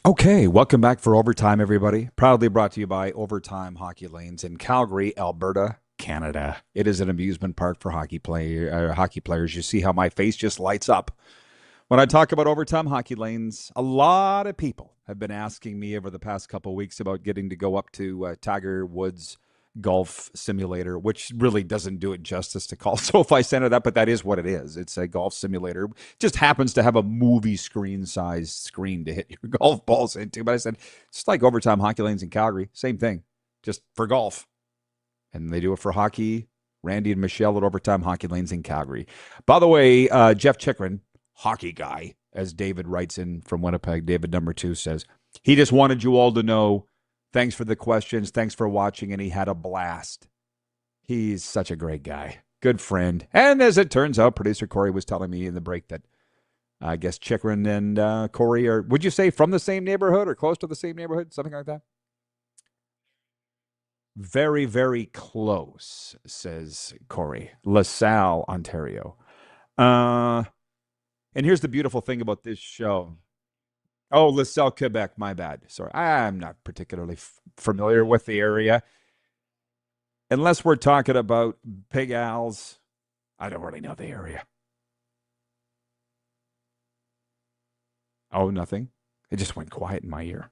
Okay, welcome back for Overtime, everybody. Proudly brought to you by Overtime Hockey Lanes in Calgary, Alberta, Canada. It is an amusement park for hockey players. You see how my face just lights up when I talk about Overtime Hockey Lanes. A lot of people have been asking me over the past couple of weeks about getting to go up to Tiger Woods Golf Simulator, which really doesn't do it justice to call SoFi Center that, but that is what it is. It's a golf simulator. It just happens to have a movie screen-sized screen to hit your golf balls into. But I said, it's like Overtime Hockey Lanes in Calgary. Same thing, just for golf. And they do it for hockey. Randy and Michelle at Overtime Hockey Lanes in Calgary. By the way, Jeff Chychrun, hockey guy, as David writes in from Winnipeg, David number 2 says, he just wanted you all to know, thanks for the questions, thanks for watching, and he had a blast. He's such a great guy, good friend. And as it turns out, producer Corey was telling me in the break that I guess Chychrun and Corey are, would you say, from the same neighborhood or close to the same neighborhood, something like that? Very, very close, says Corey. LaSalle, Ontario. And here's the beautiful thing about this show. Oh, LaSalle, Quebec, my bad. Sorry, I'm not particularly familiar with the area. Unless we're talking about Pig Al's, I don't really know the area. Oh, nothing. It just went quiet in my ear.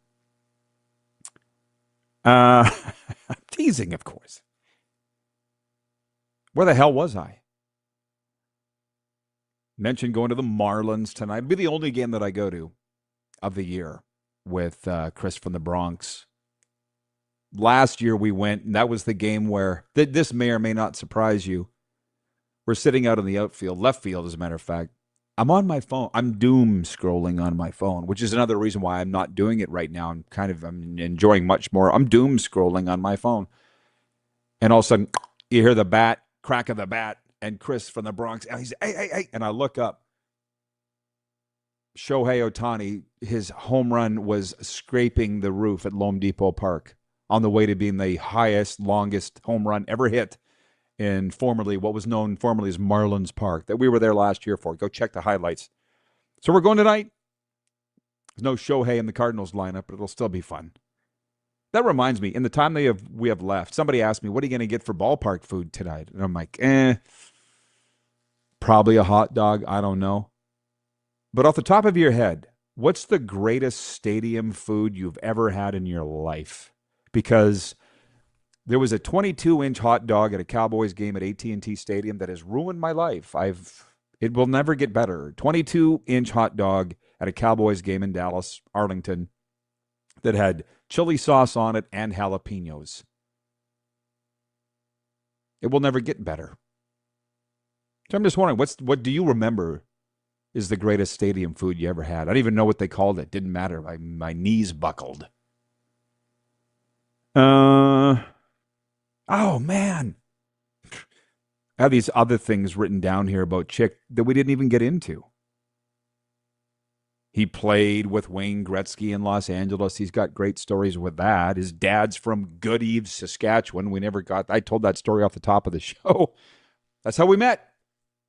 I'm teasing, of course. Where the hell was I? Mentioned going to the Marlins tonight. It'll be the only game that I go to of the year with Chris from the Bronx. Last year we went, and that was the game where, this may or may not surprise you, we're sitting out in the outfield, left field as a matter of fact. I'm on my phone. I'm doom scrolling on my phone, which is another reason why I'm not doing it right now. I'm enjoying much more. I'm doom scrolling on my phone. And all of a sudden, you hear the bat, crack of the bat, and Chris from the Bronx, and he's, hey, and I look up. Shohei Ohtani, his home run was scraping the roof at Lone Depot Park on the way to being the highest, longest home run ever hit in what was known formerly as Marlins Park, that we were there last year for. Go check the highlights. So we're going tonight. There's no Shohei in the Cardinals lineup, but it'll still be fun. That reminds me, in the time we have left, somebody asked me, what are you going to get for ballpark food tonight? And I'm like, probably a hot dog. I don't know. But off the top of your head, what's the greatest stadium food you've ever had in your life? Because there was a 22-inch hot dog at a Cowboys game at AT&T Stadium that has ruined my life. It will never get better. 22-inch hot dog at a Cowboys game in Dallas, Arlington, that had chili sauce on it and jalapenos. It will never get better. So I'm just wondering, what do you remember is the greatest stadium food you ever had? I don't even know what they called it. Didn't matter. My knees buckled. Oh, man. I have these other things written down here about Chick that we didn't even get into. He played with Wayne Gretzky in Los Angeles. He's got great stories with that. His dad's from Good Eves, Saskatchewan. I told that story off the top of the show. That's how we met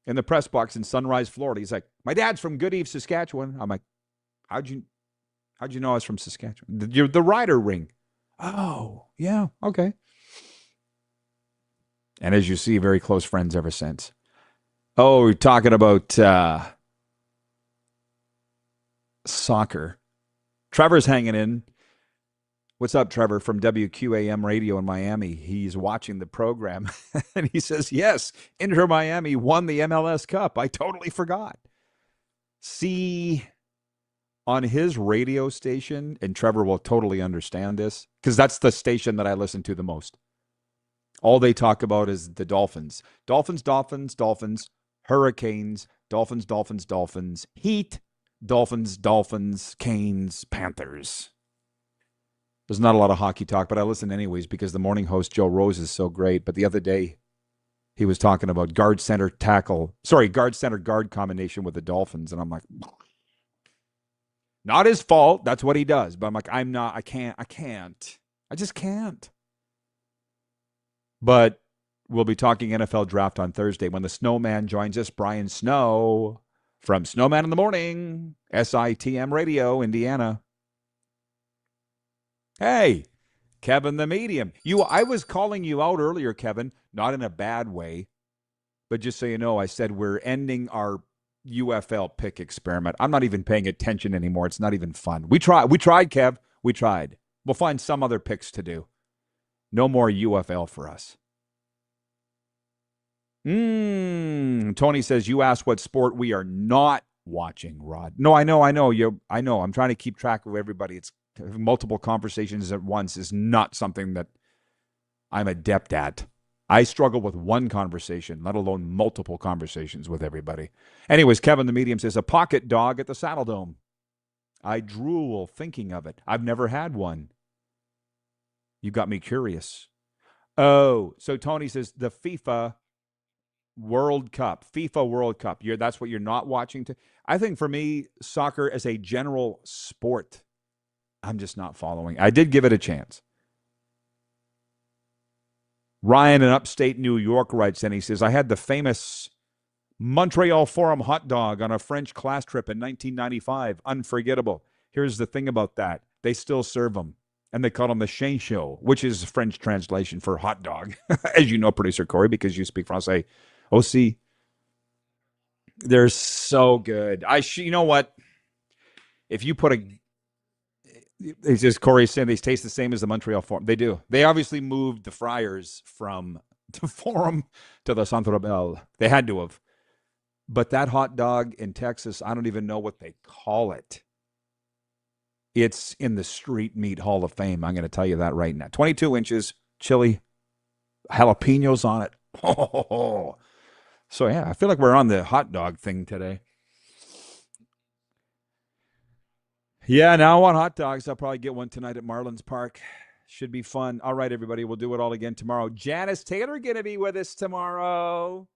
in the press box in Sunrise, Florida. He's like, my dad's from Good Eves, Saskatchewan. I'm like, how'd you know I was from Saskatchewan? The rider ring. Oh, yeah, okay. And as you see, very close friends ever since. Oh, we're talking about soccer. Trevor's hanging in. What's up, Trevor, from WQAM Radio in Miami? He's watching the program, and he says, yes, Inter Miami won the MLS Cup. I totally forgot. See, on his radio station, and Trevor will totally understand this, because that's the station that I listen to the most. All they talk about is the Dolphins. Dolphins, Dolphins, Dolphins, Hurricanes, Dolphins, Dolphins, Dolphins, Heat, Dolphins, Dolphins, Canes, Panthers. There's not a lot of hockey talk, but I listen anyways because the morning host, Joe Rose, is so great. But the other day, he was talking about guard center guard combination with the Dolphins. And I'm like, not his fault. That's what he does. But I'm like, I just can't. But we'll be talking NFL draft on Thursday when the Snowman joins us, Brian Snow from Snowman in the Morning, SITM Radio, Indiana. Hey, Kevin the Medium. I was calling you out earlier, Kevin, not in a bad way, but just so you know, I said we're ending our UFL pick experiment. I'm not even paying attention anymore. It's not even fun. We tried, Kev. We tried. We'll find some other picks to do. No more UFL for us. Tony says, you asked what sport we are not watching, Rod. No, I know. I'm trying to keep track of everybody. It's multiple conversations at once is not something that I'm adept at. I struggle with one conversation, let alone multiple conversations with everybody. Anyways, Kevin the Medium says, a pocket dog at the Saddle Dome. I drool thinking of it. I've never had one. You got me curious. Oh, so Tony says the FIFA World Cup. That's what you're not watching. I think for me, soccer as a general sport, I'm just not following. I did give it a chance. Ryan in upstate New York writes in, he says, I had the famous Montreal Forum hot dog on a French class trip in 1995. Unforgettable. Here's the thing about that. They still serve them, and they call them the chien chaud, which is French translation for hot dog, as you know, producer Corey, because you speak Francais. Aussi. They're so good. You know what? If you put it's just Corey saying they taste the same as the Montreal Forum. They do. They obviously moved the fryers from the Forum to the Centre Bell. They had to have. But that hot dog in Texas, I don't even know what they call it. It's in the Street Meat Hall of Fame. I'm going to tell you that right now. 22 inches, chili, jalapenos on it. Oh. So, yeah, I feel like we're on the hot dog thing today. Yeah, now I want hot dogs. I'll probably get one tonight at Marlins Park. Should be fun. All right, everybody. We'll do it all again tomorrow. Janice Taylor going to be with us tomorrow.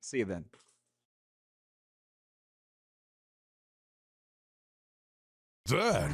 See you then. That.